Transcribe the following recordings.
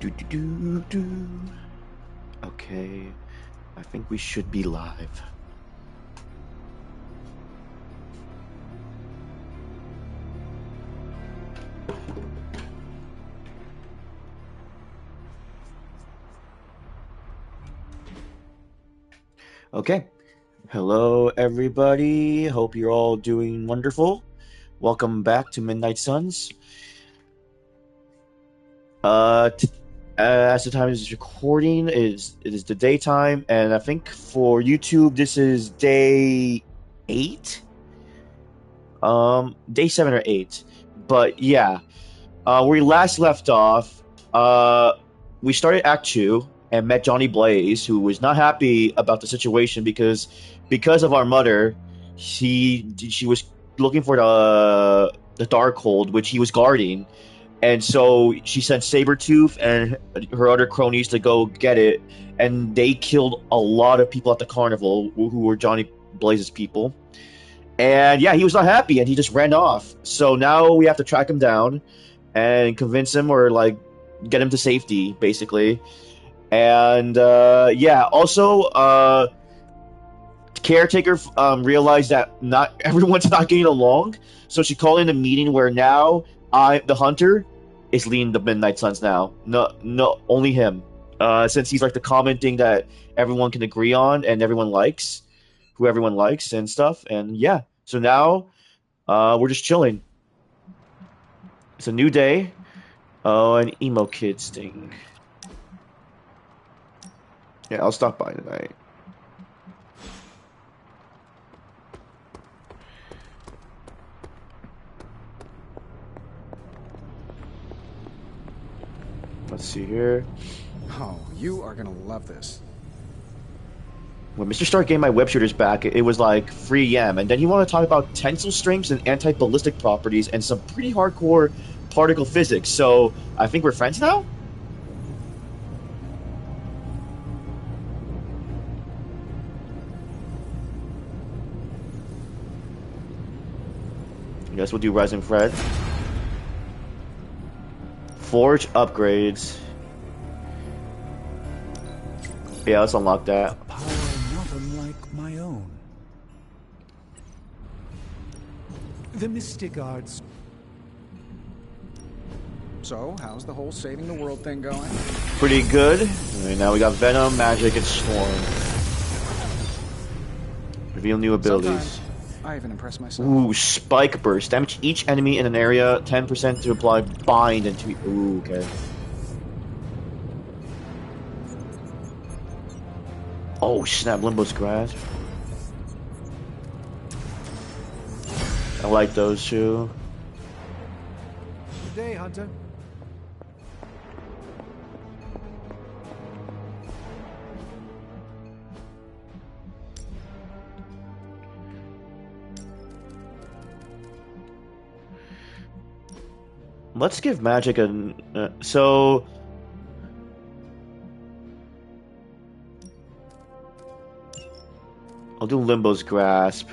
Do, do, do, do. Okay, I think we should be live. Okay, hello everybody. Hope you're all doing wonderful. Welcome back to Midnight Suns. As the time is recording, it is the daytime, and I think for YouTube this is day 8, day 7 or 8. But yeah, where we last left off, we started Act 2 and met Johnny Blaze, who was not happy about the situation because of our mother. She was looking for the Darkhold, which he was guarding. And so she sent Sabretooth and her other cronies to go get it, and they killed a lot of people at the carnival who were Johnny Blaze's people. And yeah, he was not happy, and he just ran off. So now we have to track him down and convince him, or like get him to safety, basically. And yeah, also Caretaker realized that not everyone's not getting along, so she called in a meeting where now the hunter, is leading the Midnight Suns now. No, only him. Since he's like the common thing that everyone can agree on and everyone likes, who everyone likes and stuff. And yeah, so now we're just chilling. It's a new day. Oh, an emo kids thing. Yeah, I'll stop by tonight. Let's see here. Oh, you are gonna love this. When Mr. Stark gave my web shooters back, it was like free yam, and then he wanted to talk about tensile strengths and anti-ballistic properties and some pretty hardcore particle physics. So I think we're friends now? I guess we'll do Res and Fred. Forge upgrades. Yeah, let's unlock that. A power not unlike my own. The Mystic Arts. So, how's the whole saving the world thing going? Pretty good. Right, now we got Venom, Magic, and Storm. Reveal new abilities. Sometimes I even impress myself. Ooh, Spike Burst. Damage each enemy in an area, 10% to apply bind and to... Ooh, okay. Oh, snap. Limbo's Grasp. I like those two. Good day, Hunter. Let's give Magic a... so... I'll do Limbo's Grasp.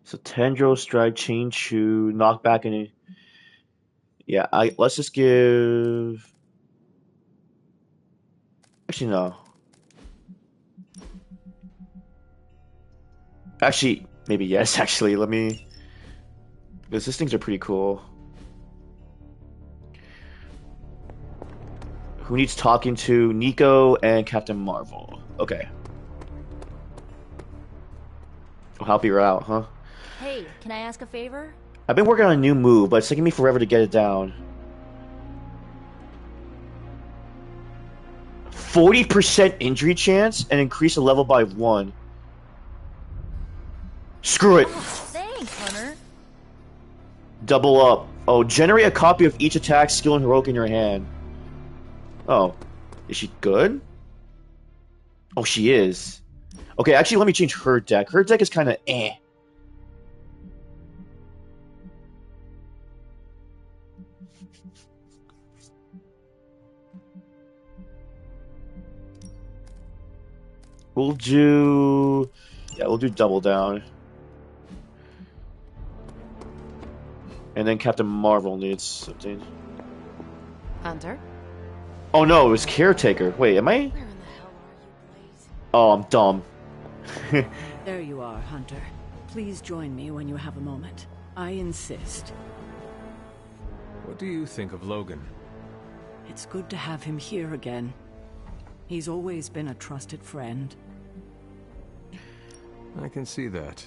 So Tendril, Strike, Chain Chew, Knockback, and... Yeah, let's just give... Actually, no. Actually, maybe yes, actually. Let me... Because these things are pretty cool. Who needs talking to? Nico and Captain Marvel. Okay. I'll help you out, huh? Hey, can I ask a favor? I've been working on a new move, but it's taking me forever to get it down. 40% injury chance and increase the level by 1. Screw it. Oh, thanks, Hunter. Double up. Oh, generate a copy of each attack, skill, and heroic in your hand. Oh. Is she good? Oh, she is. Okay, actually, let me change her deck. Her deck is kind of eh. We'll do... Yeah, we'll do double down. And then Captain Marvel needs something. Hunter? Oh no, it was Caretaker. Wait, am I? Where in the hell are you, Blaze? Oh, I'm dumb. There you are, Hunter. Please join me when you have a moment. I insist. What do you think of Logan? It's good to have him here again. He's always been a trusted friend. I can see that.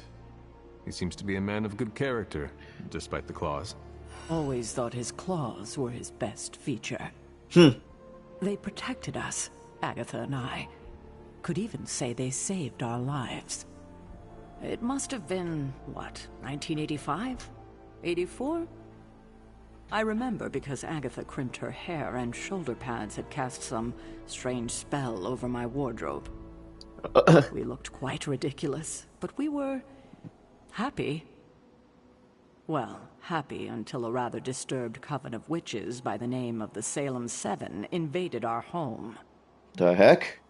He seems to be a man of good character, despite the claws. Always thought his claws were his best feature. They protected us, Agatha and I. Could even say they saved our lives. It must have been, what, 1985? 84? I remember because Agatha crimped her hair and shoulder pads had cast some strange spell over my wardrobe. We looked quite ridiculous, but we were happy. Well, happy until a rather disturbed coven of witches by the name of the Salem Seven invaded our home. The heck?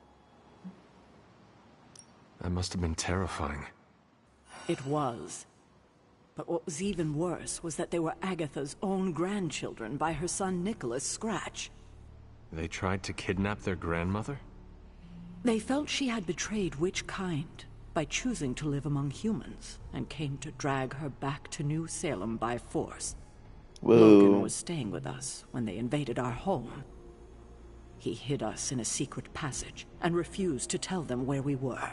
That must have been terrifying. It was. But what was even worse was that they were Agatha's own grandchildren by her son Nicholas Scratch. They tried to kidnap their grandmother? They felt she had betrayed which kind by choosing to live among humans, and came to drag her back to New Salem by force. Whoa. Logan was staying with us when they invaded our home. He hid us in a secret passage and refused to tell them where we were.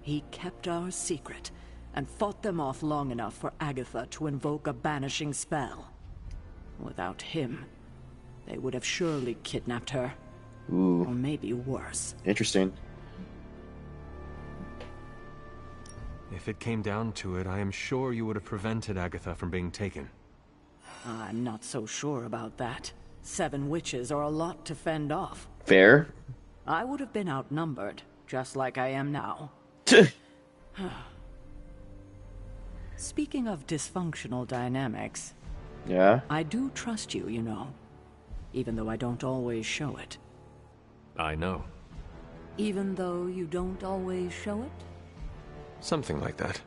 He kept our secret and fought them off long enough for Agatha to invoke a banishing spell. Without him, they would have surely kidnapped her. Ooh. Or maybe worse. Interesting. If it came down to it, I am sure you would have prevented Agatha from being taken. I'm not so sure about that. 7 witches are a lot to fend off. Fair. I would have been outnumbered, just like I am now. Speaking of dysfunctional dynamics, Yeah? I do trust you, you know. Even though I don't always show it. I know. Even though you don't always show it? Something like that.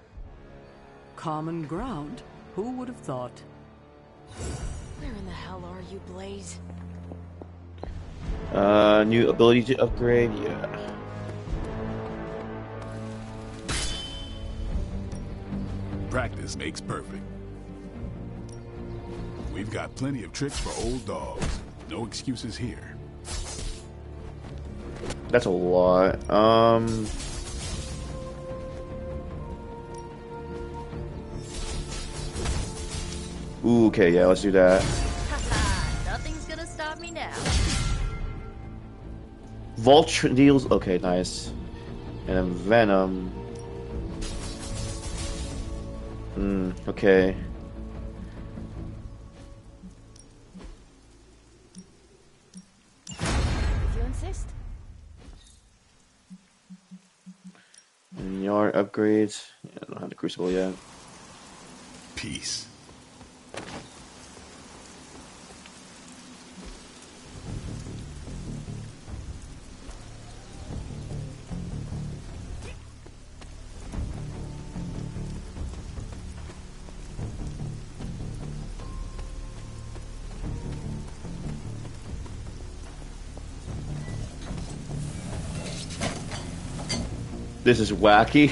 Common ground. Who would have thought? Where in the hell are you, Blaze? New ability to upgrade, yeah. Practice makes perfect. We've got plenty of tricks for old dogs. No excuses here. That's a lot. Ooh, okay, yeah, let's do that. Haha, nothing's gonna stop me now. Vulture deals. Okay, nice. And then Venom. Okay. If you insist. And yard upgrades. Yeah, I don't have the crucible yet. Peace. This is wacky.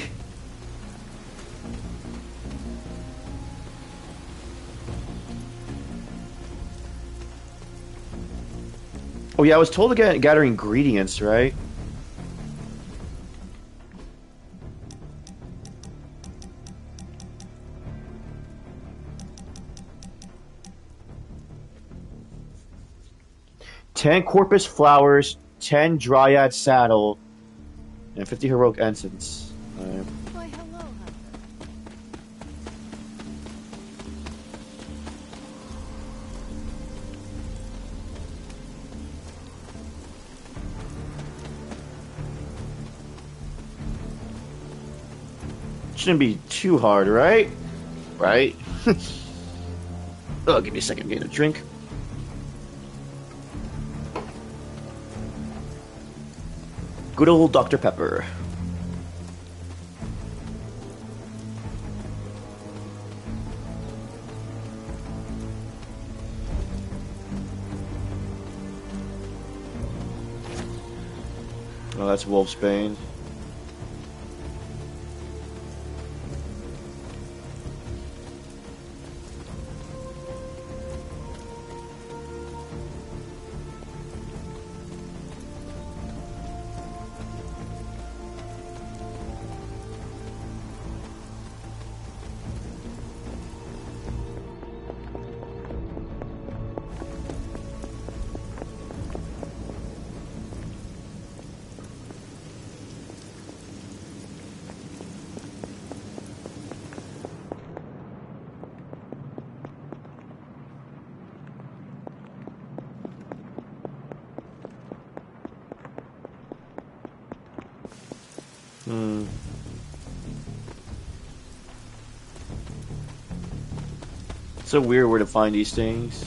Oh yeah, I was told to gather ingredients, right? "10 Corpus flowers, 10 Dryad saddle, and 50 heroic ensigns." Why, hello, Hunter. Shouldn't be too hard, right? Right? Oh, give me a second. I'm getting a drink. Good old Dr. Pepper. Oh, that's Wolfsbane. It's so weird where to find these things.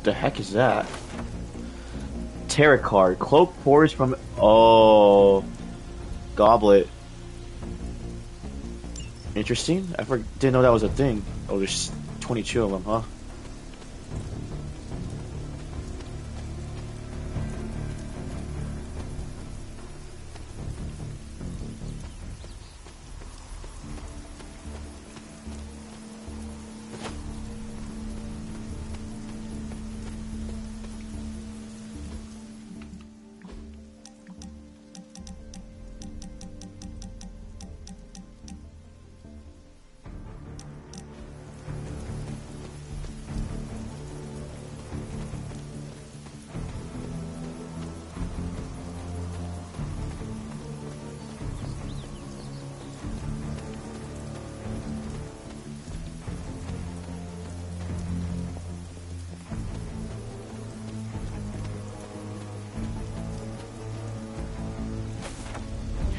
The heck is that? Tarot card. Cloak pours from... Oh. Goblet. Interesting. Didn't know that was a thing. Oh, there's 22 of them, huh?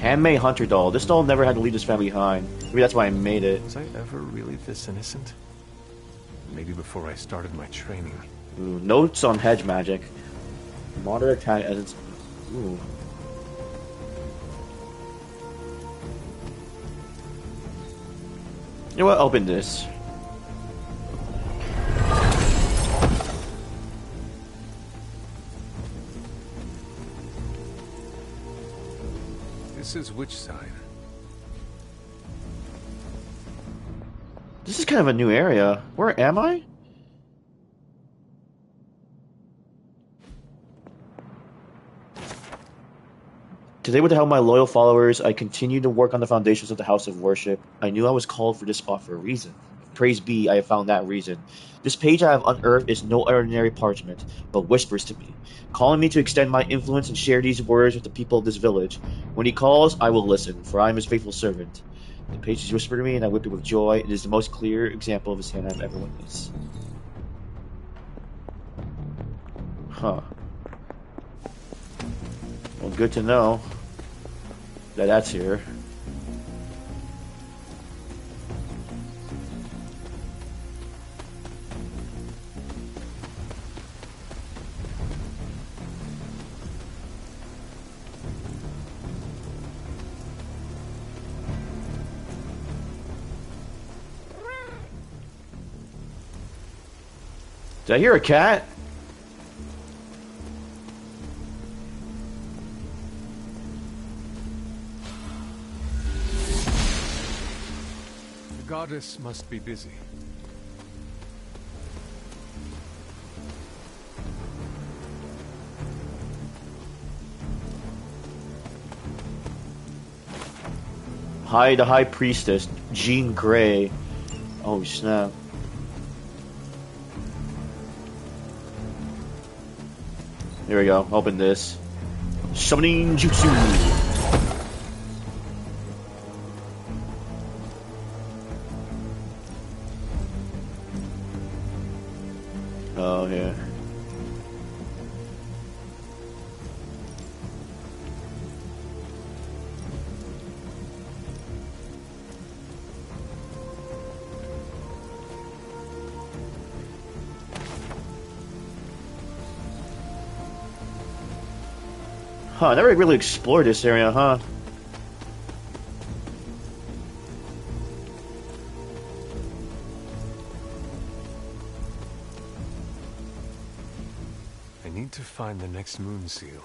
Handmade hunter doll. This doll never had to leave his family behind. Maybe that's why I made it. Was I ever really this innocent? Maybe before I started my training. Ooh, notes on hedge magic. Moderate attack as it's... Ooh. You know what? Open this. This is which side? This is kind of a new area. Where am I? Today, with the help of my loyal followers, I continue to work on the foundations of the House of Worship. I knew I was called for this spot for a reason. Praise be, I have found that reason. This page I have unearthed is no ordinary parchment, but whispers to me, calling me to extend my influence and share these words with the people of this village. When he calls, I will listen, for I am his faithful servant. The page is whispered to me, and I whip it with joy. It is the most clear example of his hand I have ever witnessed. Huh. Well, good to know that that's here. Did I hear a cat? The goddess must be busy. The High Priestess, Jean Grey. Oh snap. Here we go. Open this. Summoning Jutsu. I Huh, I never really explored this area, huh? I need to find the next moon seal.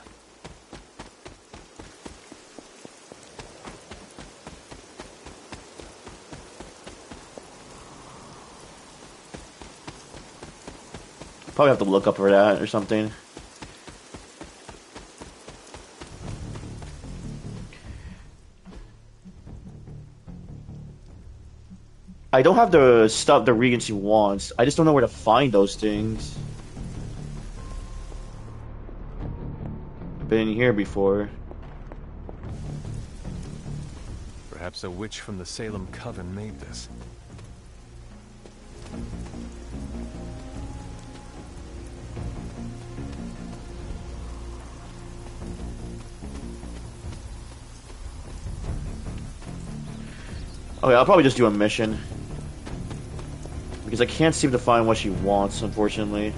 Probably have to look up for that or something. I don't have the stuff the Regency wants. I just don't know where to find those things. I've been in here before. Perhaps a witch from the Salem Coven made this. Okay, I'll probably just do a mission. Because I can't seem to find what she wants, unfortunately.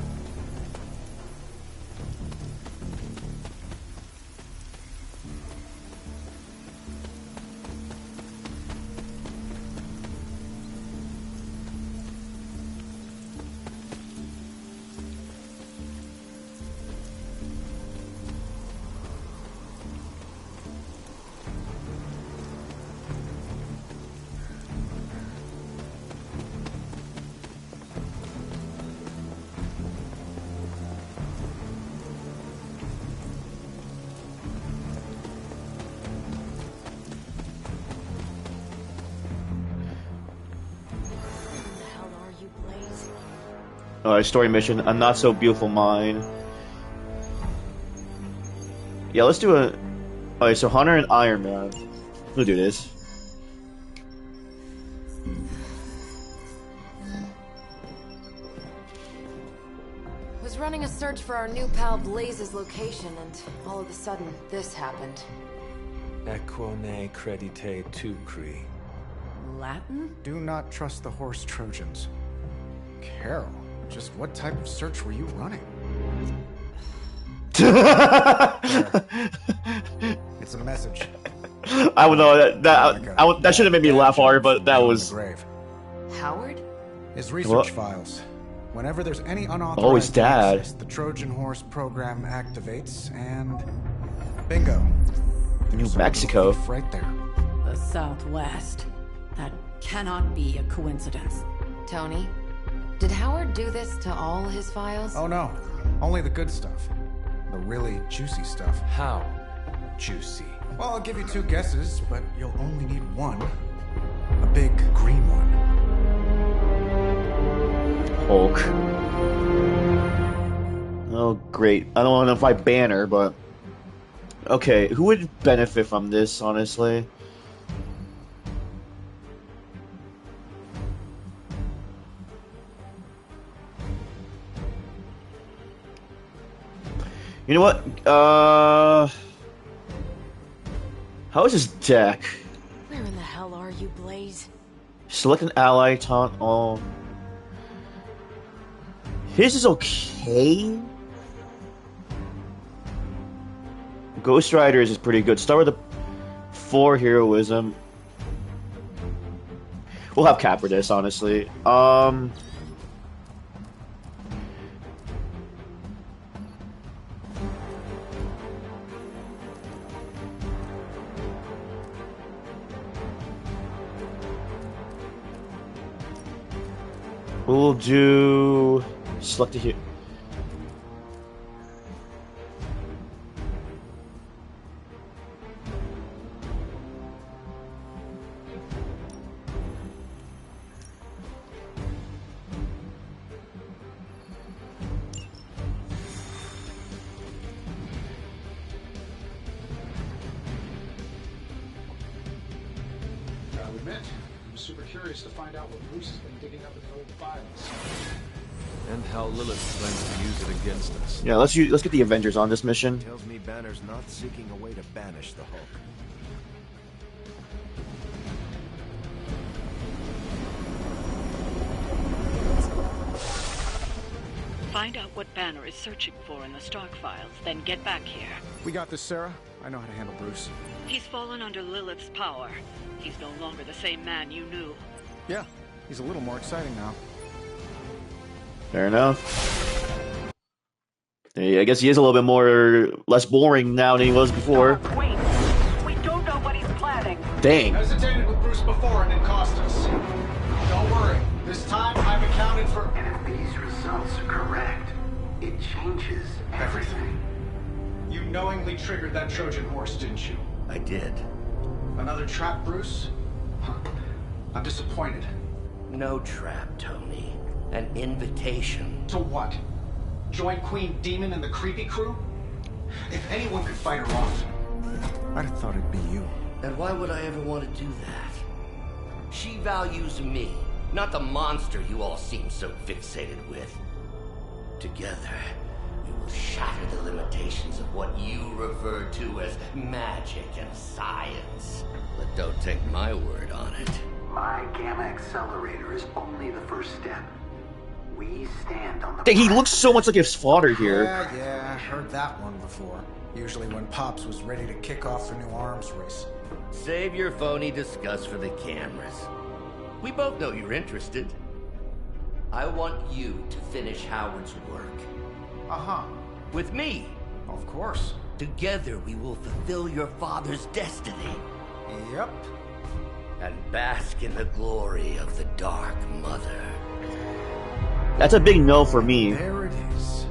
Story mission, a not so beautiful mind. Yeah, let's do a. Alright, so Hunter and Iron Man. We'll do this. Was running a search for our new pal Blaze's location, and all of a sudden, this happened. Equone credite tucri. Latin? Do not trust the horse Trojans. Carol, just what type of search were you running? It's a message. I would know that should have made me laugh hard, but that was. Howard? His research files. Whenever there's any unauthorized Oh, his dad. access, the Trojan Horse program activates, and bingo. New There's Mexico. a thief right there. The Southwest. That cannot be a coincidence. Tony, did Howard do this to all his files? Oh no, only the good stuff. The really juicy stuff. How juicy? Well, I'll give you two guesses, but you'll only need one. A big green one. Hulk. Oh, great. I don't want to fight Banner, but... Okay, who would benefit from this, honestly? You know what? How is his deck? Where in the hell are you, Blaze? Select an ally, taunt all. His is okay. Ghost Riders is pretty good. Start with the 4 heroism. We'll have Cap for this, honestly. We'll do select a hero. I'll admit, I'm super curious to find out what Bruce has been digging up in the old files. And how Lilith plans to use it against us. Yeah, let's get the Avengers on this mission. Tells me Banner's not seeking a way to banish the Hulk. Find out what Banner is searching for in the Stark files, then get back here. We got this, Sarah. I know how to handle Bruce. He's fallen under Lilith's power. He's no longer the same man you knew. Yeah, he's a little more exciting now. Fair enough. Hey, I guess he is a little bit less boring now than he was before. Wait, we don't know what he's planning. Dang. Hesitated with Bruce before and it cost us. Don't worry. This time I've accounted for... And if these results are correct, it changes everything. You knowingly triggered that Trojan horse, didn't you? I did. Another trap, Bruce? Huh. I'm disappointed. No trap, Tony. An invitation. To what? Join Queen Demon and the Creepy Crew? If anyone could fight her off... I'd have thought it'd be you. And why would I ever want to do that? She values me, not the monster you all seem so fixated with. Together, we will shatter the limitations of what you refer to as magic and science. But don't take my word on it. My Gamma Accelerator is only the first step. We stand on the... Dang, he looks so much like his father here. Yeah, I heard that one before. Usually when Pops was ready to kick off the new arms race. Save your phony disgust for the cameras. We both know you're interested. I want you to finish Howard's work. Uh-huh. With me. Of course. Together we will fulfill your father's destiny. Yep. And bask in the glory of the Dark Mother. That's a big no for me. There it is.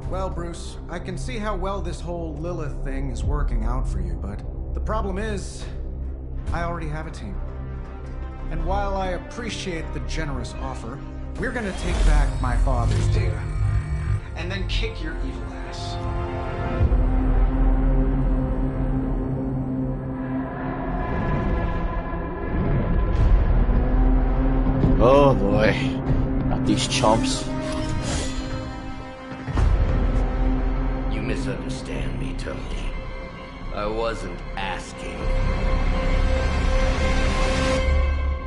Well, Bruce, I can see how well this whole Lilith thing is working out for you, but the problem is, I already have a team. And while I appreciate the generous offer, we're gonna take back my father's data. And then kick your evil ass. Oh boy. Not these chumps. You misunderstand me, Tony. I wasn't asking.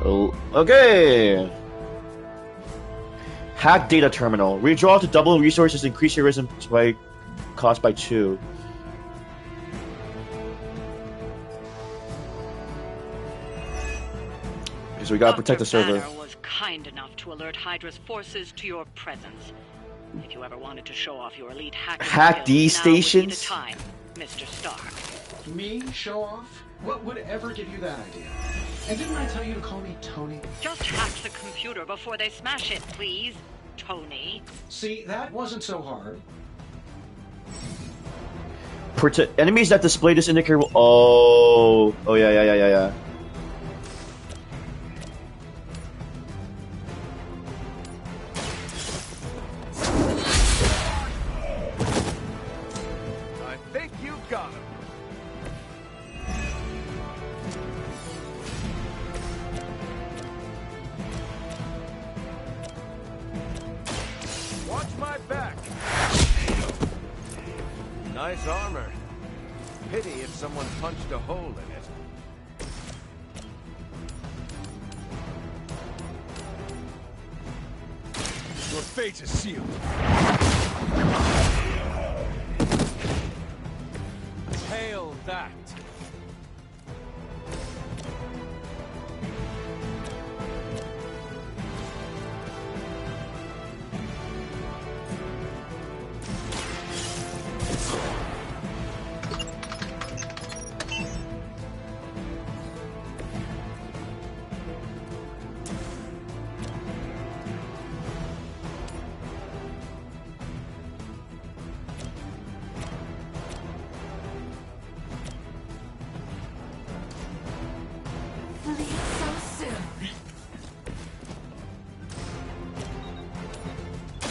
Oh, okay. Hack data terminal. Redraw to double resources, increase your risen by cost by 2. Because we gotta protect the server. Banner was kind enough to alert Hydra's forces to your presence. If you ever wanted to show off your elite hacking Hack these skills, now would be stations? the time, Mr. Stark. Me show off? What would ever give you that idea? And didn't I tell you to call me Tony? Just hack the computer before they smash it, please, Tony. See, that wasn't so hard. Enemies that display this indicator will... Oh, yeah. I think you got him. Watch my back. Nice armor. Pity if someone punched a hole in it. Your fate is sealed. Hail that.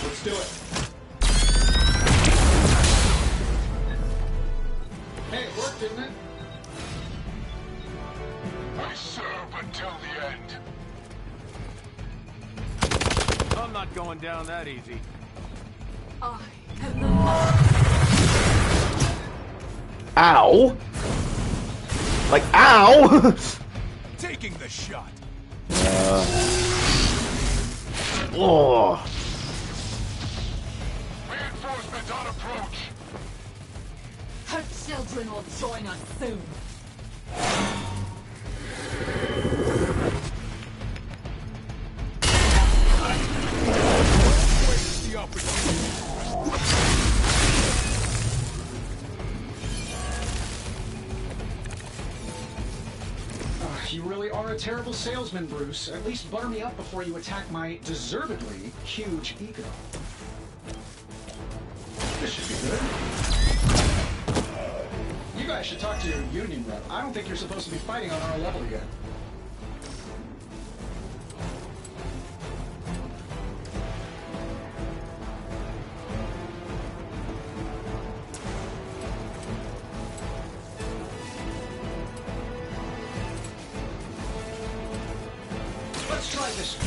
Let's do it. Hey, it worked, didn't it? I serve until the end. I'm not going down that easy. Ow! Like, ow! Taking the shot. Oh. children will join us soon. Waste the opportunity. You really are a terrible salesman, Bruce. At least butter me up before you attack my deservedly huge ego. This should be good. You guys should talk to your union rep. I don't think you're supposed to be fighting on our level yet. Let's try this.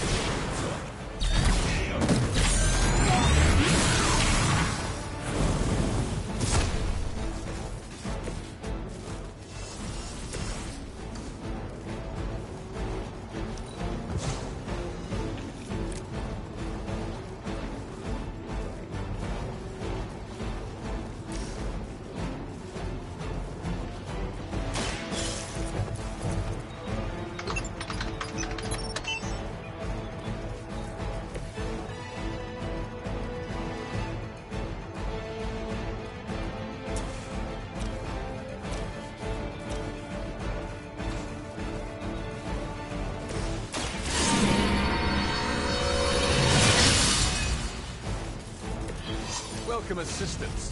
Welcome assistance.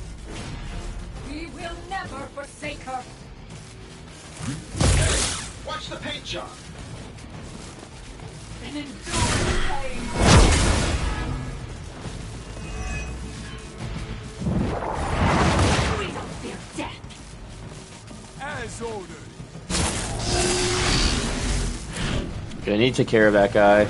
We will never forsake her. Hey, watch the paint job. And endure pain. We don't fear death. As ordered. Gonna need to take care of that guy.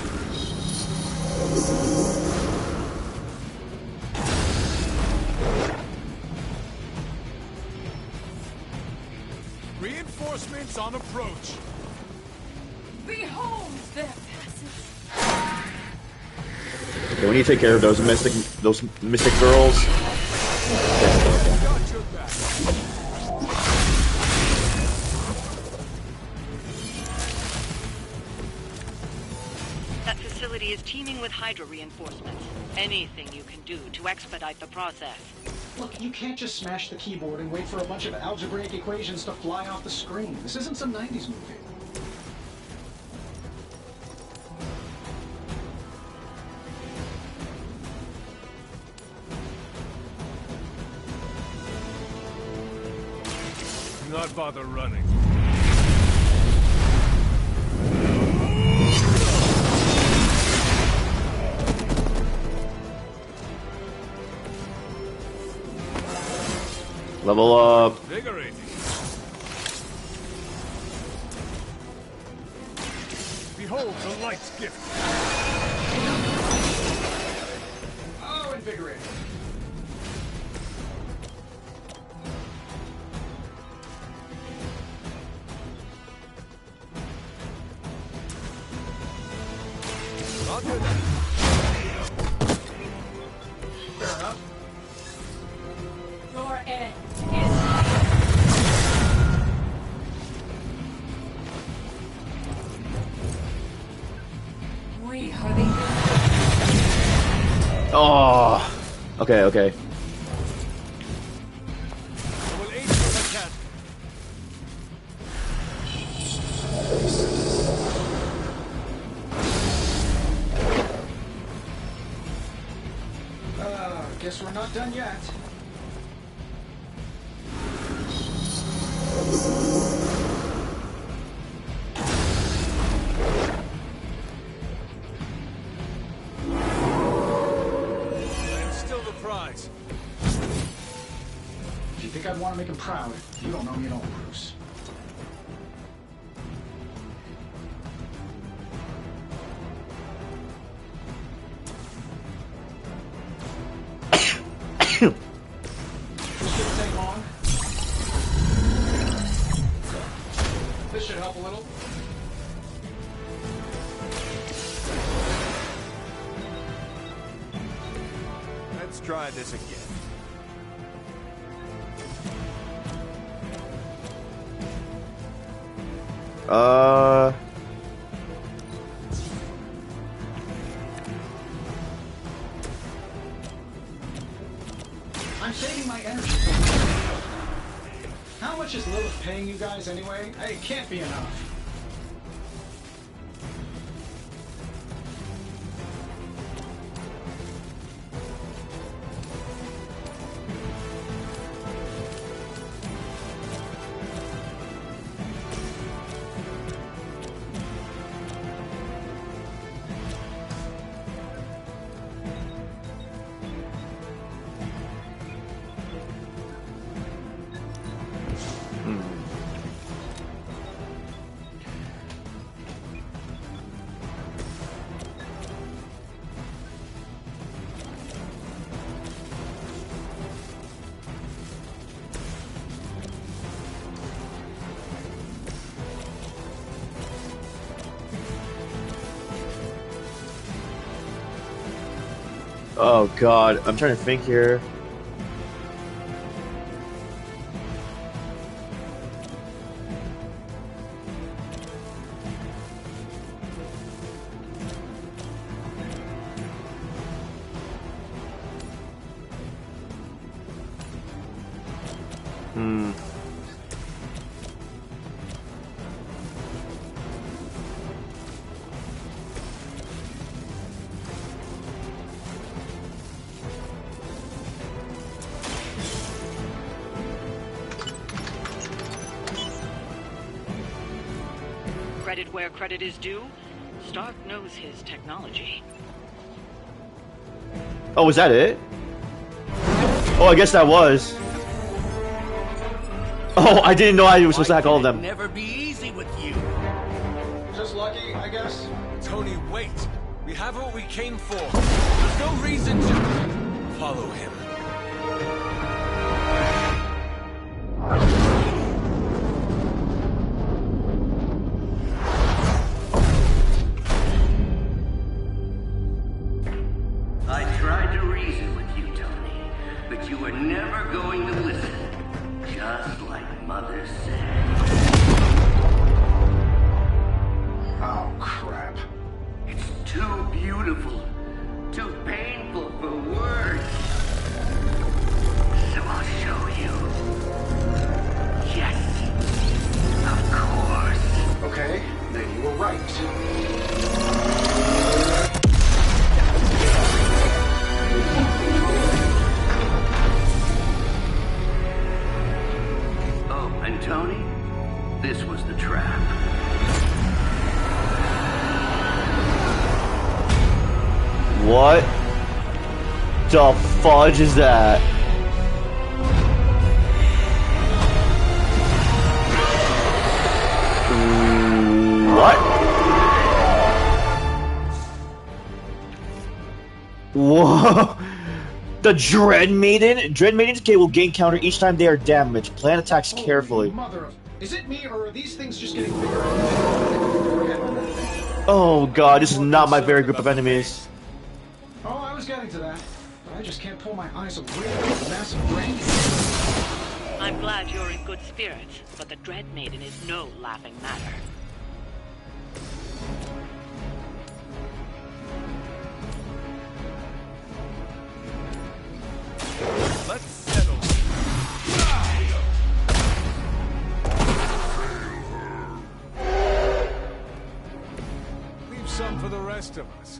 Reinforcements on approach. Behold their passage. Okay, we need to take care of those mystic girls. Got your back. That facility is teeming with Hydra reinforcements. Anything you can do to expedite the process. Look, you can't just smash the keyboard and wait for a bunch of algebraic equations to fly off the screen. This isn't some 90s movie. Do not bother running. Level up. Invigorating. Behold the light's gift. Oh, invigorating. Roger that. Fair enough. Your end is we are the Oh. Okay, okay. I will aid you if I can. Guess we're not done yet. I am still the prize. If you think I'd want to make him proud, you don't know me at all, Bruce. This shouldn't take long. This should help a little. Let's try this again. I'm saving my energy. How much is Lilith paying you guys anyway? It can't be enough. Oh god, I'm trying to think here. Credit where credit is due, Stark knows his technology. Oh, was that it? Oh, I guess that was. Oh, I didn't know I was supposed to hack all of them. Never be easy with you. Just lucky, I guess. Tony, wait! We have what we came for. There's no reason to follow him. I tried to reason with you, Tony, but you were never going to listen. Just like Mother said. Oh, crap. It's too beautiful, too painful for words. So I'll show you. Yes, of course. Okay, then you were right. Oh, and Tony, this was the trap. What the fudge is that? What? Whoa! The Dread Maiden? Dread Maiden's K will gain counter each time they are damaged. Plan attacks Holy carefully. Mother of... Is it me, or are these things just getting bigger? Oh god, this is not my favorite group of enemies. Oh, I was getting to that. But I just can't pull my eyes away from the massive brain. I'm glad you're in good spirits, but the Dread Maiden is no laughing matter. Let's settle. Leave some for the rest of us.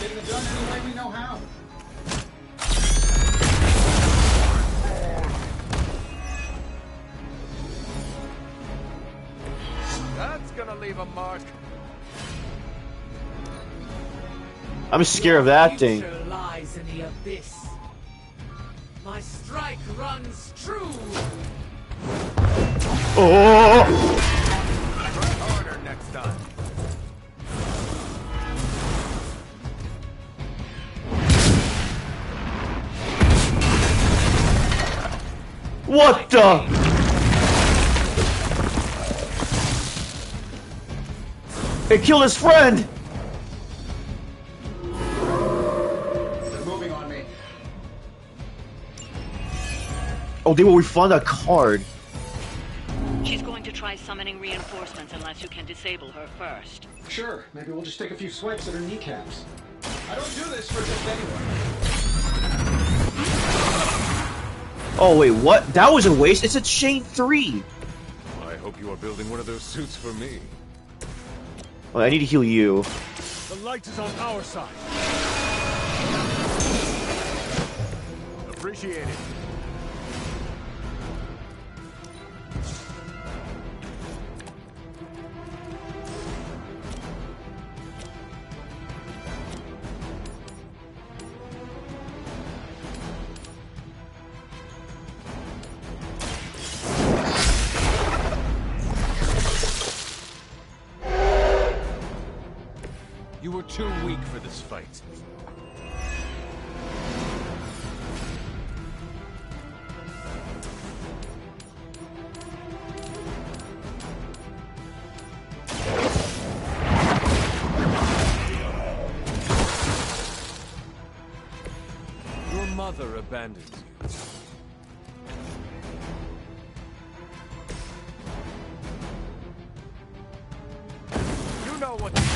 Getting it done any way we know how. That's gonna leave a mark. I'm scared of that thing. Future lies in the abyss. My strike runs true. Oh! Try harder next time. What the? It killed his friend! They're moving on me. Oh, we found a card. She's going to try summoning reinforcements unless you can disable her first. Sure, maybe we'll just take a few swipes at her kneecaps. I don't do this for just anyone. Oh wait, what? That was a waste. It's a chain 3. I hope you are building one of those suits for me. Well, I need to heal you. The light is on our side. Appreciate it. You were too weak for this fight. Your mother abandoned you. You know what to do.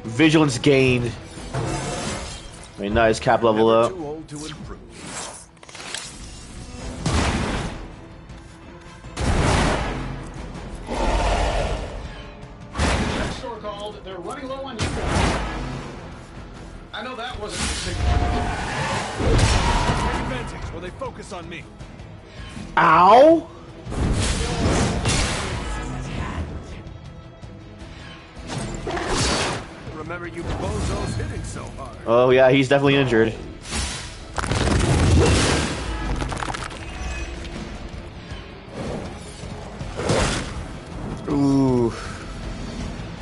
Vigilance gained. Very nice, cap level up. Too old to improve. Next store called. They're running low on you guys. I know that wasn't the signal. Take advantage while they focus on me. Ow! Remember you bozos hitting so hard. Oh yeah, he's definitely injured. Ooh.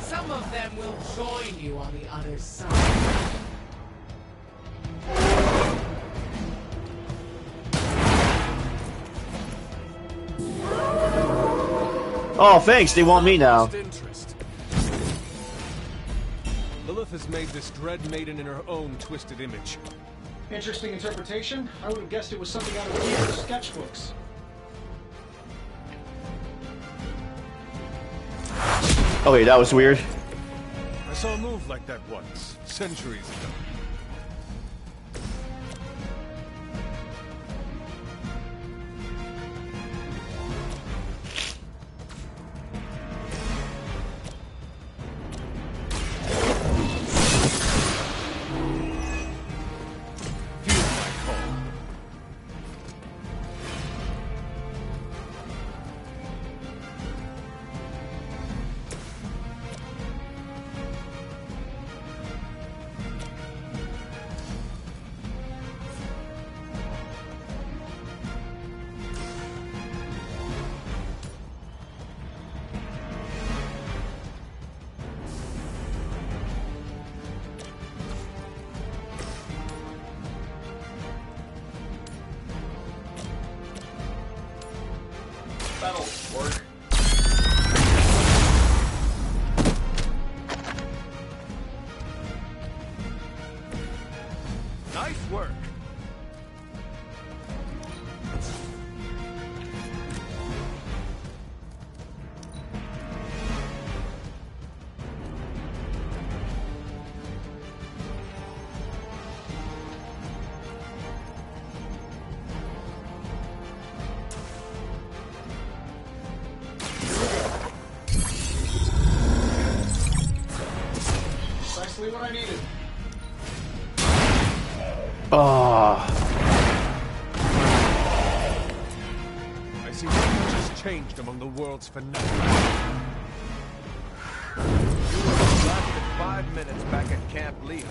Some of them will join you on the other side. Oh, thanks. They want me now. Lilith has made this dread maiden in her own twisted image. Interesting interpretation. I would have guessed it was something out of Peter's sketchbooks. Okay, that was weird. I saw a move like that once, centuries ago. That'll work. Nice work. Precisely what I needed. Ah. I see much has changed among the world's fanatics. You were lasted 5 minutes back at Camp Lehigh.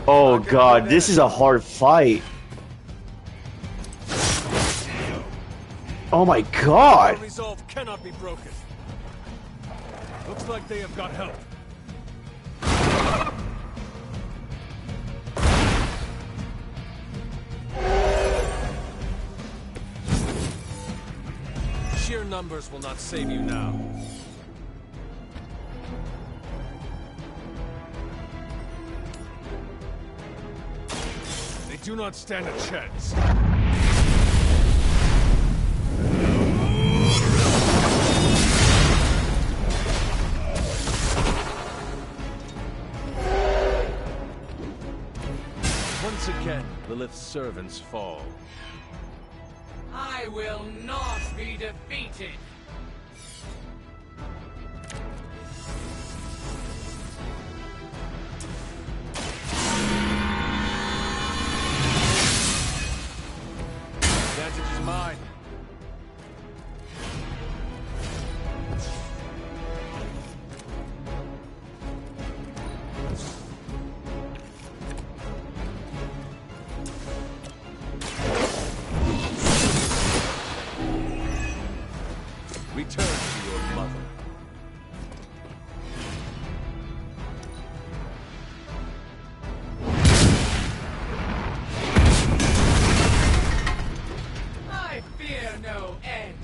Oh god, this is a hard fight. Oh my god! Our resolve cannot be broken. Looks like they have got help. Sheer numbers will not save you now. They do not stand a chance. Once again, Lilith's servants fall. I will not be defeated! Advantage is mine. Return to your mother. I fear no end!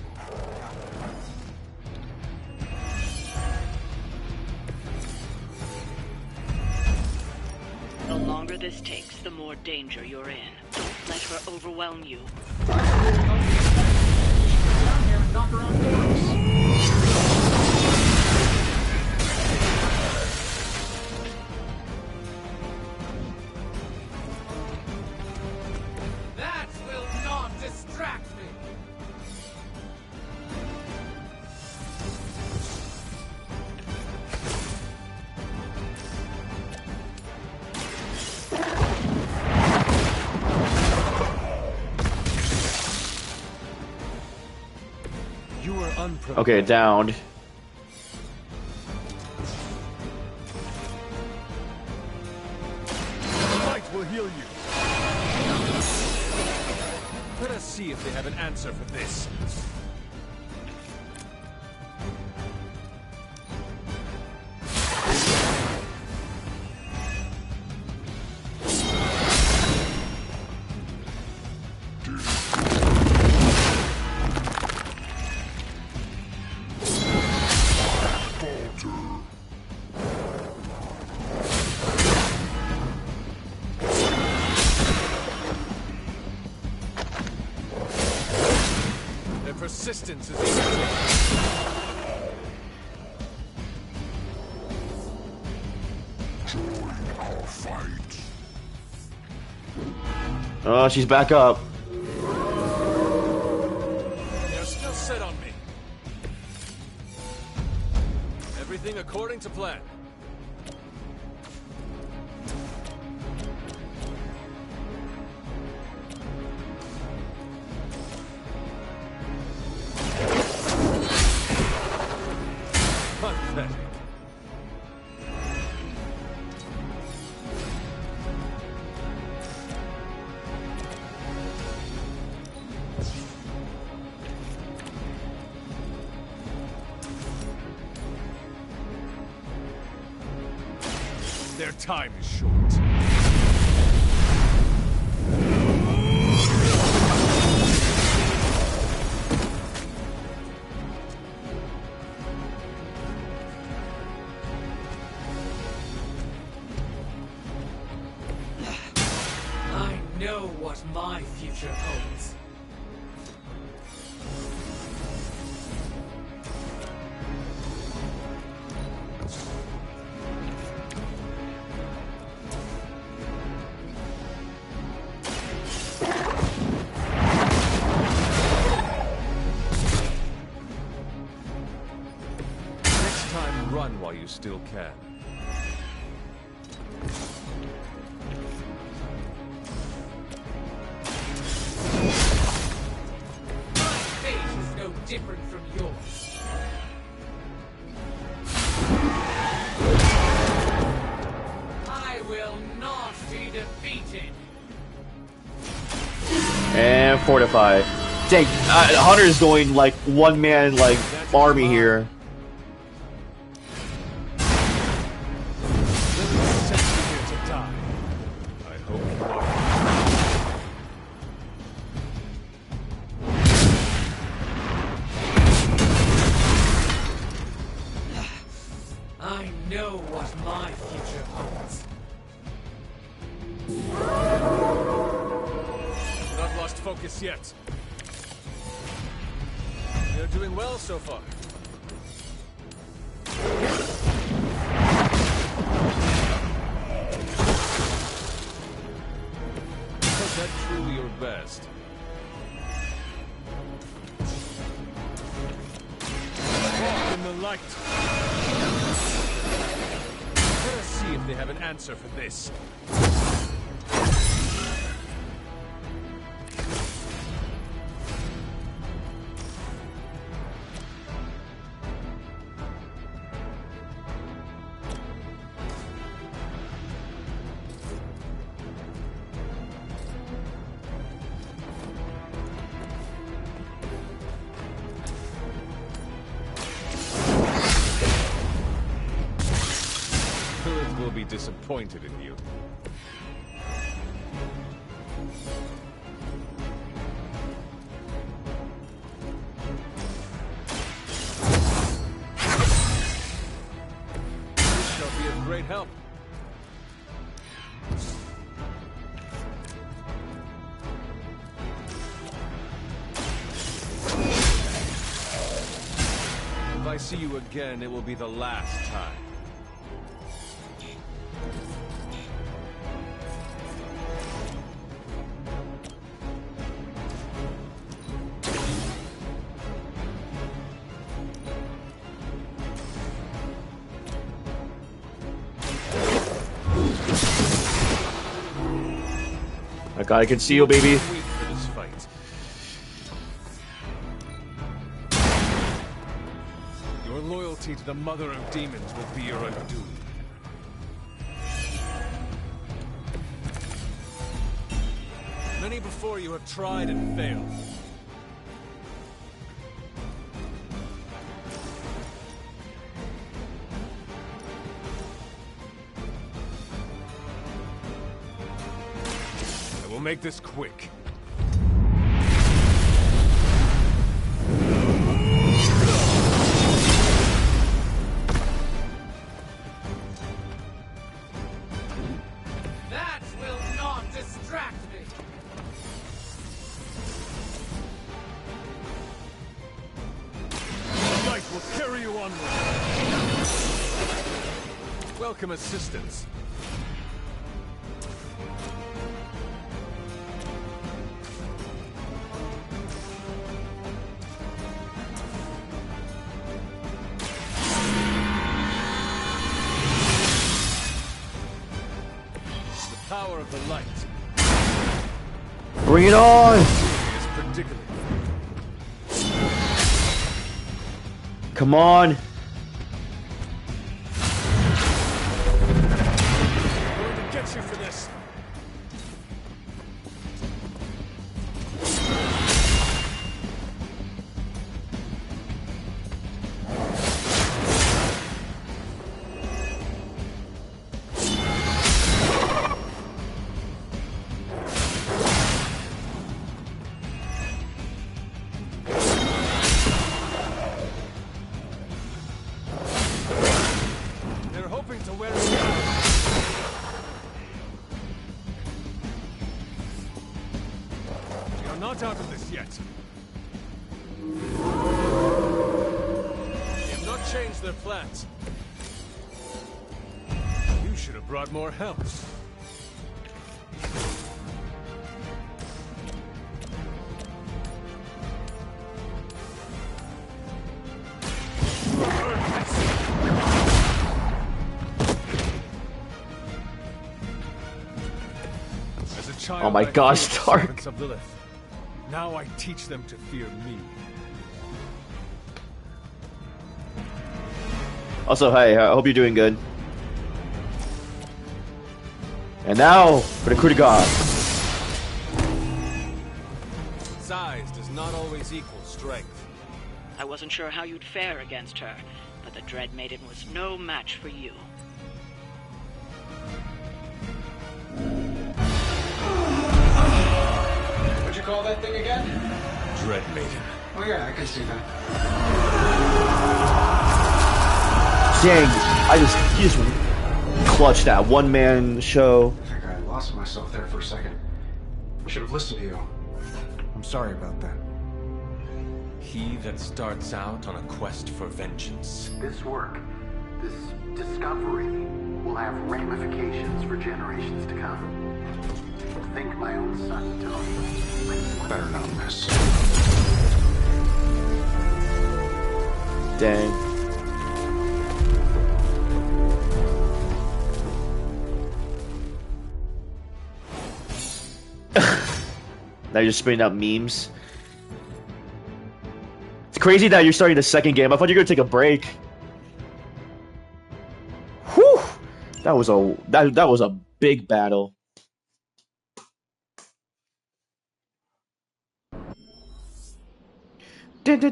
The longer this takes, the more danger you're in. Don't let her overwhelm you. Down here and knock her on doors. That will not distract me! You were unprepared. Okay, downed. Light will heal you. Let us see if they have an answer for this. Their persistence is irritating. Join our fight. Oh, she's back up. They're still set on me. Everything according to plan. Pathetic. Their time is short. I know what my future holds. Next time, run while you still can. My fate is no different from yours. I will not be defeated. And fortify. Dang, Hunter's going like one man like army here. I know what my future holds. Not lost focus yet. You're doing well so far. Was that truly your best? Walk in the light. Let us see if they have an answer for this. Will be disappointed in you. This shall be of great help. If I see you again, it will be the last time. I can see you, baby. Wait for this fight. Your loyalty to the Mother of Demons will be your undoing. Many before you have tried and failed. We'll make this quick. That will not distract me. The light will carry you onward. Welcome assistance. Power of the light. Bring it on! Come on! I'm going to get you for this. To wear it down. We are not out of this yet. They have not changed their plans. You should have brought more help. Oh my gosh, Stark. Of Lilith. Now I teach them to fear me. Also, hey, I hope you're doing good. And now, for the coup de grace. Size does not always equal strength. I wasn't sure how you'd fare against her, but the Dread Maiden was no match for you. What'd you call that thing again? Dread Maiden. Oh yeah, I can see that. Dang, he just clutched that one-man show. I think I lost myself there for a second. I should have listened to you. I'm sorry about that. He that starts out on a quest for vengeance. This work, this discovery, will have ramifications for generations to come. Think my own son, Tony. Better not miss. Dang. Now you're just spitting out memes. It's crazy that you're starting the second game. I thought you were gonna take a break. Whew! That was a big battle. Let's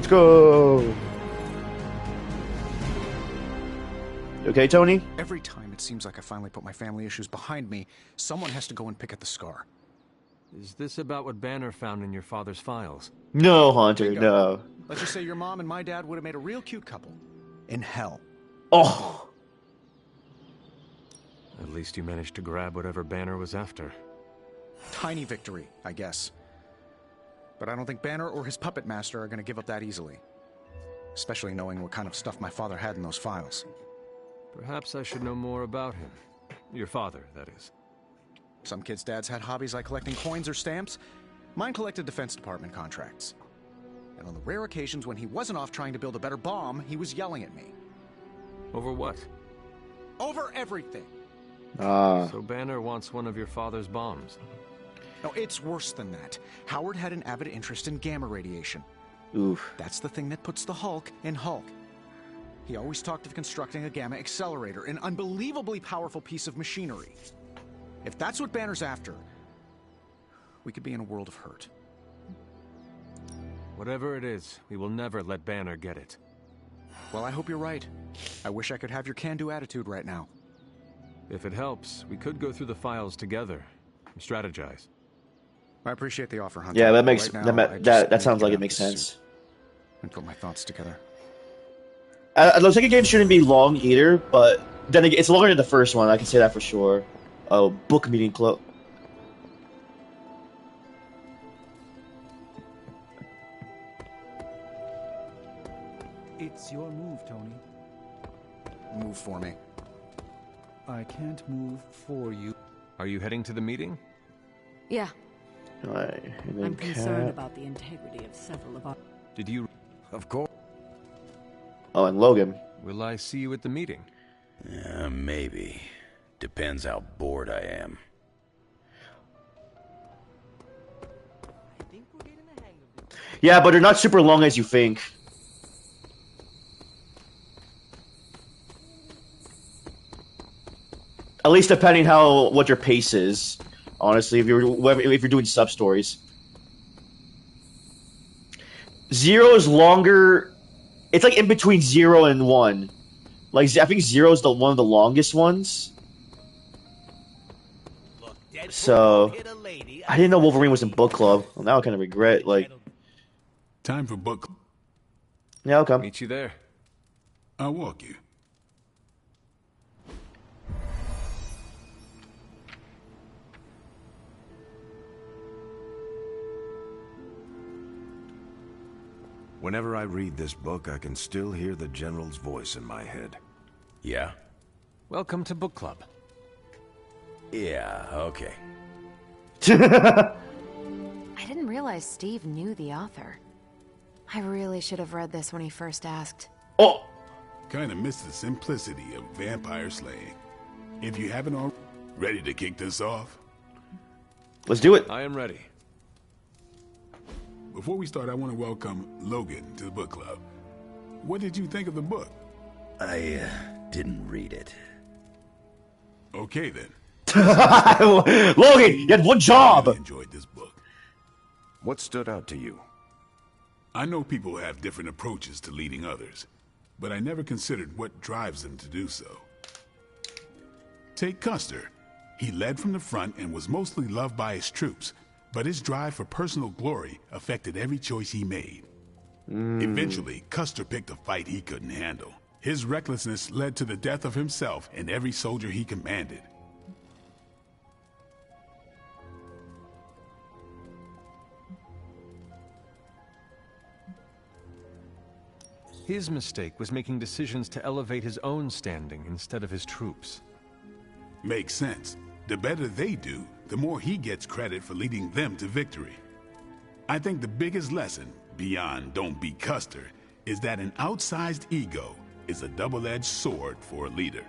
go. Okay, Tony? Every time it seems like I finally put my family issues behind me, someone has to go and pick at the scar. Is this about what Banner found in your father's files? No, Hunter, Bingo. no. Let's just say your mom and my dad would have made a real cute couple. In hell. Oh! At least you managed to grab whatever Banner was after. Tiny victory, I guess. But I don't think Banner or his puppet master are going to give up that easily. Especially knowing what kind of stuff my father had in those files. Perhaps I should know more about him. Your father, that is. Some kids' dads had hobbies like collecting coins or stamps. Mine collected Defense Department contracts. And on the rare occasions when he wasn't off trying to build a better bomb, he was yelling at me. Over what? Over everything. So Banner wants one of your father's bombs. No, it's worse than that. Howard had an avid interest in gamma radiation. Oof. That's the thing that puts the Hulk in Hulk. He always talked of constructing a gamma accelerator, an unbelievably powerful piece of machinery. If that's what Banner's after, we could be in a world of hurt. Whatever it is, we will never let Banner get it. Well, I hope you're right. I wish I could have your can-do attitude right now. If it helps, we could go through the files together and strategize. I appreciate the offer, Hunter. Yeah, that makes right now, that sounds like it makes sense. And put my thoughts together. The second game shouldn't be long either, but then again, it's longer than the first one. I can say that for sure. Oh, book meeting club. It's your move, Tony. Move for me. I can't move for you. Are you heading to the meeting? Yeah. Right, and then I'm concerned about the integrity of several of our... Did you... Of course. Oh, and Logan. Will I see you at the meeting? Maybe. Depends how bored I am. Yeah, but they're not super long as you think. At least depending what your pace is. Honestly, if you're doing sub stories, 0 is longer. It's like in between 0 and 1. Like I think 0 is one of the longest ones. So I didn't know Wolverine was in book club. Well, now I kind of regret. Like, time for book club. Yeah, I'll come. Meet you there. I'll walk you. Whenever I read this book, I can still hear the General's voice in my head. Yeah? Welcome to book club. Yeah, okay. I didn't realize Steve knew the author. I really should have read this when he first asked. Oh! Kinda missed the simplicity of vampire slaying. If you haven't already, ready to kick this off? Let's do it. I am ready. Before we start, I want to welcome Logan to the book club. What did you think of the book? I didn't read it. Okay then. Logan, you had one job! I really enjoyed this book. What stood out to you? I know people have different approaches to leading others, but I never considered what drives them to do so. Take Custer. He led from the front and was mostly loved by his troops, but his drive for personal glory affected every choice he made. Eventually, Custer picked a fight he couldn't handle. His recklessness led to the death of himself and every soldier he commanded. His mistake was making decisions to elevate his own standing instead of his troops. Makes sense. The better they do, the more he gets credit for leading them to victory. I think the biggest lesson, beyond don't be Custer, is that an outsized ego is a double-edged sword for a leader.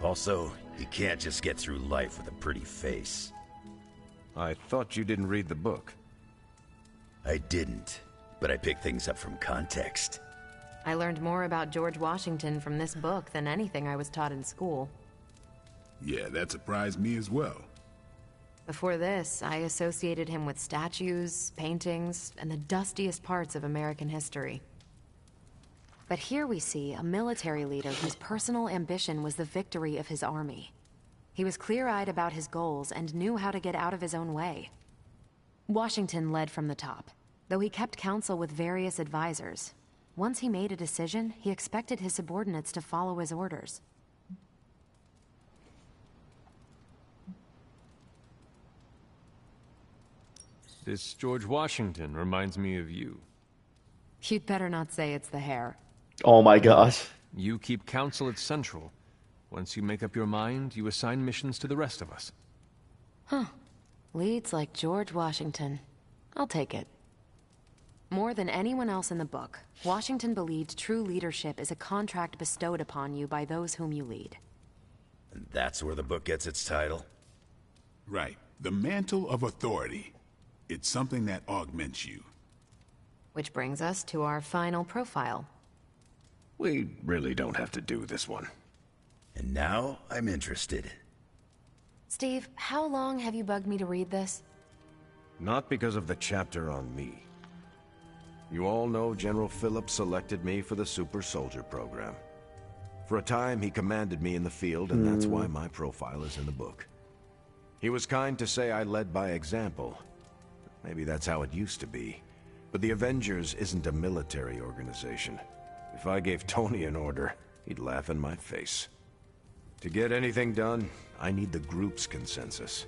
Also, you can't just get through life with a pretty face. I thought you didn't read the book. I didn't, but I picked things up from context. I learned more about George Washington from this book than anything I was taught in school. Yeah, that surprised me as well. Before this, I associated him with statues, paintings, and the dustiest parts of American history. But here we see a military leader whose personal ambition was the victory of his army. He was clear-eyed about his goals and knew how to get out of his own way. Washington led from the top, though he kept counsel with various advisors. Once he made a decision, he expected his subordinates to follow his orders. This George Washington reminds me of you. You'd better not say it's the hair. Oh my gosh. You keep counsel at Central. Once you make up your mind, you assign missions to the rest of us. Huh. Leads like George Washington. I'll take it. More than anyone else in the book, Washington believed true leadership is a contract bestowed upon you by those whom you lead. And that's where the book gets its title? Right. The mantle of authority. It's something that augments you. Which brings us to our final profile. We really don't have to do this one. And now I'm interested. Steve, how long have you bugged me to read this? Not because of the chapter on me. You all know General Phillips selected me for the Super Soldier program. For a time, he commanded me in the field, and that's why my profile is in the book. He was kind to say I led by example. Maybe that's how it used to be. But the Avengers isn't a military organization. If I gave Tony an order, he'd laugh in my face. To get anything done, I need the group's consensus.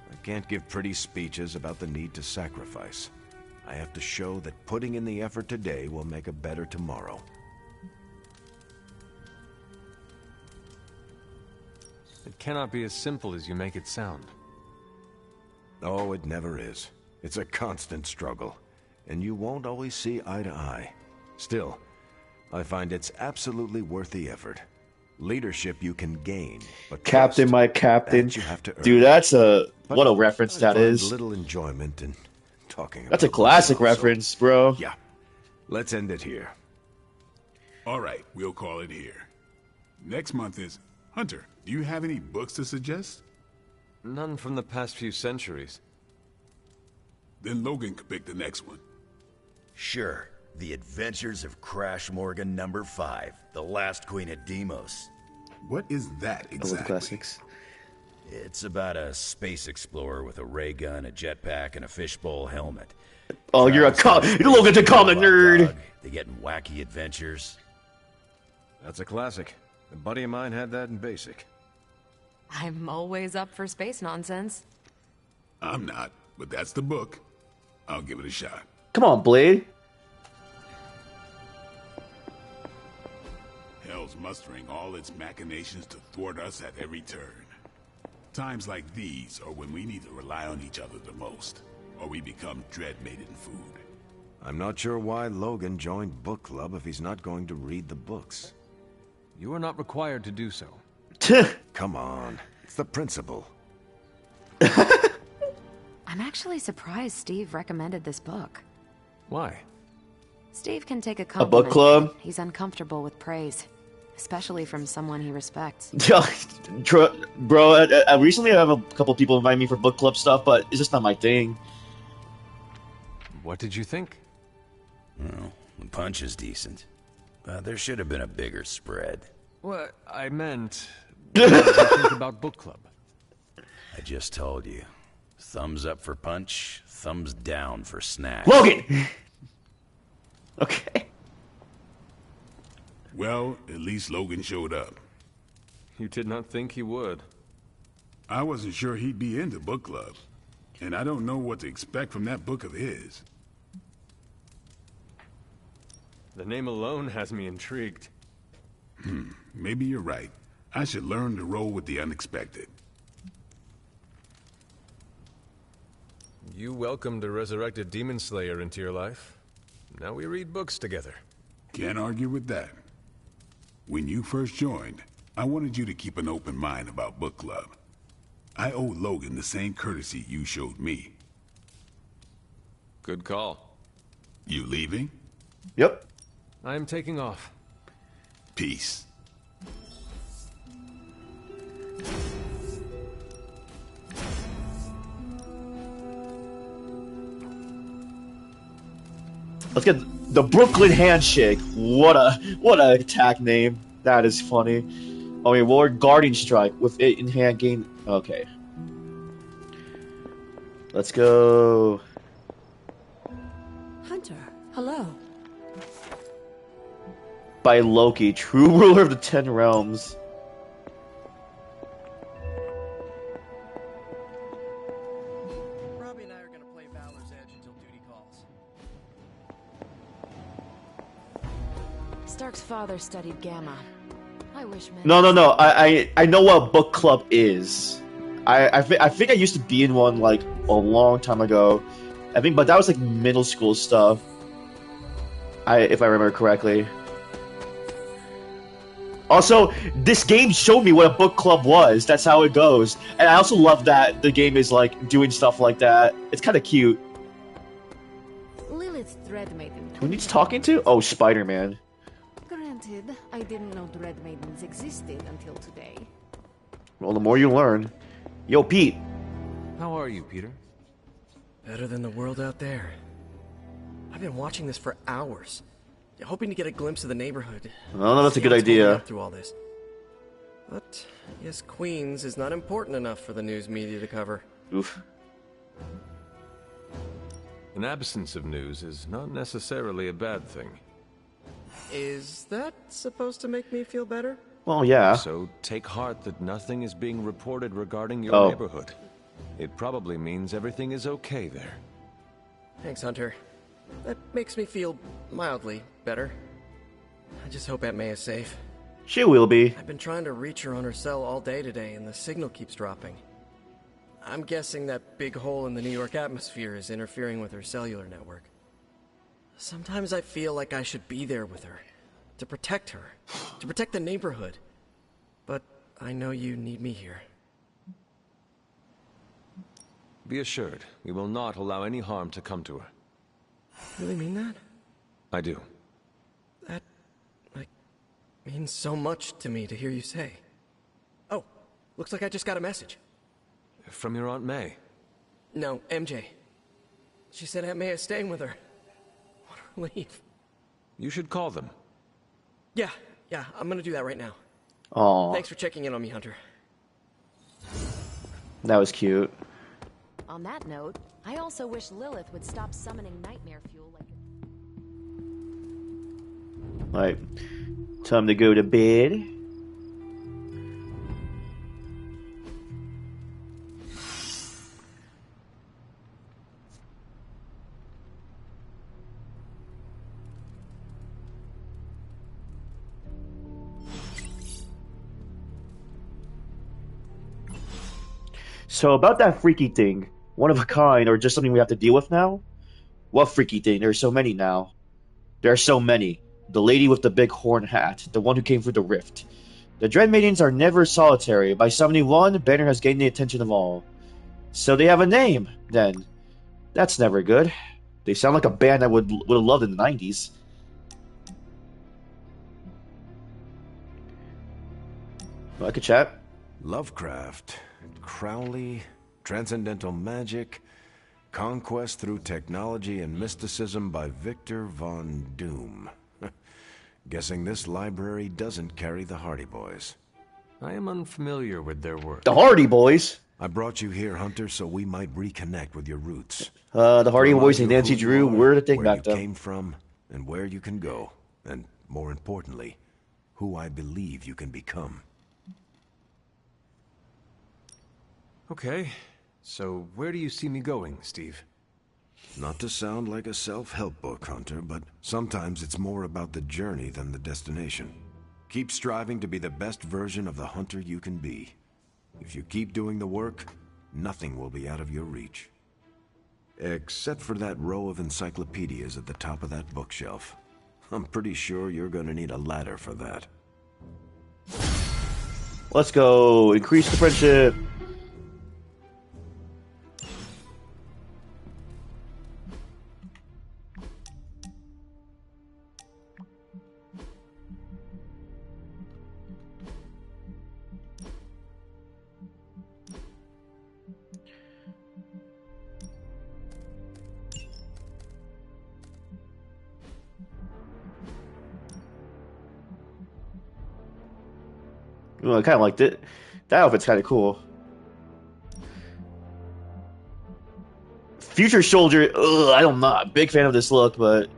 I can't give pretty speeches about the need to sacrifice. I have to show that putting in the effort today will make a better tomorrow. It cannot be as simple as you make it sound. Oh, it never is. It's a constant struggle, and you won't always see eye to eye. Still, I find it's absolutely worth the effort. Leadership you can gain, but Captain, my captain. You have to earn. Dude, that's what a reference that is. Little enjoyment in talking. That's a classic reference, bro. Yeah, let's end it here. All right, we'll call it here. Next month is Hunter. Do you have any books to suggest? None from the past few centuries. Then Logan could pick the next one. Sure. The Adventures of Crash Morgan number 5, The Last Queen of Deimos. What is that exactly? Classics. It's about a space explorer with a ray gun, a jetpack, and a fishbowl helmet. Oh, you're Logan's a common nerd. They get in wacky adventures. That's a classic. A buddy of mine had that in basic. I'm always up for space nonsense. I'm not, but that's the book. I'll give it a shot. Come on, Blade. Hell's mustering all its machinations to thwart us at every turn. Times like these are when we need to rely on each other the most, or we become dread-maiden food. I'm not sure why Logan joined book club if he's not going to read the books. You are not required to do so. Come on, it's the principle. I'm actually surprised Steve recommended this book. Why? Steve can take a book compliment. club? He's uncomfortable with praise. especially from someone he respects. Bro, recently I have a couple people invite me for book club stuff, but it's just not my thing. What did you think? Well, the punch is decent, but there should have been a bigger spread. What I meant, what did you think about book club? I just told you. Thumbs up for punch, thumbs down for snacks. Logan! Okay. Well, at least Logan showed up. You did not think he would. I wasn't sure he'd be into book club, and I don't know what to expect from that book of his. The name alone has me intrigued. Maybe you're right. I should learn to roll with the unexpected. You welcomed a resurrected demon slayer into your life. Now we read books together. Can't argue with that. When you first joined, I wanted you to keep an open mind about book club. I owe Logan the same courtesy you showed me. Good call. You leaving? Yep. I am taking off. Peace. Let's get the Brooklyn Handshake. What a attack name. That is funny. Oh, reward Guardian Strike with it in hand gain. Okay. Let's go. Hunter, hello. By Loki, true ruler of the 10 realms. Robbie and I are gonna play Valor's Edge until duty calls. Stark's father studied Gamma. I wish men... No. I know what book club is. I think I used to be in one like a long time ago. I think, but that was like middle school stuff. If I remember correctly. Also, this game showed me what a book club was. That's how it goes. And I also love that the game is like doing stuff like that. It's kind of cute. Lilith's Dread Maiden. Who needs talking to? Oh, Spider-Man. Granted, I didn't know Dread Maidens existed until today. Well, the more you learn. Yo, Pete. How are you, Peter? Better than the world out there. I've been watching this for hours, hoping to get a glimpse of the neighborhood. I don't know, that's a good idea. Through all this. But yes, Queens is not important enough for the news media to cover. Oof. An absence of news is not necessarily a bad thing. Is that supposed to make me feel better? Well, yeah. So take heart that nothing is being reported regarding your neighborhood. It probably means everything is okay there. Thanks, Hunter. That makes me feel mildly better. I just hope Aunt May is safe. She will be. I've been trying to reach her on her cell all day today, and the signal keeps dropping. I'm guessing that big hole in the New York atmosphere is interfering with her cellular network. Sometimes I feel like I should be there with her, to protect her, to protect the neighborhood. But I know you need me here. Be assured, we will not allow any harm to come to her. Really mean that? I do. That, means so much to me to hear you say. Oh, looks like I just got a message. From your Aunt May? No, MJ. She said Aunt May is staying with her. What a relief. You should call them. Yeah, I'm gonna do that right now. Aww. Thanks for checking in on me, Hunter. That was cute. On that note, I also wish Lilith would stop summoning nightmare fuel Right. Time to go to bed. So about that freaky thing, one of a kind, or just something we have to deal with now? What freaky thing? There are so many now. There are so many. The lady with the big horn hat, the one who came through the rift. The Dread Maidens are never solitary. By summoning one, Banner has gained the attention of all. So they have a name, then. That's never good. They sound like a band I would have loved in the 90s. I could chat. Lovecraft, Crowley, transcendental magic, conquest through technology and mysticism by Victor Von Doom. Guessing this library doesn't carry the Hardy Boys. I am unfamiliar with their work. The Hardy Boys? I brought you here, Hunter, so we might reconnect with your roots. The Hardy Boys and Nancy Drew were the thing back then. Where you came from, and where you can go, and more importantly, who I believe you can become. Okay, so where do you see me going, Steve? Not to sound like a self-help book, Hunter, but sometimes it's more about the journey than the destination. Keep striving to be the best version of the Hunter you can be. If you keep doing the work, nothing will be out of your reach. Except for that row of encyclopedias at the top of that bookshelf. I'm pretty sure you're gonna need a ladder for that. Let's go. Increase the friendship. Well, I kind of liked it. That outfit's kind of cool. Future Soldier, ugh, I'm not a big fan of this look, but...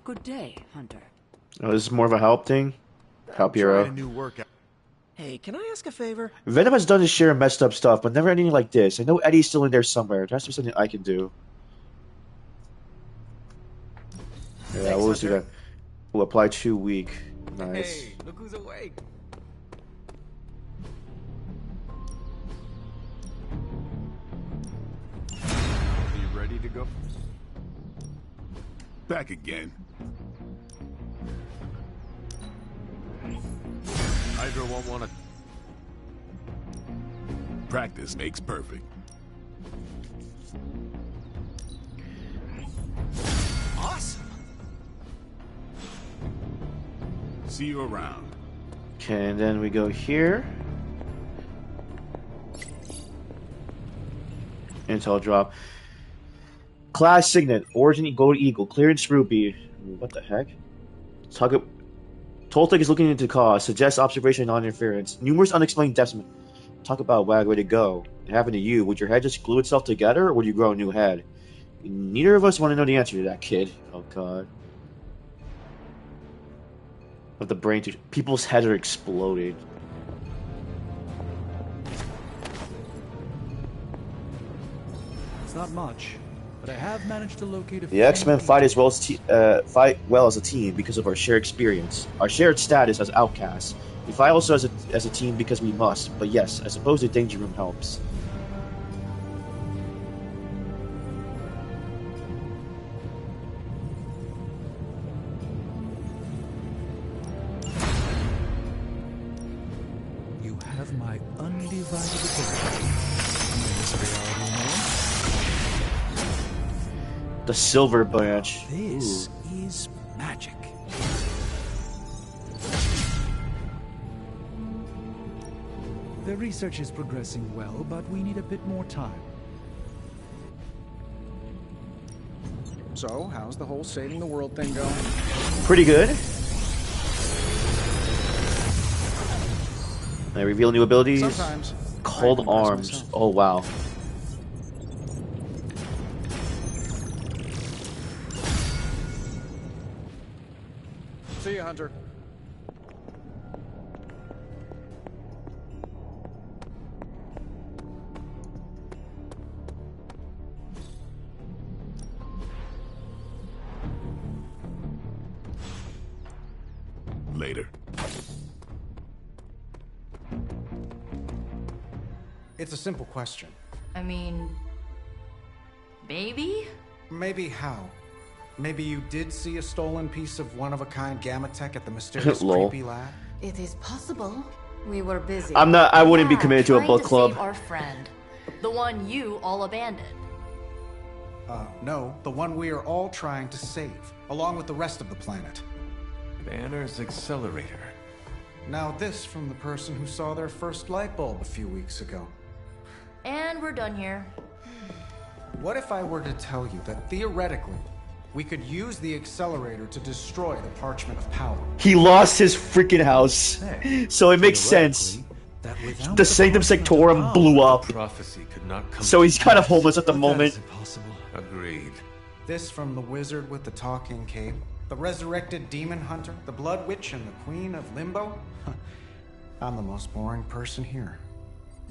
Good day, Hunter. Oh, this is more of a help thing? Help hero. Hey, can I ask a favor? Venom has done his share of messed up stuff, but never anything like this. I know Eddie's still in there somewhere. There has to be something I can do. Yeah, Thanks, we'll do Hunter. that. We'll apply 2 week. Nice. Hey, look who's awake. Are you ready to go? Back again. Hydra won't want to... Practice makes perfect. Awesome. See you around. Okay, and then we go here. Intel drop. Class Signet, Origin Gold Eagle, Clearance Ruby. What the heck? Toltec is looking into cause, suggests observation and non-interference. Numerous unexplained deaths. Talk about wag way to go. It happened to you. Would your head just glue itself together, or would you grow a new head? Neither of us want to know the answer to that, kid. Oh god. But the brain, people's heads are exploding. It's not much, but I have managed to locate a The X-Men fight as well as a team because of our shared experience, our shared status as outcasts. We fight also as a team because we must. But yes, I suppose the Danger Room helps. You have my undivided attention. In this reality, no? The Silver Branch. This is magic. The research is progressing well, but we need a bit more time. So, how's the whole saving the world thing going? Pretty good. I reveal new abilities. Sometimes. Cold I impress Arms. myself. Oh wow. you, Hunter. Later. It's a simple question. I mean... maybe? Maybe how? Maybe you did see a stolen piece of one-of-a-kind gamma tech at the mysterious creepy lab? It is possible. We were busy. I wouldn't be committed to a book club. Save our friend. The one you all abandoned. No. The one we are all trying to save, along with the rest of the planet. Banner's accelerator. Now this from the person who saw their first light bulb a few weeks ago. And we're done here. What if I were to tell you that theoretically, we could use the accelerator to destroy the Parchment of Power? He lost his freaking house, so it makes sense. The Sanctum Sanctorum blew up, Prophecy could not come so he's kind of homeless at the moment. Agreed. This from the wizard with the talking cape, the resurrected demon hunter, the blood witch, and the queen of limbo? I'm the most boring person here.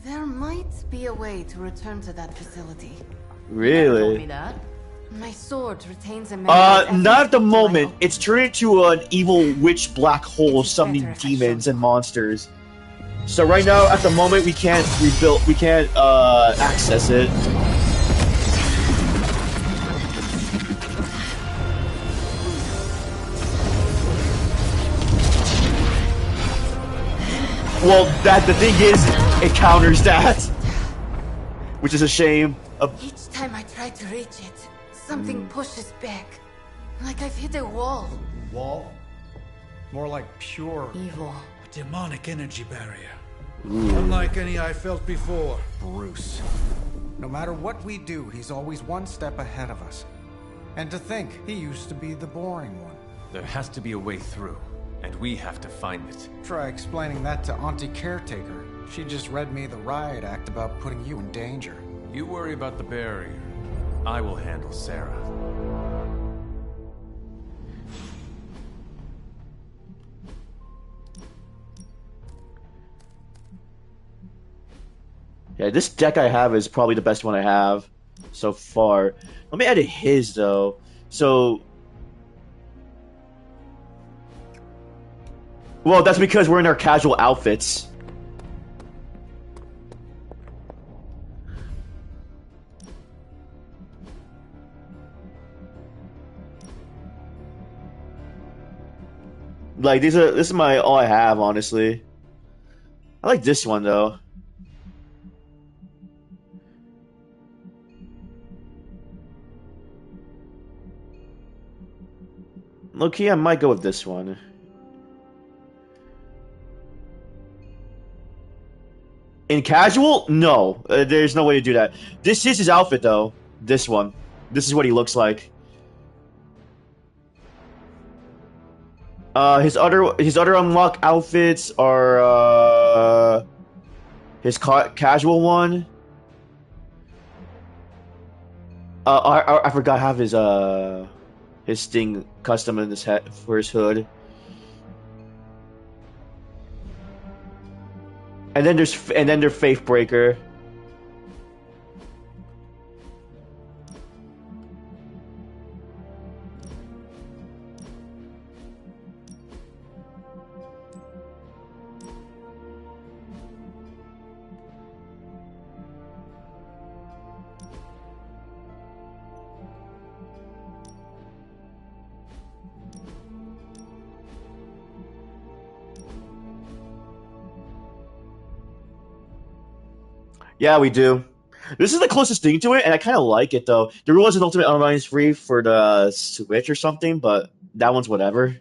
There might be a way to return to that facility. Really? My sword retains a memory. Not at the moment. It's turned into an evil witch black hole summoning demons and monsters. So right now, at the moment, we can't rebuild. We can't access it. Well, the thing is, it counters that, which is a shame. Each time I try to reach it, something pushes back, like I've hit a wall. Wall? More like pure evil. A demonic energy barrier. Ooh. Unlike any I felt before. Bruce. No matter what we do, he's always one step ahead of us. And to think, he used to be the boring one. There has to be a way through, and we have to find it. Try explaining that to Auntie Caretaker. She just read me the riot act about putting you in danger. You worry about the barrier. I will handle Sarah. Yeah, this deck I have is probably the best one I have so far. Let me edit his, though. So... Well, that's because we're in our casual outfits. Like, this is all I have, honestly. I like this one, though. Low-key, I might go with this one. In casual? No. There's no way to do that. This is his outfit, though. This one. This is what he looks like. His other unlock outfits are his casual one. I forgot to have his thing custom in his head for his hood. And then there's Faith Breaker. Yeah, we do. This is the closest thing to it, and I kind of like it, though. There was an Ultimate Online free for the Switch or something, but that one's whatever.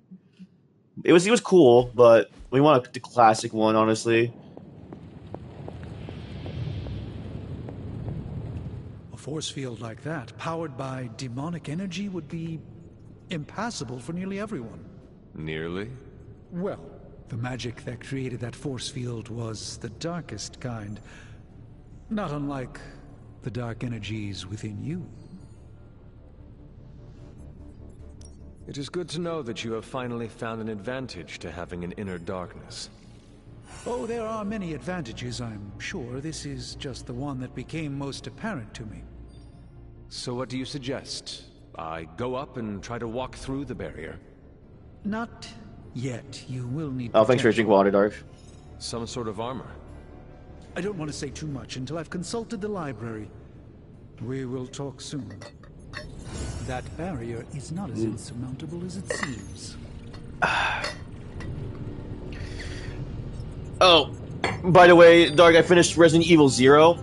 It was cool, but we want the classic one, honestly. A force field like that, powered by demonic energy, would be impassable for nearly everyone. Nearly? Well, the magic that created that force field was the darkest kind. Not unlike the dark energies within you. It is good to know that you have finally found an advantage to having an inner darkness. Oh, there are many advantages, I'm sure. This is just the one that became most apparent to me. So what do you suggest? I go up and try to walk through the barrier? Not yet. You will need Oh, thanks for your protection. drink water, Dark. Some sort of armor? I don't want to say too much until I've consulted the library. We will talk soon. That barrier is not as insurmountable as it seems. Oh, by the way, Dark, I finished Resident Evil 0.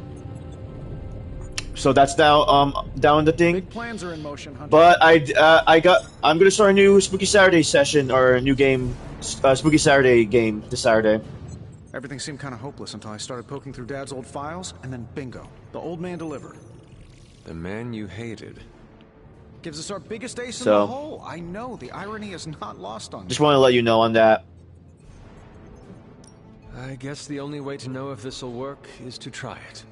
So that's now down the thing. Big plans are in motion, Hunter. But I'm gonna start a new Spooky Saturday session or a new game, Spooky Saturday game this Saturday. Everything seemed kind of hopeless until I started poking through Dad's old files, and then bingo, the old man delivered. The man you hated. Gives us our biggest ace in So- the hole. I know, the irony is not lost on me. Just want to let you know on that. I guess the only way to know if this'll work is to try it.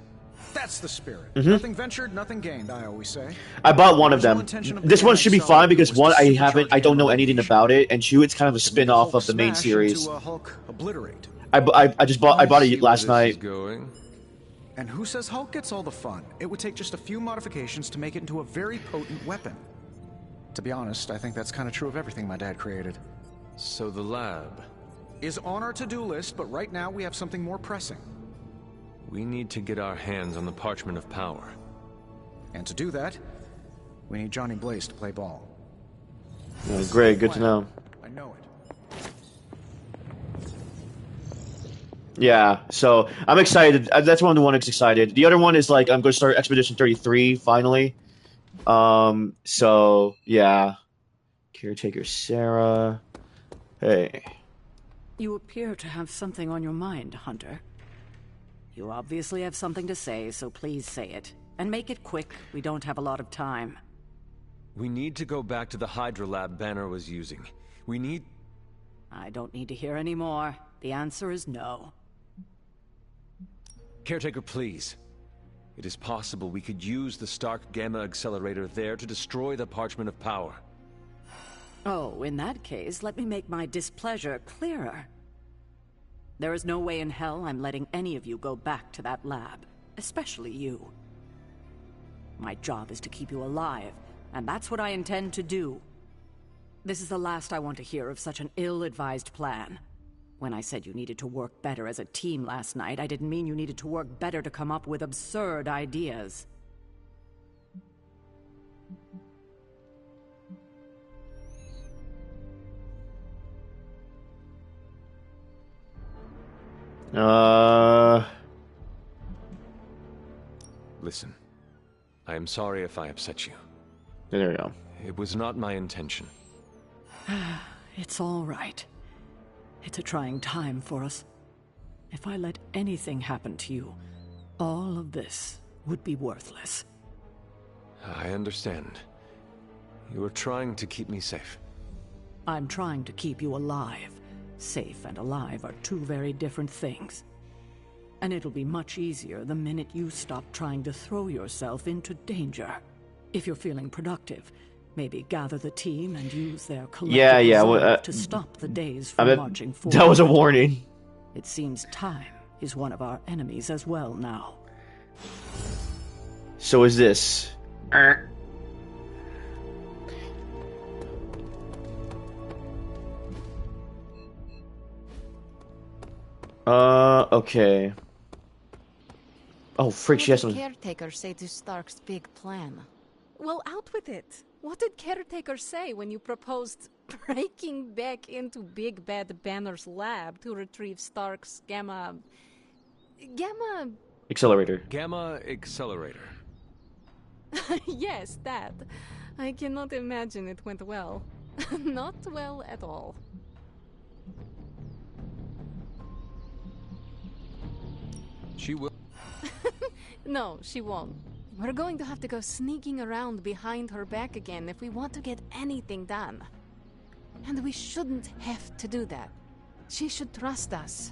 That's the spirit. Mhm. Nothing ventured, nothing gained, I always say. I bought one of The original them. intention of the This one game should be Accelerator fine because was one, to I don't know supercharge anything about it, and two, it's kind of a spin-off of the main Smash series. into a Hulk obliterate. I bought it last night. Going. And who says Hulk gets all the fun? It would take just a few modifications to make it into a very potent weapon. To be honest, I think that's kind of true of everything my dad created. So the lab Is on our to-do list, but right now we have something more pressing. We need to get our hands on the Parchment of Power. And to do that, we need Johnny Blaze to play ball. Oh, great, good to know. I know it. Yeah, so I'm excited. That's one of the one that's excited. The other one is like I'm going to start Expedition 33 finally. So yeah, Caretaker Sarah. Hey. You appear to have something on your mind, Hunter. You obviously have something to say, so please say it. And make it quick. We don't have a lot of time. We need to go back to the Hydra lab Banner was using. We need... I don't need to hear any more. The answer is no. Caretaker, please. It is possible we could use the Stark Gamma Accelerator there to destroy the Parchment of Power. Oh, in that case, let me make my displeasure clearer. There is no way in hell I'm letting any of you go back to that lab, especially you. My job is to keep you alive, and that's what I intend to do. This is the last I want to hear of such an ill-advised plan. When I said you needed to work better as a team last night, I didn't mean you needed to work better to come up with absurd ideas. Listen, I am sorry if I upset you. There we go. It was not my intention. It's all right. It's a trying time for us. If I let anything happen to you, all of this would be worthless. I understand. You are trying to keep me safe. I'm trying to keep you alive. Safe and alive are two very different things. And it'll be much easier the minute you stop trying to throw yourself into danger. If you're feeling productive, maybe gather the team and use their collective resolve to stop the days from marching forward. That was a warning. It seems time is one of our enemies as well now. So is this. Okay. Oh, frick, she has some... What did Caretaker say to Stark's big plan? Well, out with it. What did Caretaker say when you proposed breaking back into Big Bad Banner's lab to retrieve Stark's Gamma... Accelerator. Gamma Accelerator. Yes, that. I cannot imagine it went well. Not well at all. She will... No, she won't. We're going to have to go sneaking around behind her back again if we want to get anything done. And we shouldn't have to do that. She should trust us.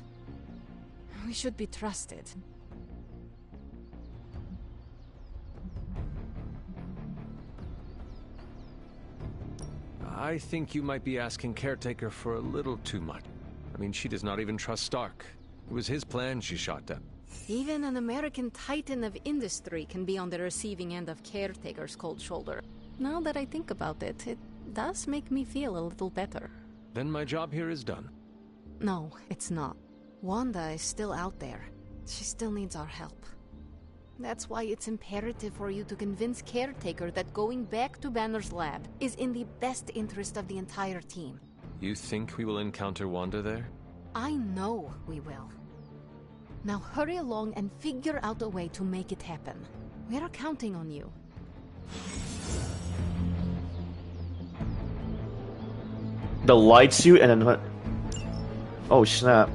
We should be trusted. I think you might be asking Caretaker for a little too much. I mean, she does not even trust Stark. It was his plan she shot down. Even an American titan of industry can be on the receiving end of Caretaker's cold shoulder. Now that I think about it, it does make me feel a little better. Then my job here is done. No, it's not. Wanda is still out there. She still needs our help. That's why it's imperative for you to convince Caretaker that going back to Banner's lab is in the best interest of the entire team. You think we will encounter Wanda there? I know we will. Now hurry along and figure out a way to make it happen. We're counting on you. The light suit and then... Oh, snap.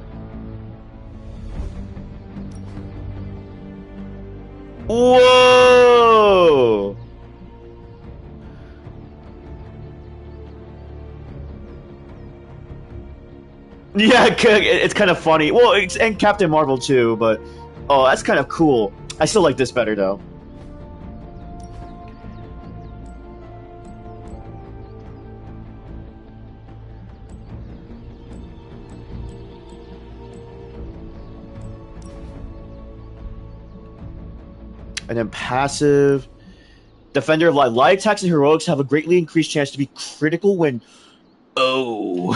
Whoa! Yeah, it's kind of funny. Well, and Captain Marvel too, but... Oh, that's kind of cool. I still like this better, though. And then passive. Defender of Light. Light attacks and heroics have a greatly increased chance to be critical when... Oh.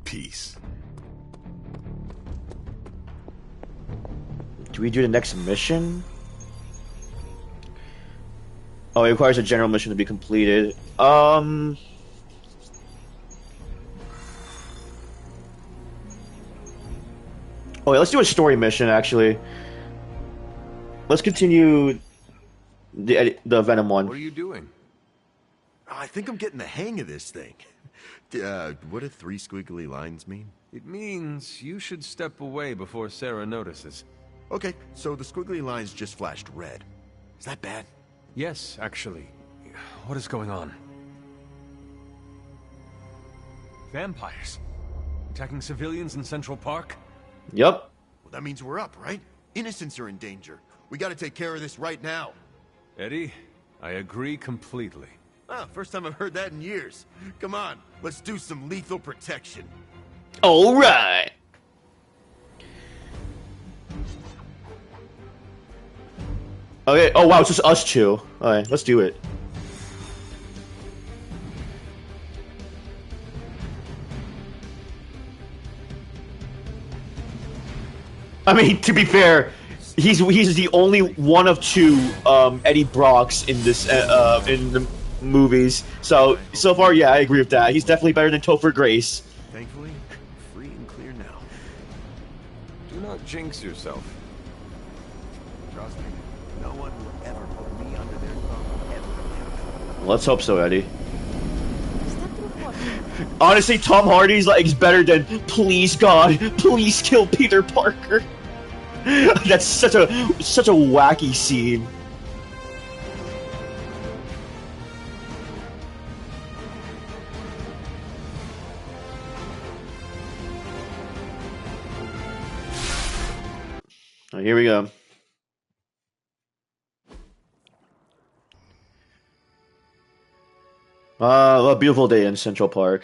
Peace. Do we do the next mission? Oh, it requires a general mission to be completed. Oh yeah, let's do a story mission, actually. Let's continue the Venom one. What are you doing? I think I'm getting the hang of this thing. What do 3 squiggly lines mean? It means you should step away before Sarah notices. Okay, so the squiggly lines just flashed red. Is that bad? Yes, actually. What is going on? Vampires? Attacking civilians in Central Park? Yep. Well, that means we're up, right? Innocents are in danger. We gotta take care of this right now. Eddie, I agree completely. Ah, first time I've heard that in years. Come on, let's do some lethal protection. All right. Okay. Oh wow, it's just us two. All right, let's do it. I mean, to be fair, he's the only one of 2 Eddie Brocks in this in the movies. So far, yeah, I agree with that. He's definitely better than Topher Grace. Thankfully, free and clear now. Do not jinx yourself. Trust me, no one will ever put me under their thumb ever. Let's hope so, Eddie. Honestly, Tom Hardy's like is better than please God, please kill Peter Parker. That's such a wacky scene. All right, here we go. A beautiful day in Central Park.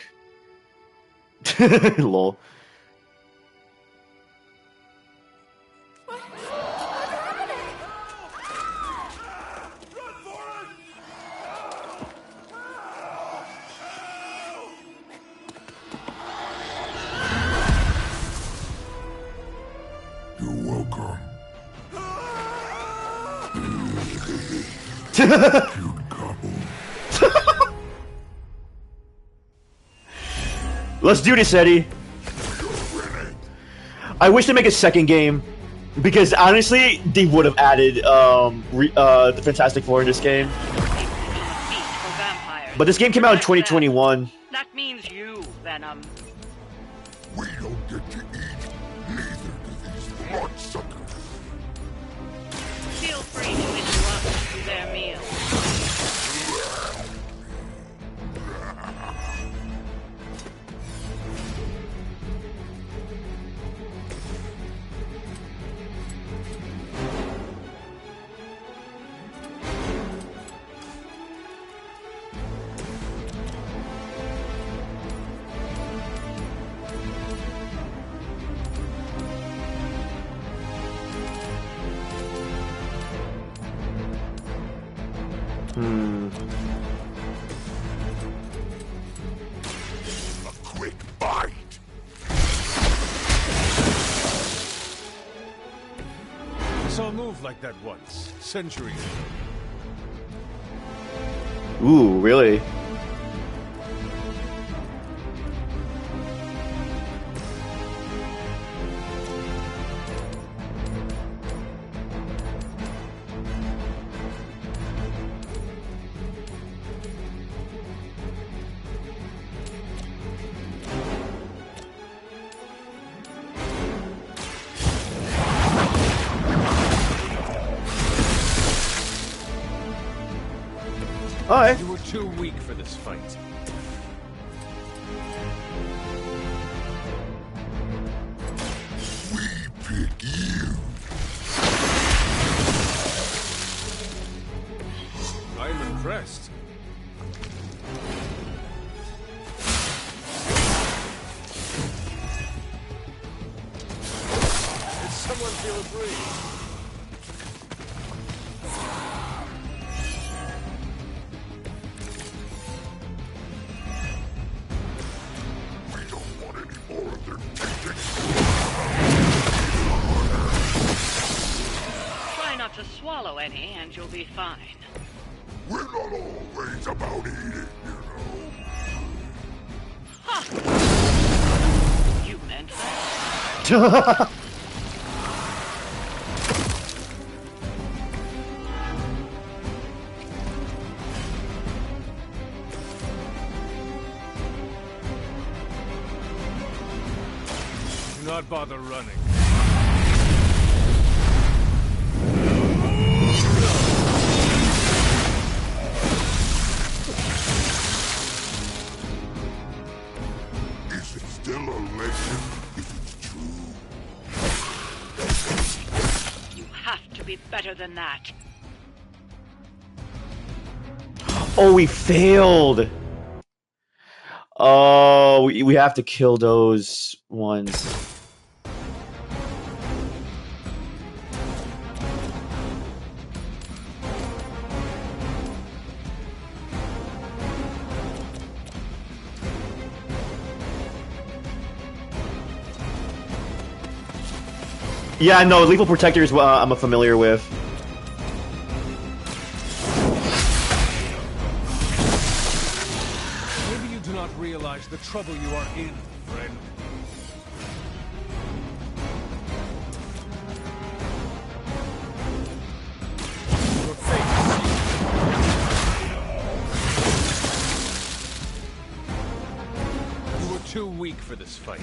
Lol. You're welcome. Let's do this, Eddie. I wish to make a second game, because honestly, they would have added the Fantastic Four in this game. But this game came out in 2021. That means you, Venom. We don't get to eat, neither do these bloodsuckers. Feel free to interrupt their meal. A quick bite. I saw a move like that once, centuries ago. Ooh, really? Alright. You were too weak for this fight. We pick you. I'm impressed. Did someone feel a breeze? Try not to swallow any and you'll be fine. We're not always about eating, you know. Ha! You meant that? Do not bother running. Is it still a legend if it's true? You have to be better than that. Oh, we failed! Oh, we have to kill those ones. Yeah, no, Lethal Protector is what I'm familiar with. Maybe you do not realize the trouble you are in, friend. Your fate is sealed. You were too weak for this fight.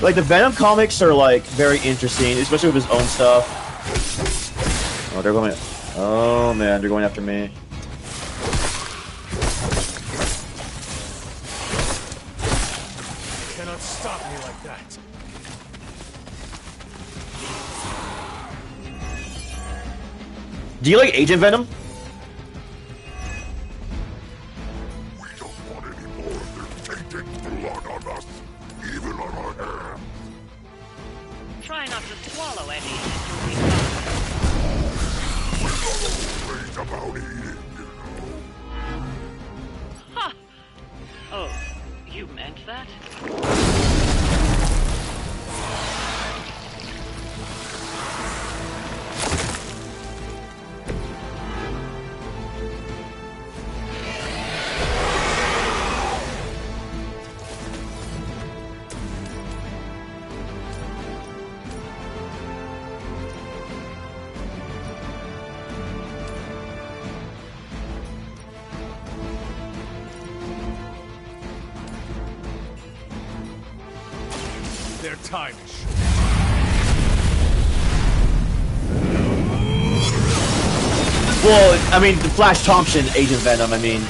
Like, the Venom comics are, like, very interesting, especially with his own stuff. Oh, they're going... Oh, man, they're going after me. You cannot stop me like that. Do you like Agent Venom? We don't want any more of their tainted blood on us, even on our hands. Try not to swallow any. We're not always about eating, you know. Ha! Oh, you meant that? Their time is short. Well, I mean, Flash Thompson, Agent Venom, I mean.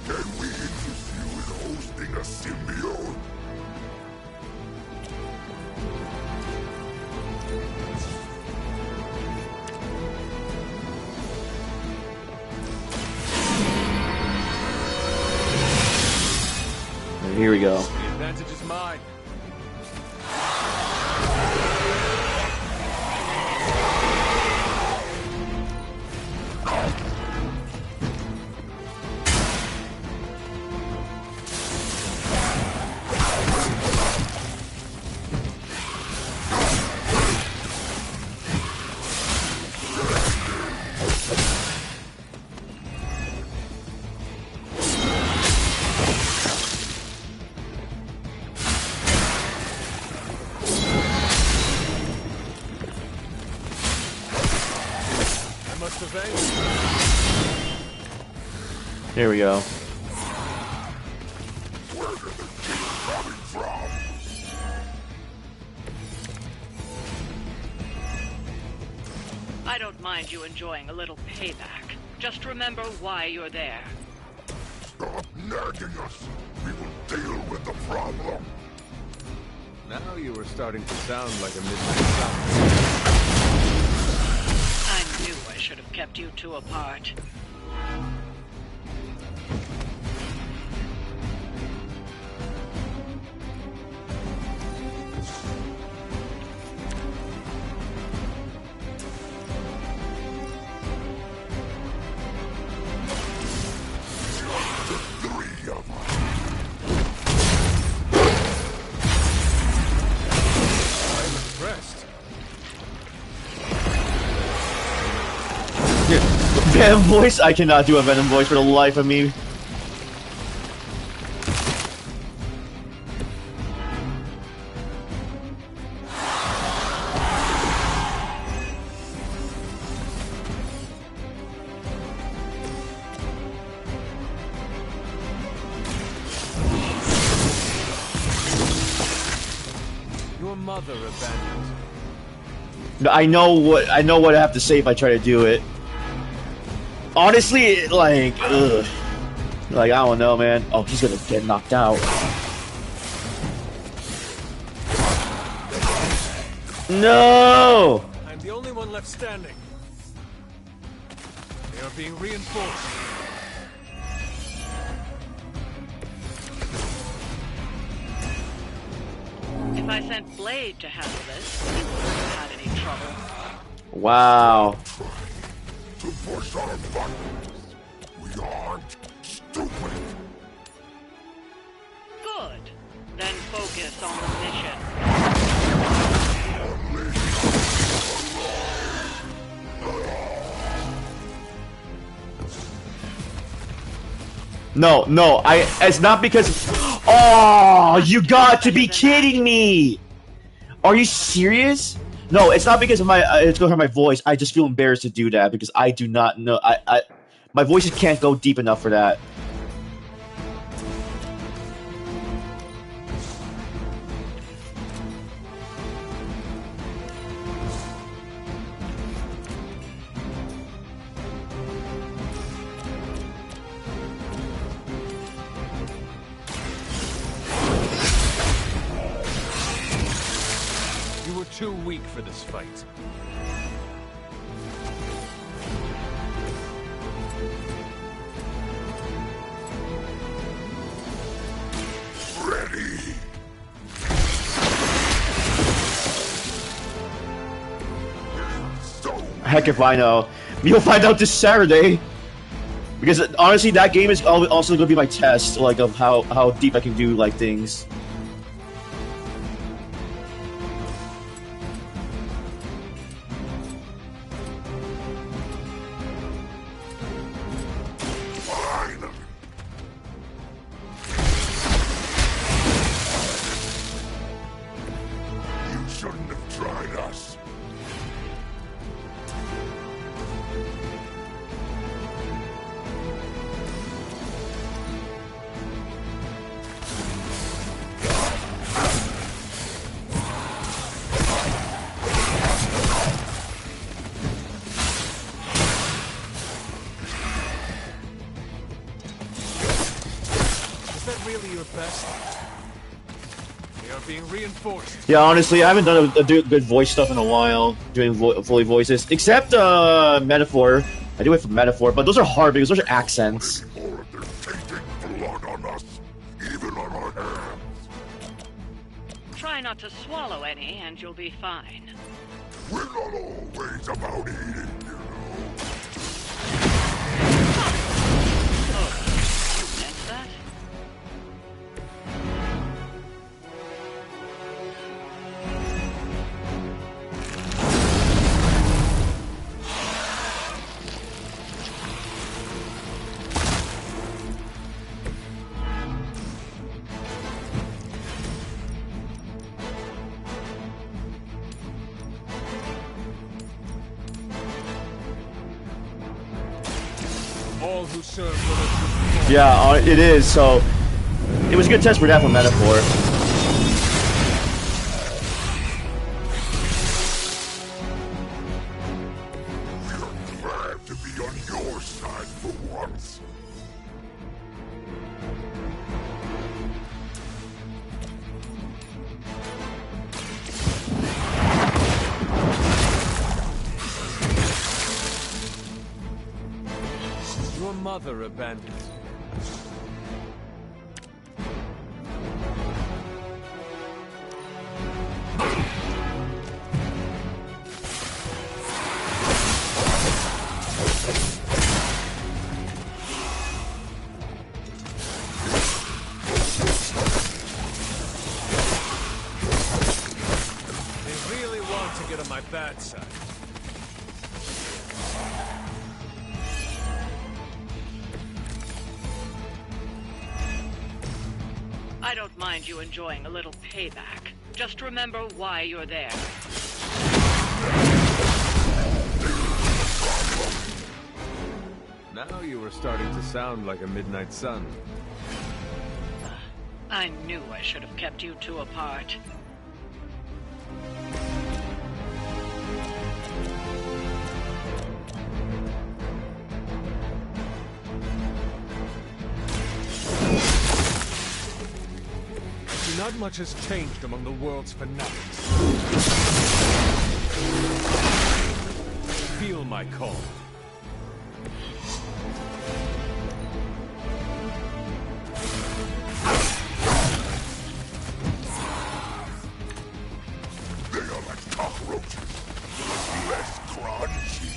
Can we interest you in hosting a symbiote? Here we go. The advantage is mine. Here we go. I don't mind you enjoying a little payback. Just remember why you're there. Stop nagging us. We will deal with the problem. Now you are starting to sound like a midnight sun. I knew I should have kept you two apart. Venom voice? I cannot do a Venom voice for the life of me. Your mother abandoned. I know what I have to say if I try to do it. Honestly, like, ugh. Like, I don't know, man. Oh, he's gonna get knocked out. No! I'm the only one left standing. They are being reinforced. If I sent Blade to handle this, he wouldn't have had any trouble. Wow. To push our buttons. We aren't stupid. Good. Then focus on the mission. No, it's not because. Oh, you got to be kidding me! Are you serious? No, it's not because of my. It's going to hurt my voice. I just feel embarrassed to do that because I do not know. My voices can't go deep enough for that. You were too weak for this fight. Ready. Heck if I know. You'll find out this Saturday. Because honestly, that game is also going to be my test, like, of how deep I can do, like, things. You shouldn't have tried us. really your best? We are being reinforced. Yeah, honestly, I haven't done a good voice stuff in a while, doing fully voices, except Metaphor. I do it for Metaphor, but those are hard because those are accents. Try not to swallow any, and you'll be fine. We're not always about eating, you know. Oh, you meant that? All who serve will Yeah, it is. So it was a good test for that for Metaphor. We're glad to be on your side for once. Your mother abandoned you. They really want to get on my bad side. I don't mind you enjoying a little payback. Just remember why you're there. Now you were starting to sound like a midnight sun. I knew I should have kept you two apart. Not much has changed among the world's fanatics. Feel my call. They are like cockroaches, less crunchy.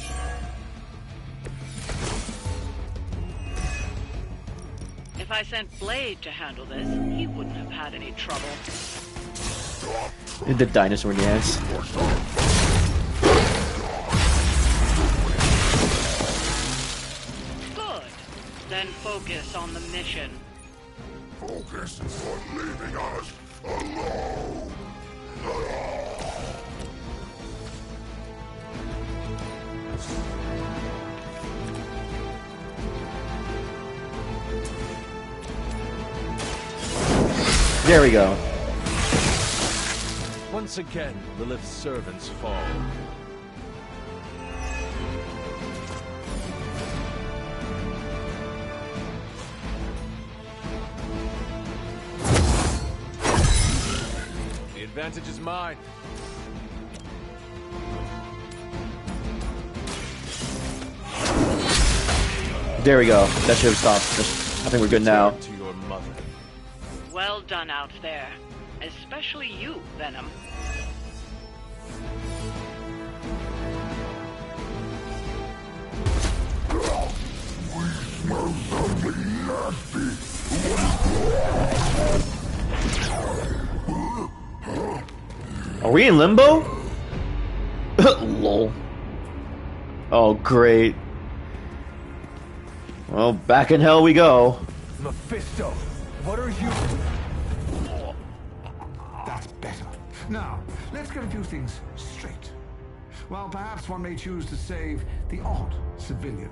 If I sent Blade to handle this, he wouldn't have had any trouble. The dinosaur dance. Good. Then focus on the mission. Focus on leaving us alone. There we go. Once again, Lilith's servants fall. The advantage is mine. There we go. That should have stopped. I think we're good now. To your mother. Well done out there. Especially you, Venom. Are we in limbo? Lol. Oh, great. Well, back in hell we go. Mephisto, what are you... That's better. Now, let's get a few things straight. Well, perhaps one may choose to save the odd civilian.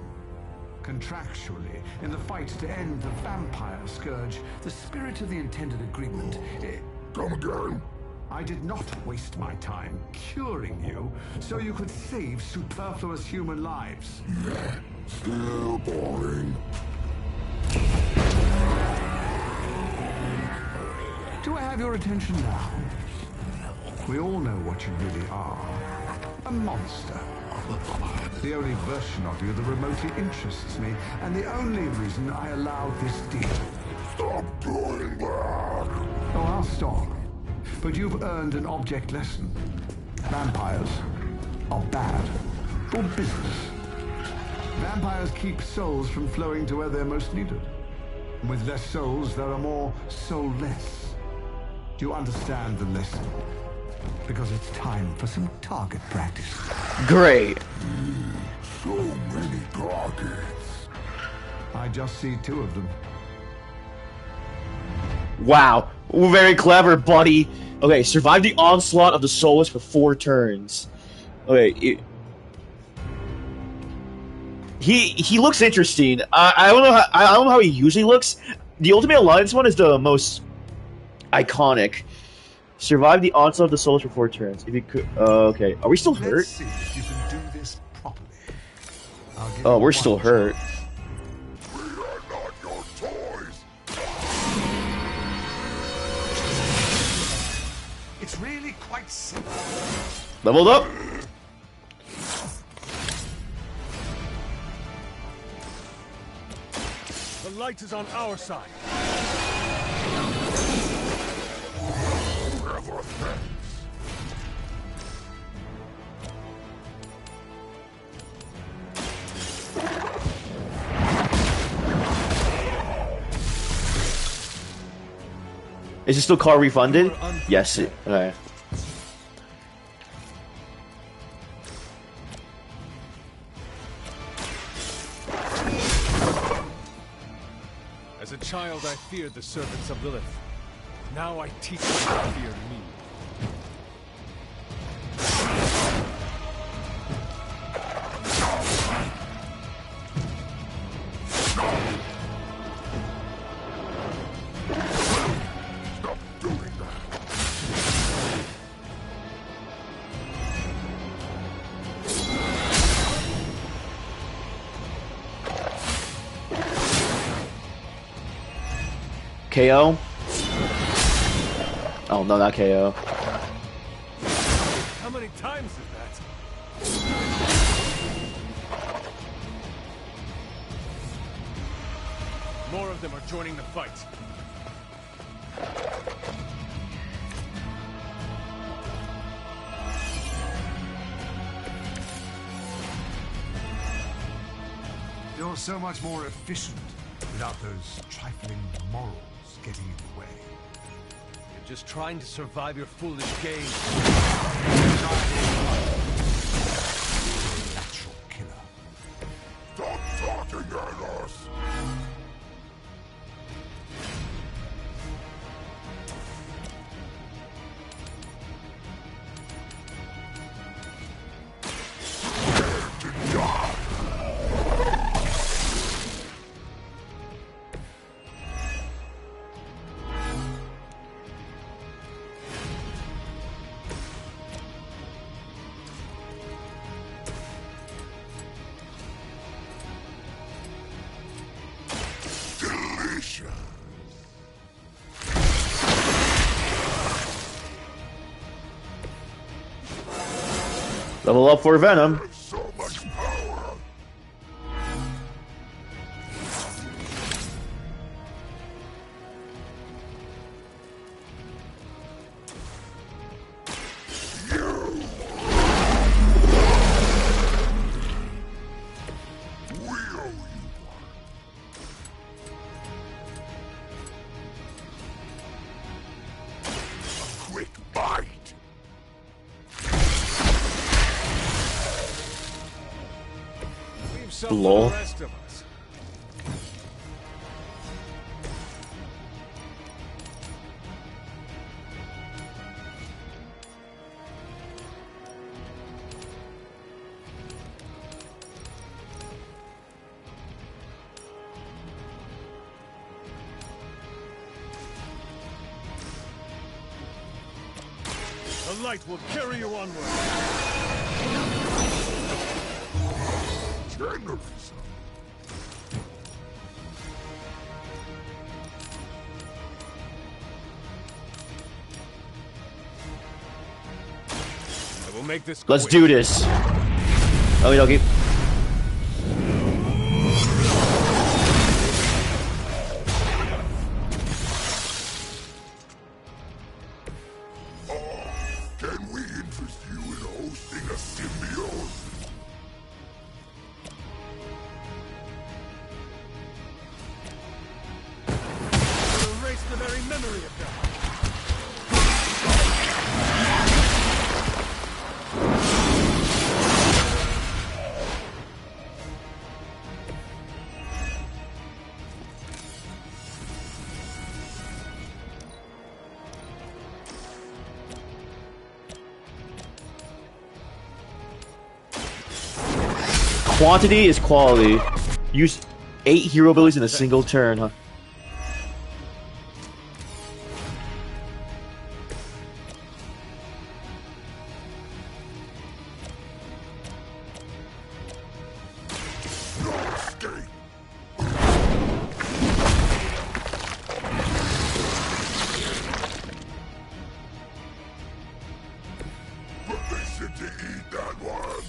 Contractually, in the fight to end the vampire scourge, the spirit of the intended agreement... Come again? I did not waste my time curing you so you could save superfluous human lives. Still boring. Do I have your attention now? We all know what you really are. A monster. The only version of you that remotely interests me, and the only reason I allowed this deal. Stop doing that! Oh, I'll stop. But you've earned an object lesson. Vampires are bad for business. Vampires keep souls from flowing to where they're most needed. With less souls, there are more soulless. Do you understand the lesson? Because it's time for some target practice. Great. So many targets. I just see 2 of them. Wow. Very clever, buddy. Okay, survive the onslaught of the soulless for 4 turns. Okay, he looks interesting. I don't know how he usually looks. The Ultimate Alliance one is the most iconic. Survive the onslaught of the souls for 4 turns. If you could, okay. Are we still hurt? Let's see if you can do this properly. Oh, we're still hurt. We are not your toys. It's really quite simple. Leveled up. The light is on our side. Is it still car refunded? Yes. Okay. As a child, I feared the servants of Lilith. Now I teach them to fear me. KO? Oh, no, not KO. How many times is that? More of them are joining the fight. You're so much more efficient without those trifling morals getting in the way. You're just trying to survive your foolish game. Natural killer. Stop talking at us! Level up for Venom. So much power. Lol. The rest of us. The light will carry you onward. Generous. We'll make this Let's quick. do this. Okie dokie. Can we interest you in hosting a symbiote? We'll erase the very memory of that. Quantity is quality. Use 8 hero abilities in a single turn, huh? Permission to eat that one.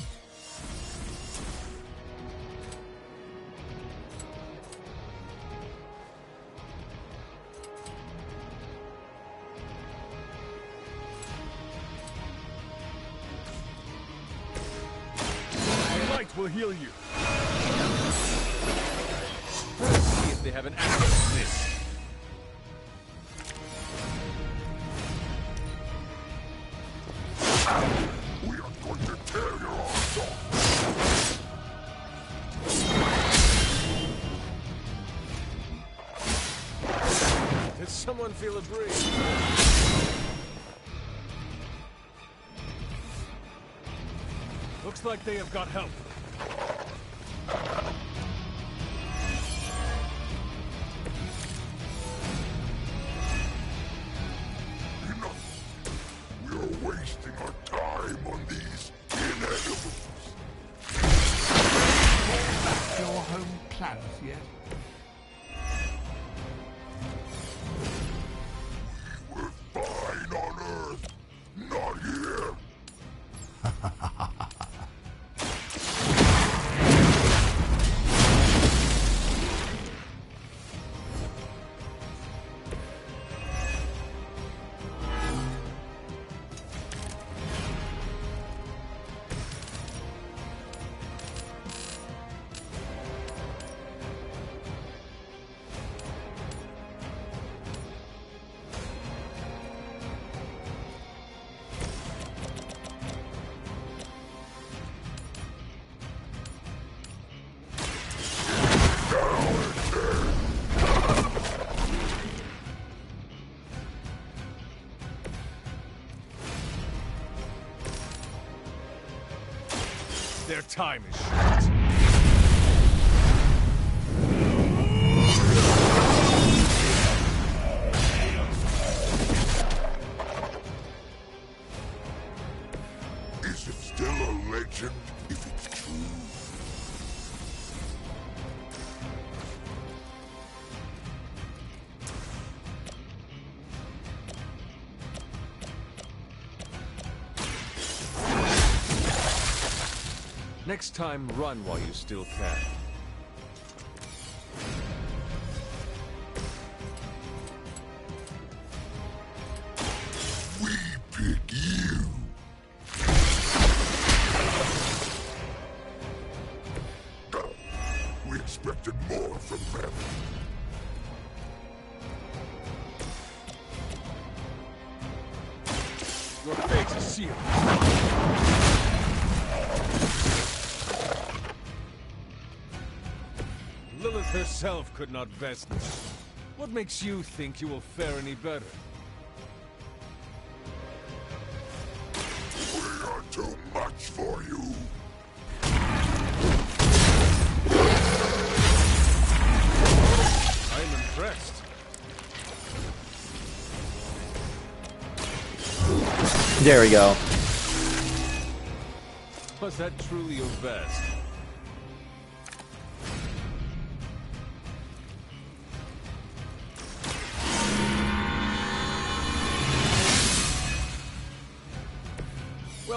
Light will heal you. Let's see if they have an access list. We are going to tear your arms off. Did someone feel a breeze? Looks like they have got help. We are wasting our time on these inedibles. Back to your home planet yet? We're fine on Earth, not here. Their time is short. Is it still a legend if it's true? Next time, run while you still can. We pick you. We expected more from them. Your fate is sealed. Lilith herself could not best. What makes you think you will fare any better? We are too much for you. I'm impressed. There we go. Was that truly your best?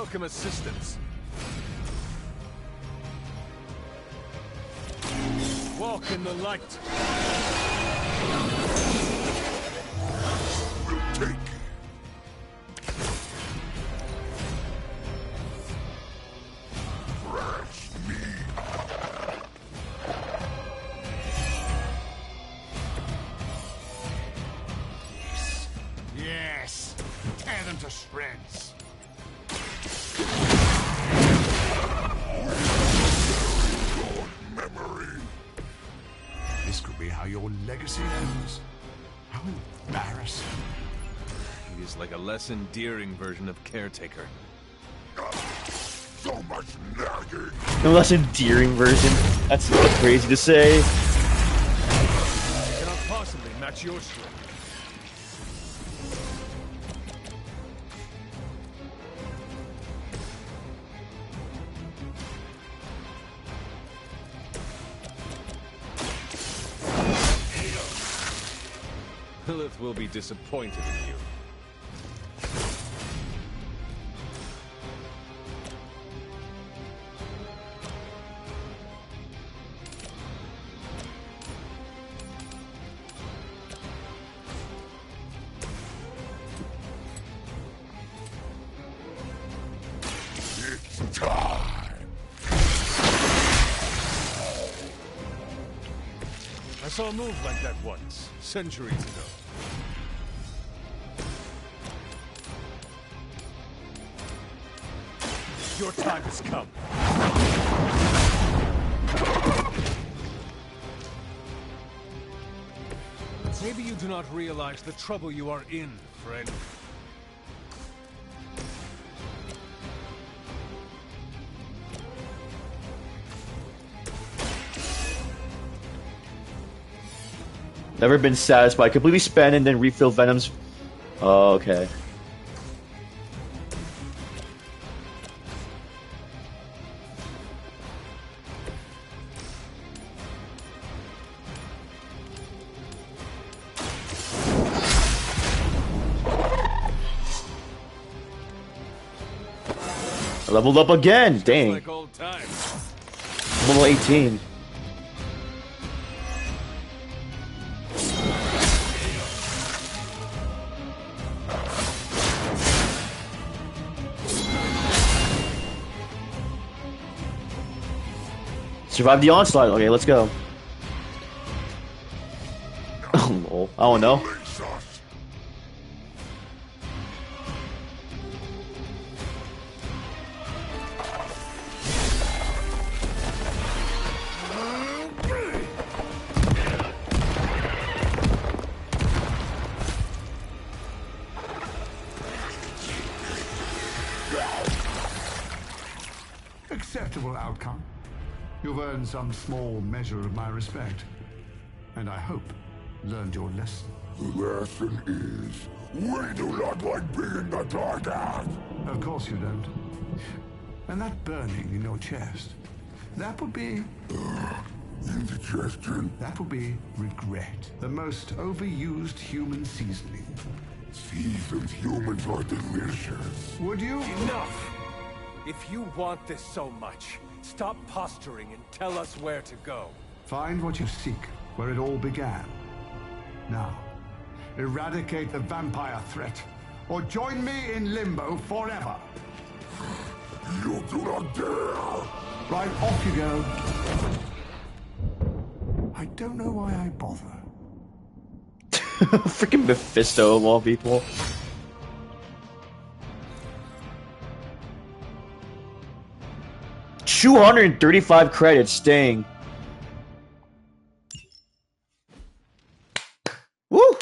welcome assistance. Walk in the light. We'll take it. Yes. Tear them to shreds. Memory. This could be how your legacy ends. How embarrassing. He is like a less endearing version of Caretaker. So much nagging. No less endearing version. That's crazy to say. Cannot possibly match your strength. Lilith will be disappointed in you. It's time. I saw a move like that once, centuries ago. Your time has come. Maybe you do not realize the trouble you are in, friend. Never been satisfied. Completely spend and then refill Venom's. Oh, okay. Leveled up again. Dang. Like old times. Level 18. Survive the onslaught. Okay, let's go. Oh, I don't know. Acceptable outcome. You've earned some small measure of my respect. And I hope learned your lesson. The lesson is, we do not like being the target. Of course you don't. And that burning in your chest, that would be... indigestion. That would be regret. The most overused human seasoning. Seasoned humans are delicious. Would you? Enough! If you want this so much, stop posturing and tell us where to go. Find what you seek, where it all began. Now, eradicate the vampire threat, or join me in limbo forever. You do not dare! Right, off you go. I don't know why I bother. Freaking Mephisto of all people. $235 credits staying. Woo!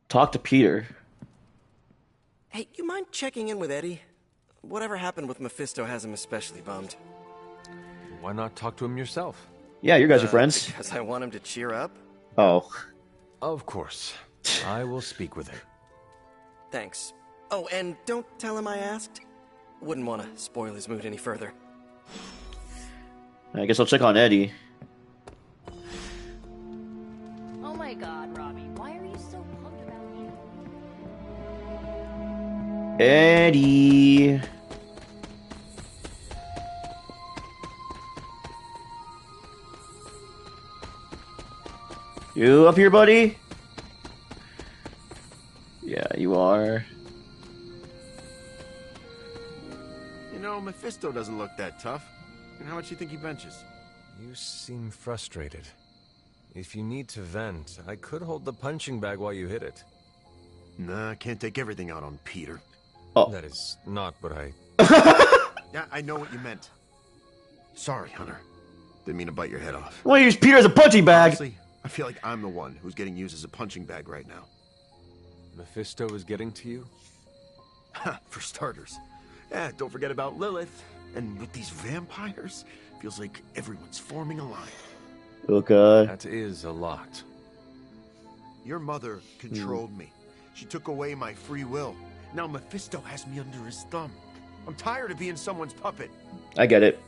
Talk to Peter. Hey, you mind checking in with Eddie? Whatever happened with Mephisto has him especially bummed. Why not talk to him yourself? Yeah, you guys are friends. Because I want him to cheer up? Oh. Of course. I will speak with him. Thanks. Oh, and don't tell him I asked. Wouldn't want to spoil his mood any further. I guess I'll check on Eddie. Oh my god, Robbie, why are you so pumped about me? Eddie. You up here, buddy? Yeah, you are. You know, Mephisto doesn't look that tough. And how much do you think he benches? You seem frustrated. If you need to vent, I could hold the punching bag while you hit it. Nah, I can't take everything out on Peter. Oh. That is not what I... Yeah, I know what you meant. Sorry, Hunter. Didn't mean to bite your head off. Why use Peter as a punching bag? Honestly, I feel like I'm the one who's getting used as a punching bag right now. Mephisto is getting to you? For starters. Yeah, don't forget about Lilith. And with these vampires, feels like everyone's forming a line. Oh god. That is a lot. Your mother controlled me. She took away my free will. Now Mephisto has me under his thumb. I'm tired of being someone's puppet. I get it.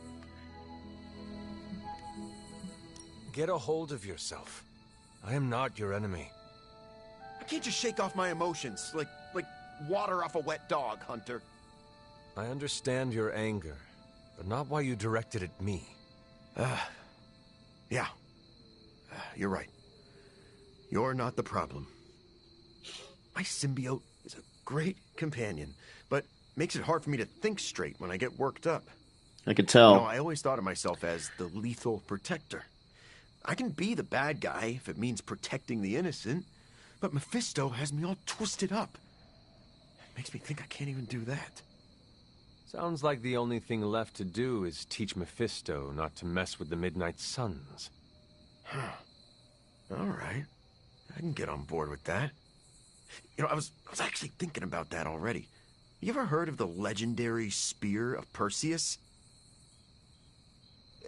Get a hold of yourself. I am not your enemy. I can't just shake off my emotions like water off a wet dog, Hunter. I understand your anger, but not why you directed at me. Yeah. You're right. You're not the problem. My symbiote is a great companion, but makes it hard for me to think straight when I get worked up. I could tell. You know, I always thought of myself as the lethal protector. I can be the bad guy if it means protecting the innocent, but Mephisto has me all twisted up. It makes me think I can't even do that. Sounds like the only thing left to do is teach Mephisto not to mess with the Midnight Suns. Huh. All right. I can get on board with that. You know, I was actually thinking about that already. You ever heard of the legendary Spear of Perseus?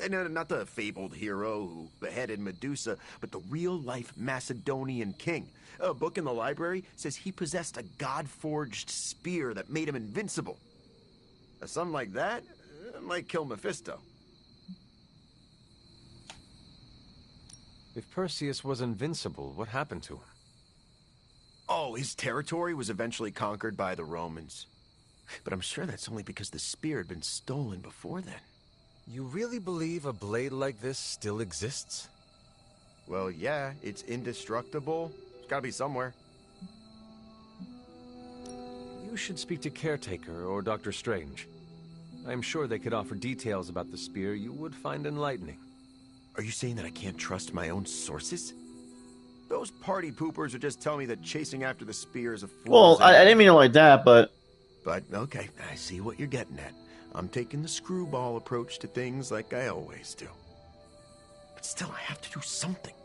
No, not the fabled hero who beheaded Medusa, but the real-life Macedonian king. A book in the library says he possessed a god-forged spear that made him invincible. Something like that might kill Mephisto. If Perseus was invincible, what happened to him? Oh, his territory was eventually conquered by the Romans. But I'm sure that's only because the spear had been stolen before then. You really believe a blade like this still exists? Well, yeah, it's indestructible. It's gotta be somewhere. You should speak to Caretaker or Dr. Strange. I'm sure they could offer details about the spear you would find enlightening. Are you saying that I can't trust my own sources? Those party poopers would just tell me that chasing after the spear is a fool. Well, I didn't mean it like that, but... But, okay, I see what you're getting at. I'm taking the screwball approach to things like I always do. But still, I have to do something.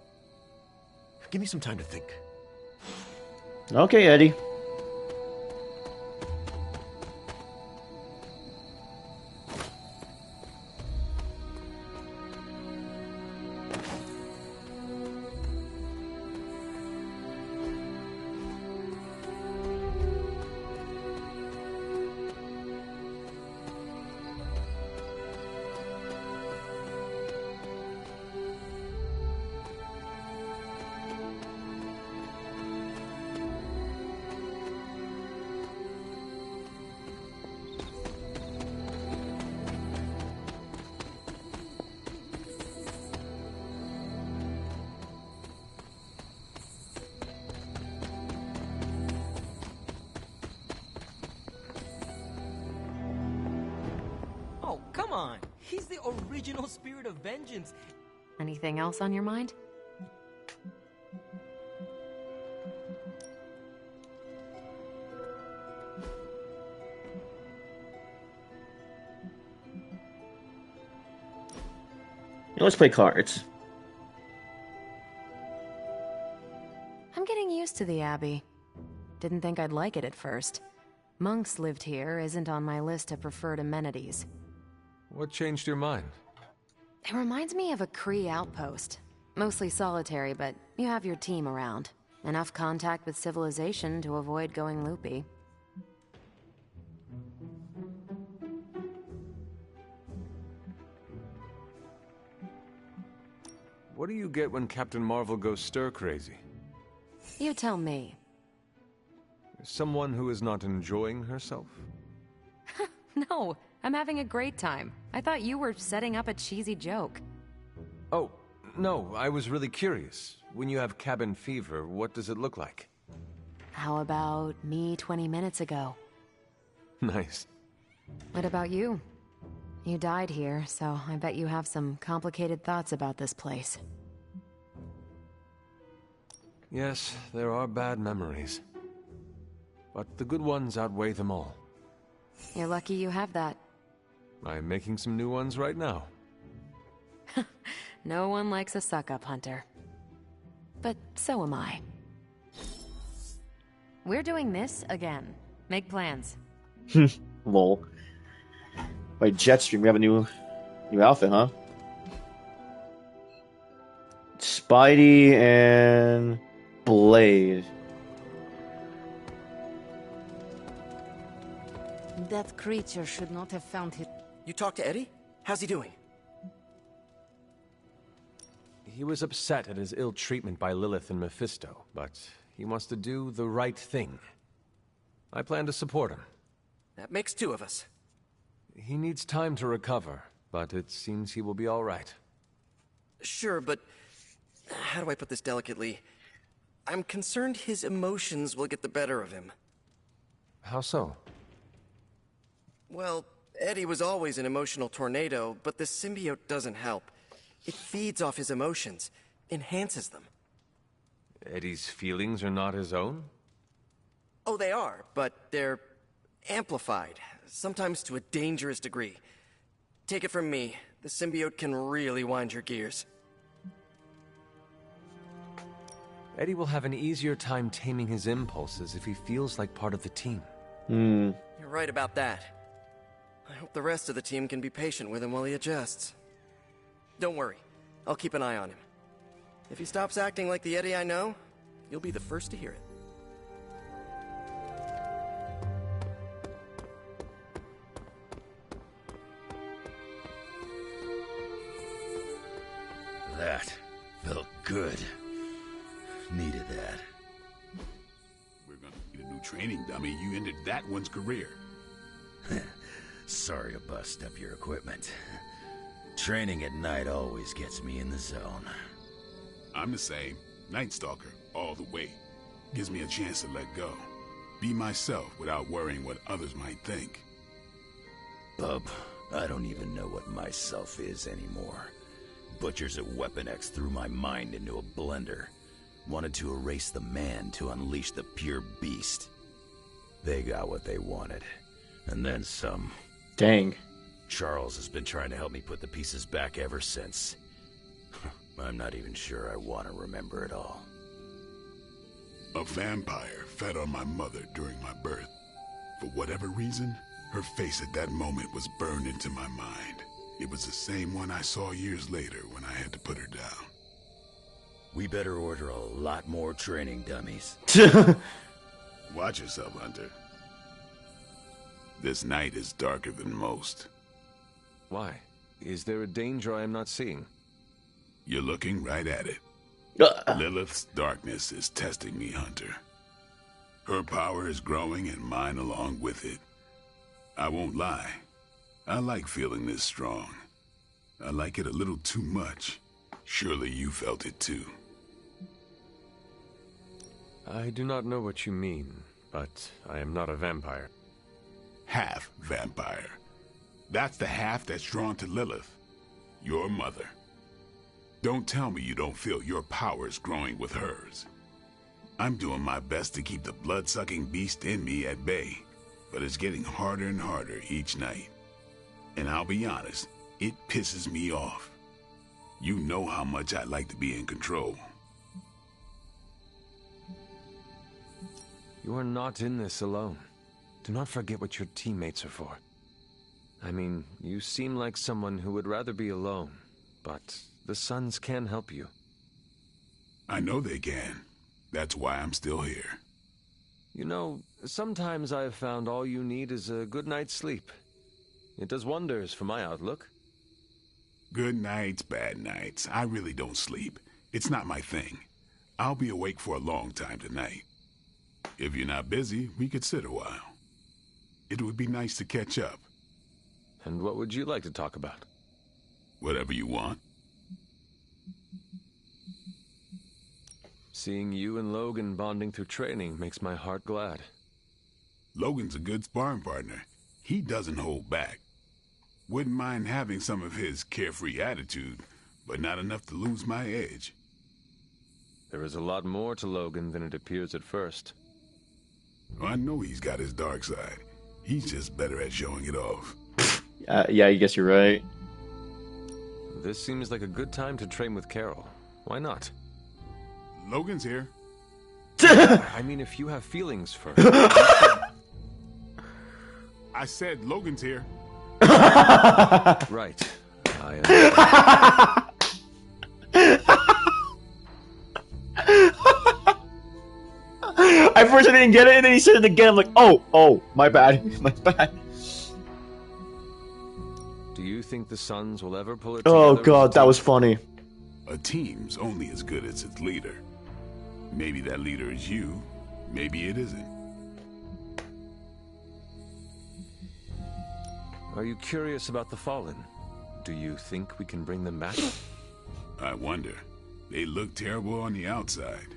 Give me some time to think. Okay, Eddie. Come on, he's the original spirit of vengeance. Anything else on your mind? Let's play cards. I'm getting used to the Abbey. Didn't think I'd like it at first. Monks lived here isn't on my list of preferred amenities. What changed your mind? It reminds me of a Kree outpost. Mostly solitary, but you have your team around. Enough contact with civilization to avoid going loopy. What do you get when Captain Marvel goes stir-crazy? You tell me. Someone who is not enjoying herself? No, I'm having a great time. I thought you were setting up a cheesy joke. Oh, no, I was really curious. When you have cabin fever, what does it look like? How about me 20 minutes ago? Nice. What about you? You died here, so I bet you have some complicated thoughts about this place. Yes, there are bad memories. But the good ones outweigh them all. You're lucky you have that. I'm making some new ones right now. No one likes a suck-up, Hunter. But so am I. We're doing this again. Make plans. Lol. Wait, Jetstream, we have a new outfit, huh? Spidey and Blade. That creature should not have found his... You talked to Eddie? How's he doing? He was upset at his ill treatment by Lilith and Mephisto, but he wants to do the right thing. I plan to support him. That makes two of us. He needs time to recover, but it seems he will be all right. Sure, but how do I put this delicately? I'm concerned his emotions will get the better of him. How so? Well, Eddie was always an emotional tornado, but the symbiote doesn't help. It feeds off his emotions, enhances them. Eddie's feelings are not his own? Oh, they are, but they're amplified, sometimes to a dangerous degree. Take it from me, the symbiote can really wind your gears. Eddie will have an easier time taming his impulses if he feels like part of the team. You're right about that. I hope the rest of the team can be patient with him while he adjusts. Don't worry, I'll keep an eye on him. If he stops acting like the Eddie I know, you'll be the first to hear it. That felt good. Needed that. We're gonna need a new training dummy. You ended that one's career. Sorry to bust up your equipment. Training at night always gets me in the zone. I'm the same. Night Stalker, all the way. Gives me a chance to let go. Be myself without worrying what others might think. Bub, I don't even know what myself is anymore. Butchers at Weapon X threw my mind into a blender. Wanted to erase the man to unleash the pure beast. They got what they wanted. And then some. Dang. Charles has been trying to help me put the pieces back ever since. I'm not even sure I want to remember it all. A vampire fed on my mother during my birth. For whatever reason, her face at that moment was burned into my mind. It was the same one I saw years later when I had to put her down. We better order a lot more training dummies. Watch yourself, Hunter. This night is darker than most. Why? Is there a danger I am not seeing? You're looking right at it. Lilith's darkness is testing me, Hunter. Her power is growing and mine along with it. I won't lie. I like feeling this strong. I like it a little too much. Surely you felt it too. I do not know what you mean, but I am not a vampire. Half vampire. That's the half that's drawn to Lilith, your mother. Don't tell me you don't feel your powers growing with hers. I'm doing my best to keep the blood-sucking beast in me at bay, but it's getting harder and harder each night. And I'll be honest, it pisses me off. You know how much I like to be in control. You are not in this alone. Do not forget what your teammates are for. I mean, you seem like someone who would rather be alone, but the Sons can help you. I know they can. That's why I'm still here. You know, sometimes I have found all you need is a good night's sleep. It does wonders for my outlook. Good nights, bad nights. I really don't sleep. It's not my thing. I'll be awake for a long time tonight. If you're not busy, we could sit a while. It would be nice to catch up. And what would you like to talk about? Whatever you want. Seeing you and Logan bonding through training makes my heart glad. Logan's a good sparring partner. He doesn't hold back. Wouldn't mind having some of his carefree attitude, but not enough to lose my edge. There is a lot more to Logan than it appears at first. I know he's got his dark side. He's just better at showing it off. Yeah, I guess you're right. This seems like a good time to train with Carol. Why not? Logan's here. I mean, if you have feelings for her. I said Logan's here. Right. At first I didn't get it, and then he said it again. I'm like, oh, my bad. My bad. Do you think the Suns will ever pull it together? Oh god, that was funny. A team's only as good as its leader. Maybe that leader is you. Maybe it isn't. Are you curious about the Fallen? Do you think we can bring them back? I wonder. They look terrible on the outside.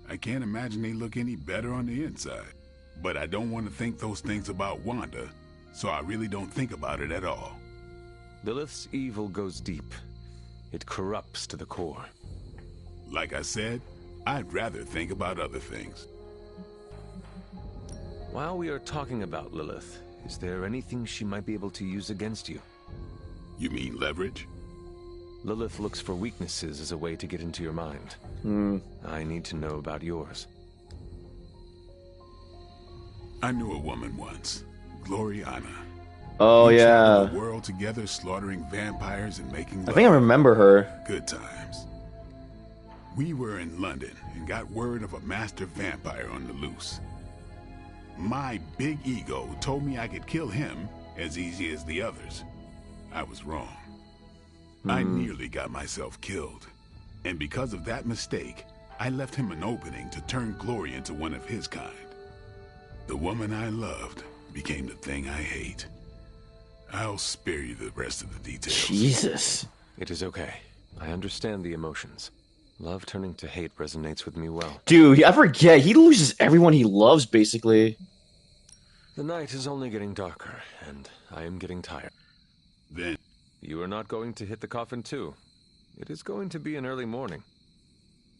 I can't imagine they look any better on the inside. But I don't want to think those things about Wanda, so I really don't think about it at all. Lilith's evil goes deep. It corrupts to the core. Like I said, I'd rather think about other things. While we are talking about Lilith, is there anything she might be able to use against you? You mean leverage? Lilith looks for weaknesses as a way to get into your mind. I need to know about yours. I knew a woman once, Gloriana. Oh, we yeah. traveled the world together, slaughtering vampires and making love. I think I remember her. Good times. We were in London and got word of a master vampire on the loose. My big ego told me I could kill him as easy as the others. I was wrong. I nearly got myself killed. And because of that mistake, I left him an opening to turn Glory into one of his kind. The woman I loved became the thing I hate. I'll spare you the rest of the details. Jesus. It is okay. I understand the emotions. Love turning to hate resonates with me well. Dude, I forget. He loses everyone he loves, basically. The night is only getting darker, and I am getting tired. Then you are not going to hit the coffin too. It is going to be an early morning.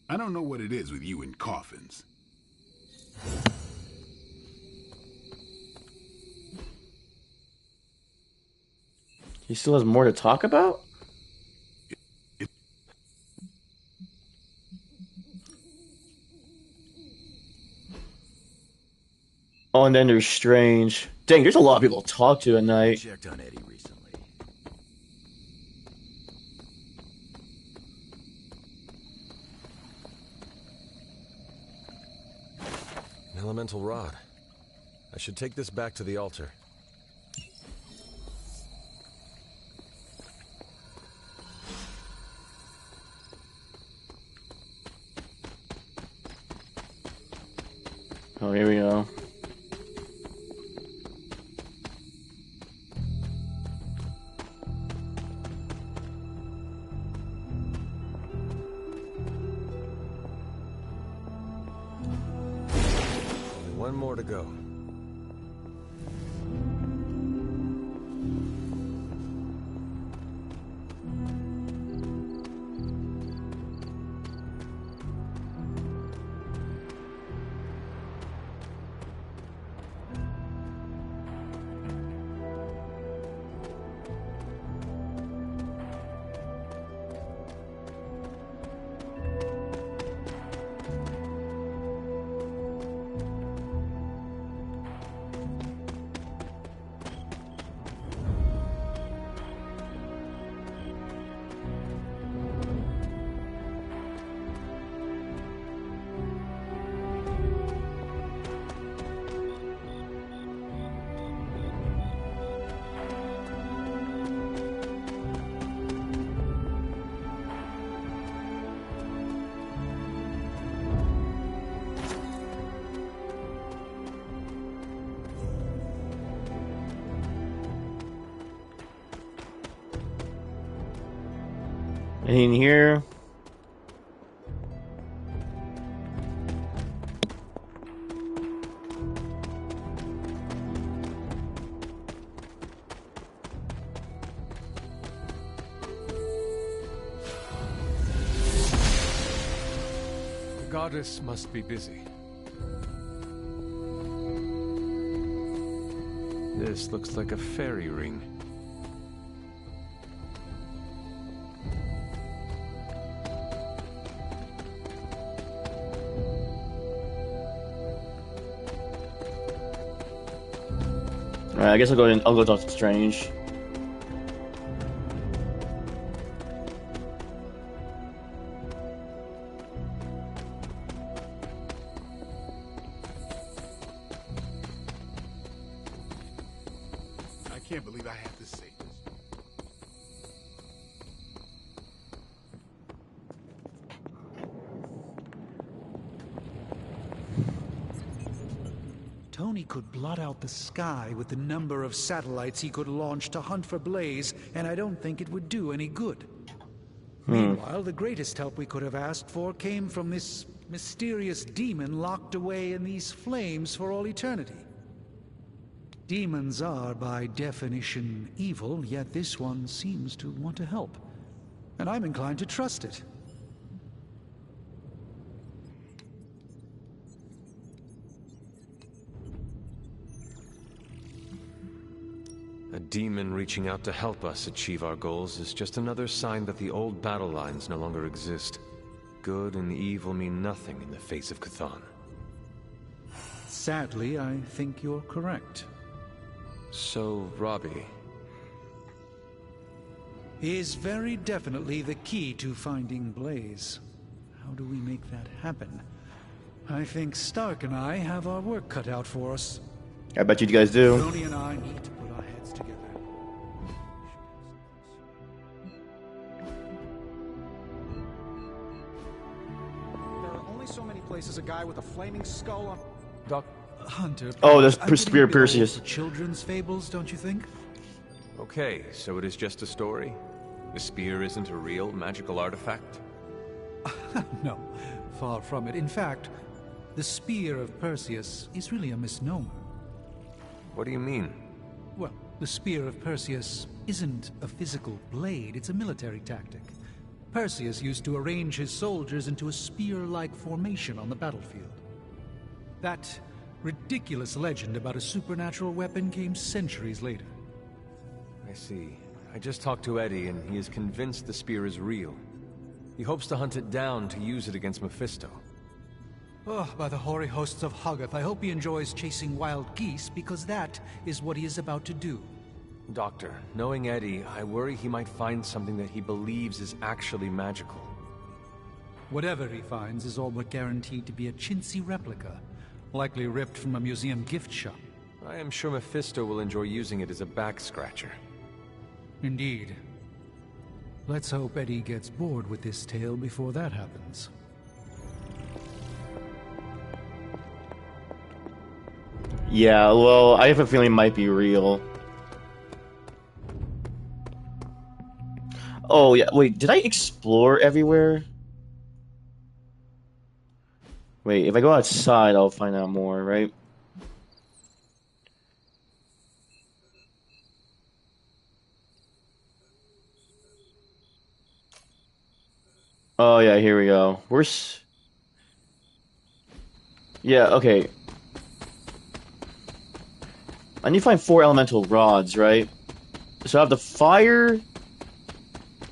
I don't know what it is with you and coffins. He still has more to talk about? Oh, and then there's Strange. Dang, there's a lot of people to talk to at night. Checked on Eddie recently. An elemental rod. I should take this back to the altar. Oh, here we go. Only one more to go. In here. The goddess must be busy. This looks like a fairy ring. Alright, I guess I'll go in. I'll go talk to Strange. I can't believe I have to say this. Tony could blot out the sky with the number of satellites he could launch to hunt for Blaze, and I don't think it would do any good. Meanwhile, the greatest help we could have asked for came from this mysterious demon locked away in these flames for all eternity. Demons are, by definition, evil, yet this one seems to want to help. And I'm inclined to trust it. A demon reaching out to help us achieve our goals is just another sign that the old battle lines no longer exist. Good and evil mean nothing in the face of Chthon. Sadly, I think you're correct. So, Robbie is very definitely the key to finding Blaze. How do we make that happen? I think Stark and I have our work cut out for us. I bet you guys do. Tony and I need to put our heads together. There are only so many places a guy with a flaming skull on... Doc... Hunter. Oh, that's I Spear of Perseus. Children's fables, don't you think? Okay, so it is just a story? The spear isn't a real magical artifact? No, far from it. In fact, the Spear of Perseus is really a misnomer. What do you mean? Well, the Spear of Perseus isn't a physical blade, it's a military tactic. Perseus used to arrange his soldiers into a spear-like formation on the battlefield. That ridiculous legend about a supernatural weapon came centuries later. I see. I just talked to Eddie, and he is convinced the spear is real. He hopes to hunt it down to use it against Mephisto. Oh, by the hoary hosts of Hoggoth, I hope he enjoys chasing wild geese, because that is what he is about to do. Doctor, knowing Eddie, I worry he might find something that he believes is actually magical. Whatever he finds is all but guaranteed to be a chintzy replica, likely ripped from a museum gift shop. I am sure Mephisto will enjoy using it as a back-scratcher. Indeed. Let's hope Eddie gets bored with this tale before that happens. Yeah, well, I have a feeling it might be real. Oh, yeah, wait, did I explore everywhere? Wait, if I go outside, I'll find out more, right? Oh, yeah, here we go. Where's... Yeah, okay. I need to find 4 elemental rods, right? So I have the fire,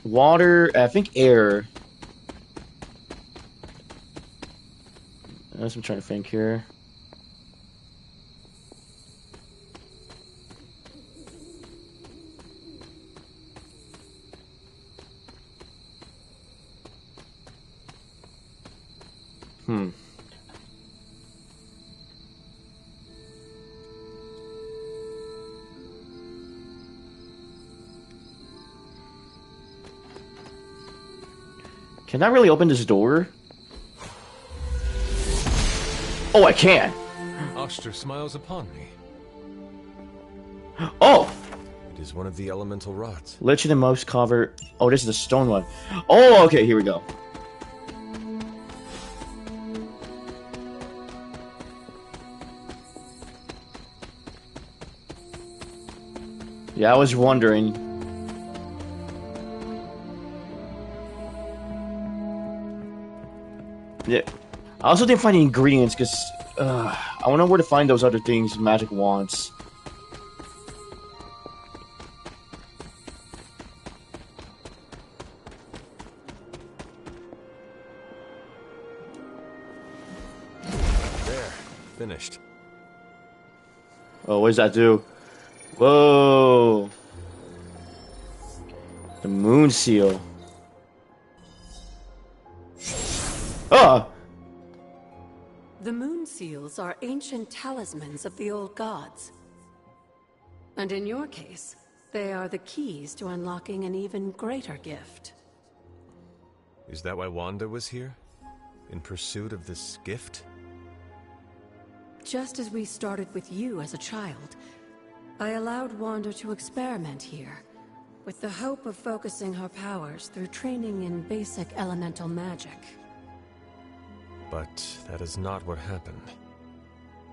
water, I think air. That's what I'm trying to think here. Can I really open this door? Oh, I can! Oster smiles upon me. Oh! It is one of the elemental rods. Lich in the most cover. Oh, this is the stone one. Oh, okay, here we go. Yeah, I was wondering. Yeah, I also didn't find the ingredients because I want to know where to find those other things magic wants. There, finished. Oh, what does that do? Whoa! The moon seal. Ah! The moon seals are ancient talismans of the old gods. And in your case, they are the keys to unlocking an even greater gift. Is that why Wanda was here? In pursuit of this gift? Just as we started with you as a child, I allowed Wanda to experiment here, with the hope of focusing her powers through training in basic elemental magic. But that is not what happened.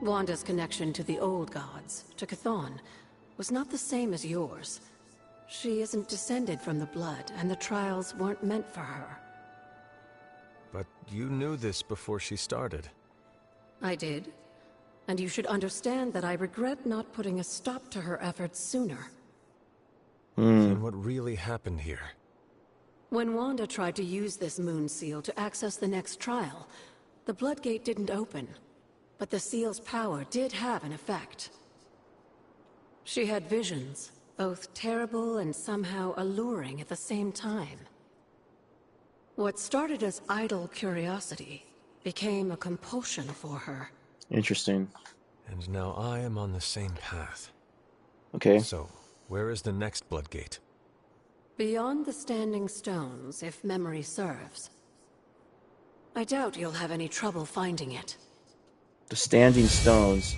Wanda's connection to the old gods, to Chthon, was not the same as yours. She isn't descended from the blood, and the trials weren't meant for her. But you knew this before she started. I did. And you should understand that I regret not putting a stop to her efforts sooner. Then what really happened here? When Wanda tried to use this moon seal to access the next trial, the Bloodgate didn't open, but the seal's power did have an effect. She had visions, both terrible and somehow alluring at the same time. What started as idle curiosity became a compulsion for her. Interesting. And now I am on the same path. Okay. So, where is the next Bloodgate? Beyond the Standing Stones, if memory serves. I doubt you'll have any trouble finding it. The Standing Stones.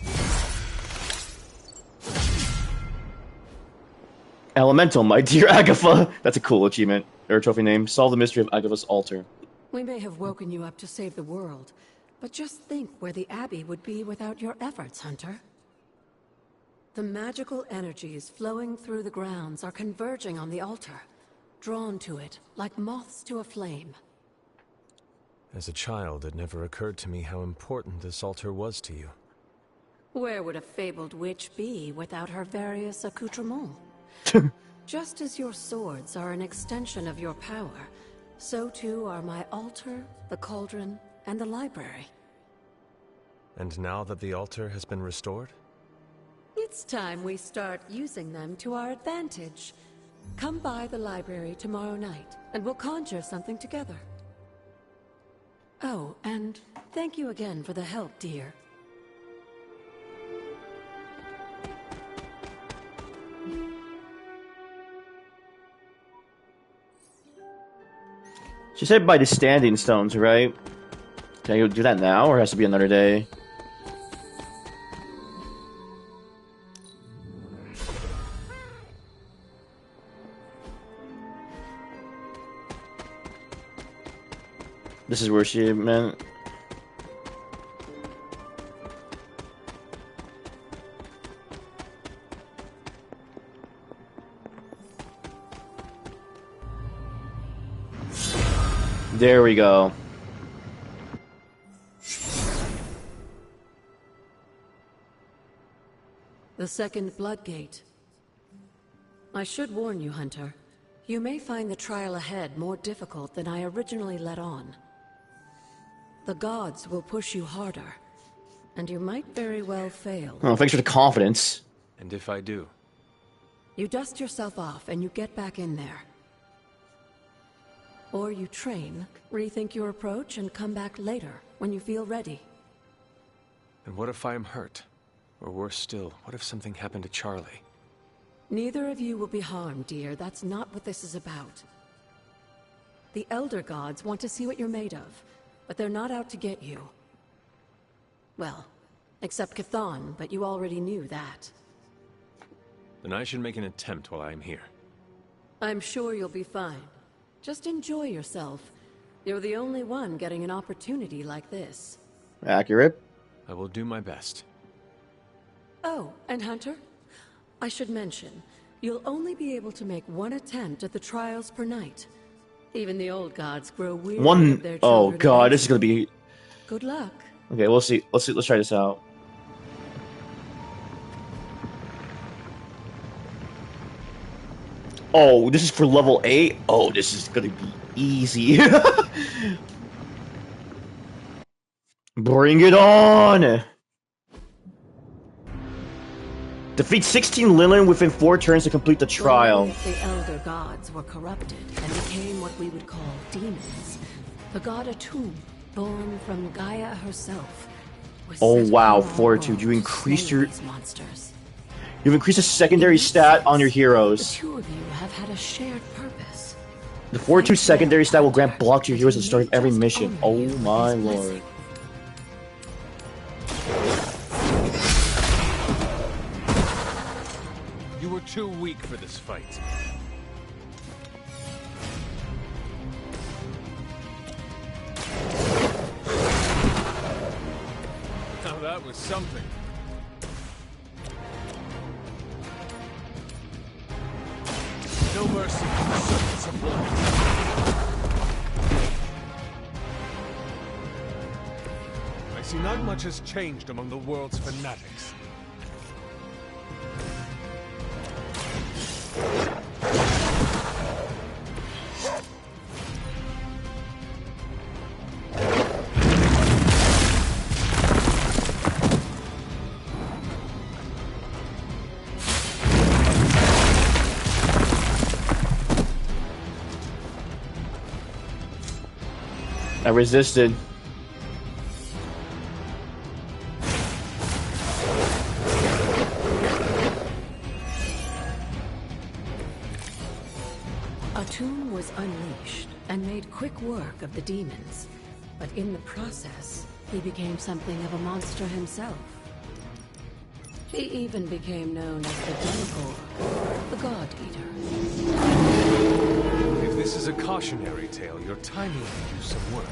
Elemental, my dear Agatha. That's a cool achievement. Or trophy name. Solve the mystery of Agatha's altar. We may have woken you up to save the world, but just think where the Abbey would be without your efforts, Hunter. The magical energies flowing through the grounds are converging on the altar, drawn to it like moths to a flame. As a child, it never occurred to me how important this altar was to you. Where would a fabled witch be without her various accoutrements? Just as your swords are an extension of your power, so too are my altar, the cauldron, and the library. And now that the altar has been restored? It's time we start using them to our advantage. Come by the library tomorrow night, and we'll conjure something together. Oh, and thank you again for the help, dear. She said by the Standing Stones, right? Can I do that now, or has to be another day? This is where she meant. There we go. The second Bloodgate. I should warn you, Hunter. You may find the trial ahead more difficult than I originally let on. The gods will push you harder, and you might very well fail. Oh, thanks for the confidence. And if I do? You dust yourself off and you get back in there. Or you train, rethink your approach, and come back later, when you feel ready. And what if I am hurt? Or worse still, what if something happened to Charlie? Neither of you will be harmed, dear. That's not what this is about. The Elder Gods want to see what you're made of, but they're not out to get you. Well, except Chthon, but you already knew that. Then I should make an attempt while I am here. I'm sure you'll be fine. Just enjoy yourself. You're the only one getting an opportunity like this. Accurate. I will do my best. Oh, and Hunter? I should mention, you'll only be able to make one attempt at the trials per night. Even the old gods grow weary of their children. Oh god, this is gonna be... Good luck. Okay, we'll see. Let's try this out. Oh, this is for level 8? Oh, this is gonna be easy. Bring it on! Defeat 16 Lilin within 4 turns to complete the trial. If the elder gods were corrupted and became what we would call demons, the god Atum, born from Gaia herself, was Oh set wow, upon our Fortitude. You world to increased slay your... these monsters. You've increased a secondary stat on your The heroes. two of you have had a shared purpose. The Fortitude secondary stat will grant block to your heroes at the start of every mission. Oh my lord. You were too weak for this fight. Now that was something. No mercy for the servants of blood. I see not much has changed among the world's fanatics. I resisted. Atum was unleashed and made quick work of the demons, but in the process, he became something of a monster himself. He even became known as the Demigorg, the God Eater. If this is a cautionary tale, your timing could do some work.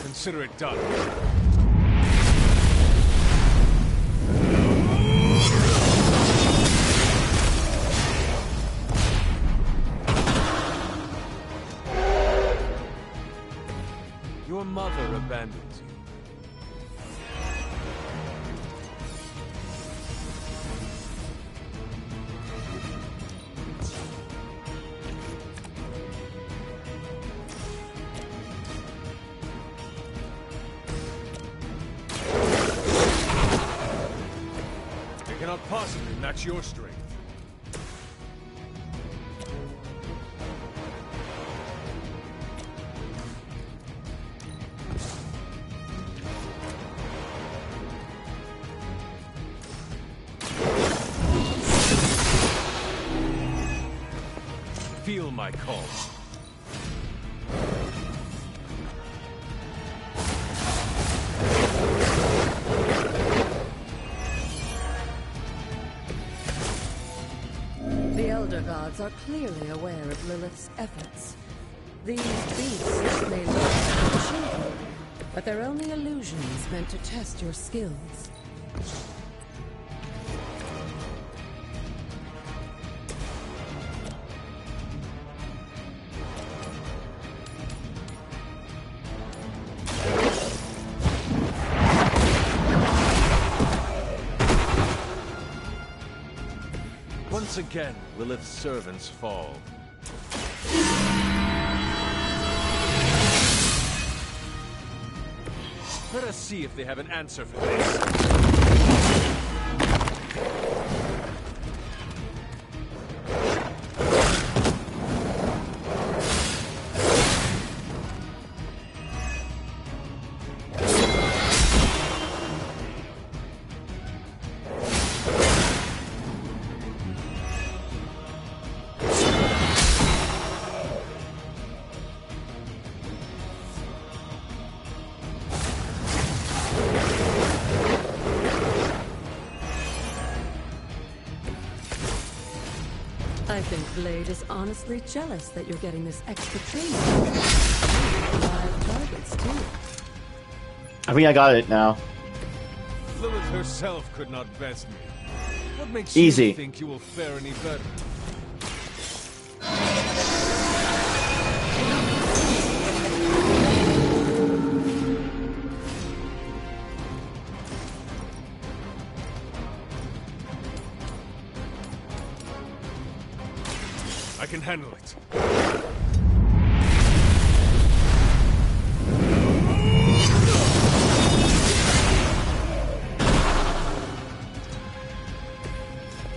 Consider it done. Your mother abandons you. They cannot possibly match your strength. Feel my call. The Elder Gods are clearly aware of Lilith's efforts. These beasts may look like children, but they're only illusions meant to test your skills. Once again, Lilith's servants fall. Let us see if they have an answer for this. I think Blade is honestly jealous that you're getting this extra training. Live targets, too. I think I got it now. Lilith herself could not best me. What makes Easy. you think you will fare any better? I can handle it.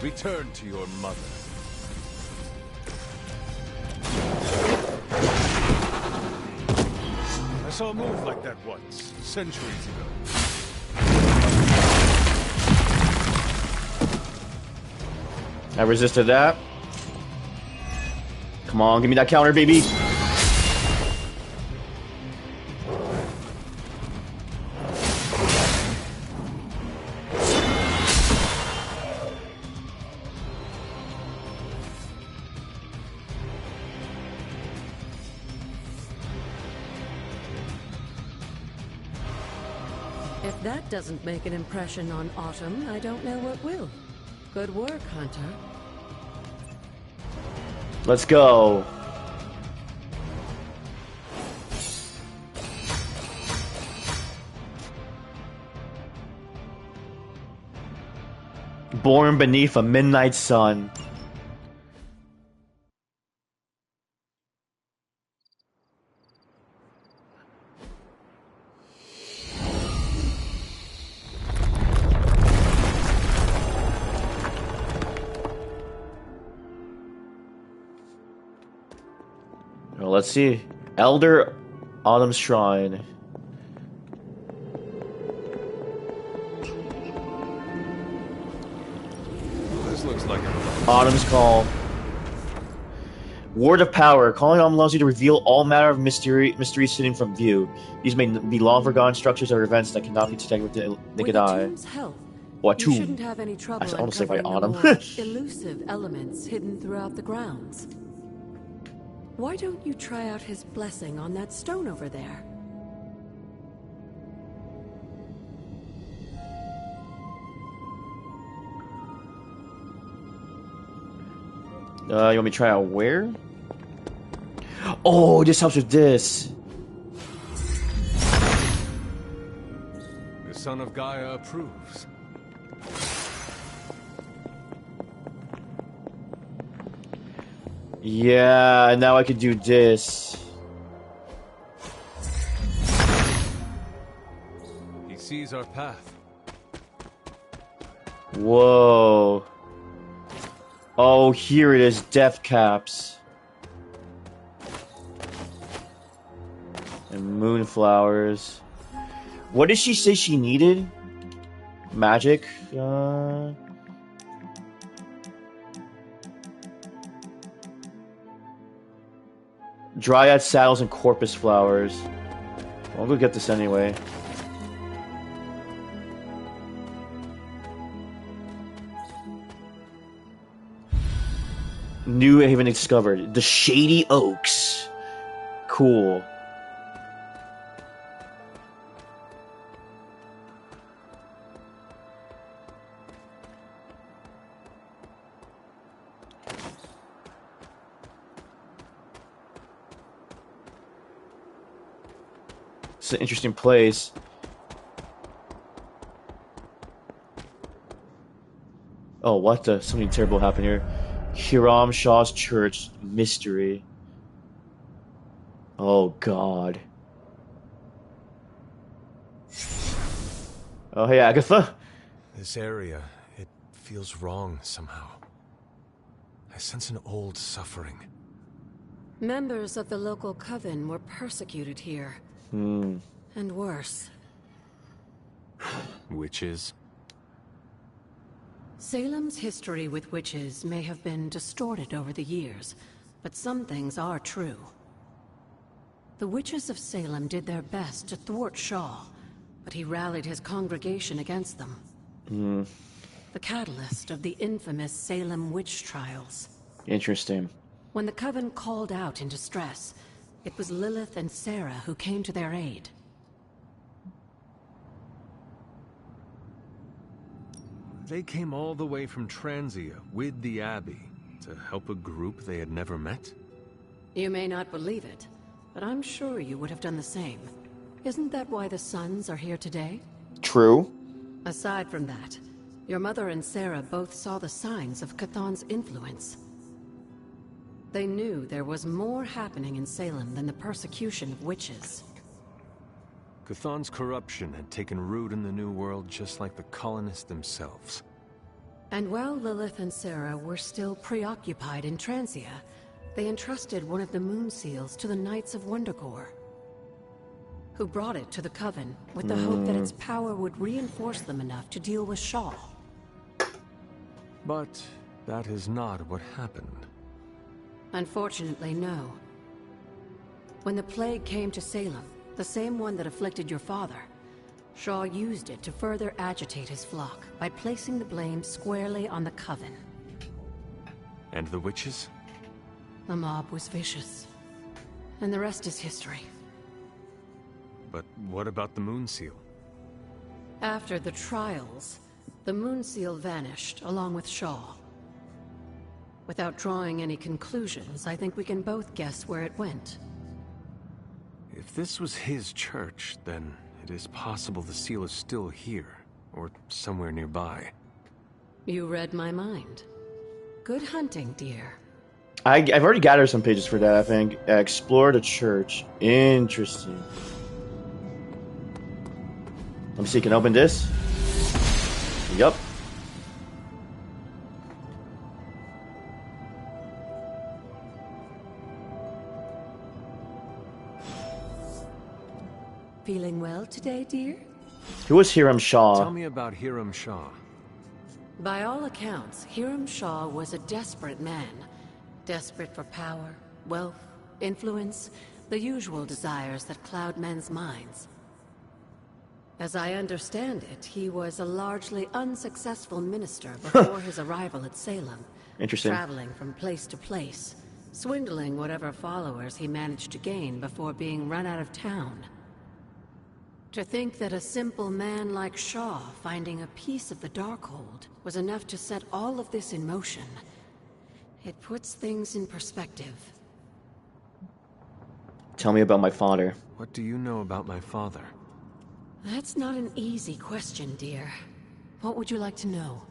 Return to your mother. I saw a move like that once, centuries ago. I resisted that. Come on, give me that counter, baby. If that doesn't make an impression on Autumn, I don't know what will. Good work, Hunter. Let's go. Born beneath a midnight sun. Well, let's see. Elder Autumn's Shrine. This looks like Autumn's Call. Word of Power. Calling Autumn allows you to reveal all matter of mysteries sitting from view. These may be long-forgotten structures or events that cannot be detected with the naked eye. What You shouldn't have any trouble I want to say by uncovering the Autumn. more elusive elements hidden throughout the grounds. Why don't you try out his blessing on that stone over there? You want me to try out where? Oh, this helps with this. The son of Gaia approves. Yeah, now I can do this. He sees our path. Whoa. Oh, here it is, death caps. And moonflowers. What did she say she needed? Magic? Dryad saddles and corpus flowers. I'll go get this anyway. New haven discovered. The Shady Oaks. Cool. It's an interesting place. Oh, what the? Something terrible happened here. Hiram Shaw's Church mystery. Oh, God. Oh, hey, Agatha. This area, it feels wrong somehow. I sense an old suffering. Members of the local coven were persecuted here. And worse. Witches? Salem's history with witches may have been distorted over the years, but some things are true. The witches of Salem did their best to thwart Shaw, but he rallied his congregation against them. The catalyst of the infamous Salem witch trials. Interesting. When the Coven called out in distress, it was Lilith and Sarah who came to their aid. They came all the way from Transia with the Abbey to help a group they had never met? You may not believe it, but I'm sure you would have done the same. Isn't that why the Sons are here today? True. Aside from that, your mother and Sarah both saw the signs of Chthon's influence. They knew there was more happening in Salem than the persecution of witches. Chthon's corruption had taken root in the New World just like the colonists themselves. And while Lilith and Sarah were still preoccupied in Transia, they entrusted one of the Moon Seals to the Knights of Wondergore, who brought it to the Coven with the hope that its power would reinforce them enough to deal with Shaw. But that is not what happened. Unfortunately, no. When the plague came to Salem, the same one that afflicted your father, Shaw used it to further agitate his flock by placing the blame squarely on the Coven. And the witches? The mob was vicious, and the rest is history. But what about the Moon Seal? After the trials, the Moon Seal vanished along with Shaw. Without drawing any conclusions, I think we can both guess where it went. If this was his church, then it is possible the seal is still here, or somewhere nearby. You read my mind. Good hunting, dear. I've already gathered some pages for that, I think. Explore the church. Interesting. Let me see, can I open this? Yup. Feeling well today, dear? Who was Hiram Shaw? Tell me about Hiram Shaw. By all accounts, Hiram Shaw was a desperate man. Desperate for power, wealth, influence, the usual desires that cloud men's minds. As I understand it, he was a largely unsuccessful minister before his arrival at Salem. Interesting. Traveling from place to place, swindling whatever followers he managed to gain before being run out of town. To think that a simple man like Shaw finding a piece of the Darkhold was enough to set all of this in motion, it puts things in perspective. Tell me about my father. What do you know about my father? That's not an easy question, dear. What would you like to know?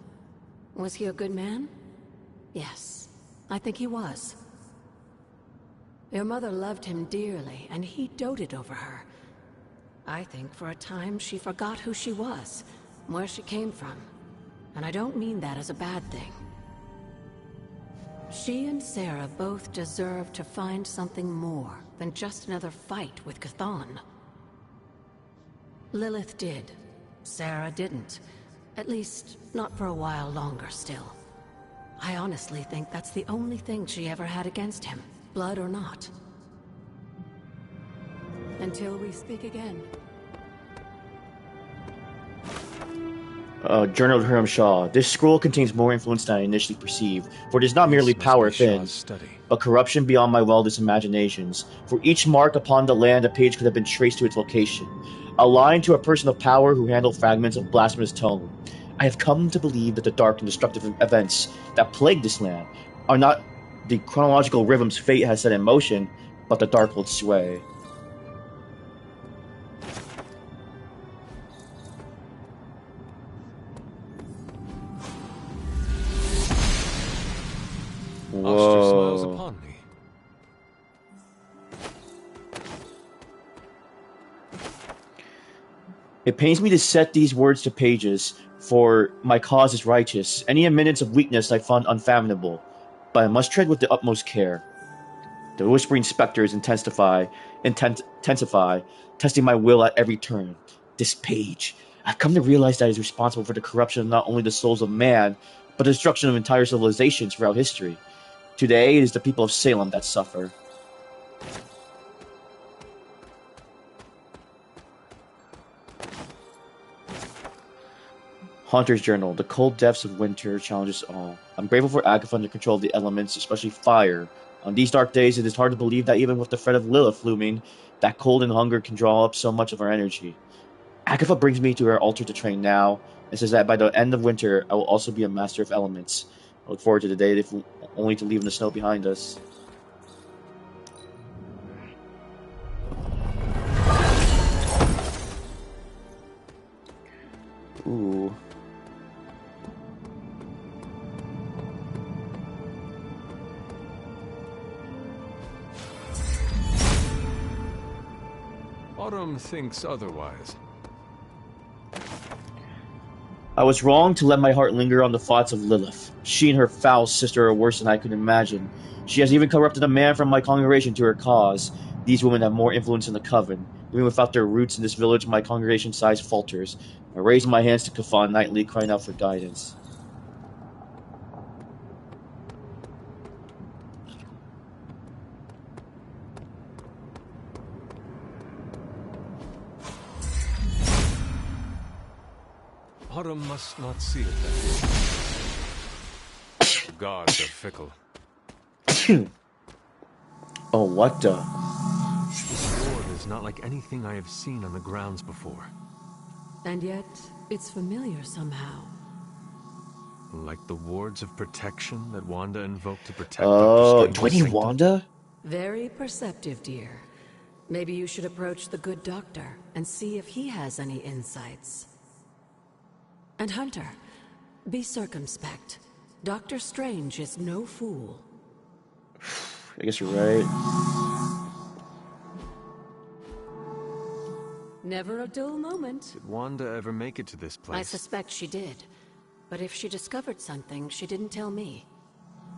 Was he a good man? Yes, I think he was. Your mother loved him dearly, and he doted over her. I think for a time she forgot who she was, where she came from. And I don't mean that as a bad thing. She and Sarah both deserve to find something more than just another fight with Chthon. Lilith did. Sarah didn't. At least, not for a while longer still. I honestly think that's the only thing she ever had against him, blood or not. Until we speak again. Journal of Hiram Shaw. This scroll contains more influence than I initially perceived, for it is not merely power within, but corruption beyond my wildest imaginations. For each mark upon the land, a page could have been traced to its location. A line to a person of power who handled fragments of blasphemous tone. I have come to believe that the dark and destructive events that plague this land are not the chronological rhythms fate has set in motion, but the Darkhold's sway. Oster smiles upon me. It pains me to set these words to pages, for my cause is righteous. Any minutes of weakness I find unfathomable, but I must tread with the utmost care. The whispering specters intensify, testing my will at every turn. This page, I've come to realize that it is responsible for the corruption of not only the souls of man, but the destruction of entire civilizations throughout history. Today, it is the people of Salem that suffer. Haunter's Journal. The cold depths of winter challenges all. I'm grateful for Agatha under control of the elements, especially fire. On these dark days, it is hard to believe that even with the threat of Lilith looming, that cold and hunger can draw up so much of our energy. Agatha brings me to her altar to train now, and says that by the end of winter, I will also be a master of elements. I look forward to the day, if only to leave the snow behind us. Ooh. Autumn thinks otherwise. I was wrong to let my heart linger on the thoughts of Lilith. She and her foul sister are worse than I could imagine. She has even corrupted a man from my congregation to her cause. These women have more influence than the coven. Even without their roots in this village, my congregation size falters. I raise my hands to Kafan nightly, crying out for guidance. Autumn must not see it that way. Gods are fickle. Oh, what the? This sword is not like anything I have seen on the grounds before. And yet, it's familiar somehow. Like the wards of protection that Wanda invoked to protect Oh, Dr. do I Strange's need Wanda? Very perceptive, dear. Maybe you should approach the good doctor and see if he has any insights. And Hunter, be circumspect. Dr. Strange is no fool. I guess you're right. Never a dull moment. Did Wanda ever make it to this place? I suspect she did. But if she discovered something, she didn't tell me.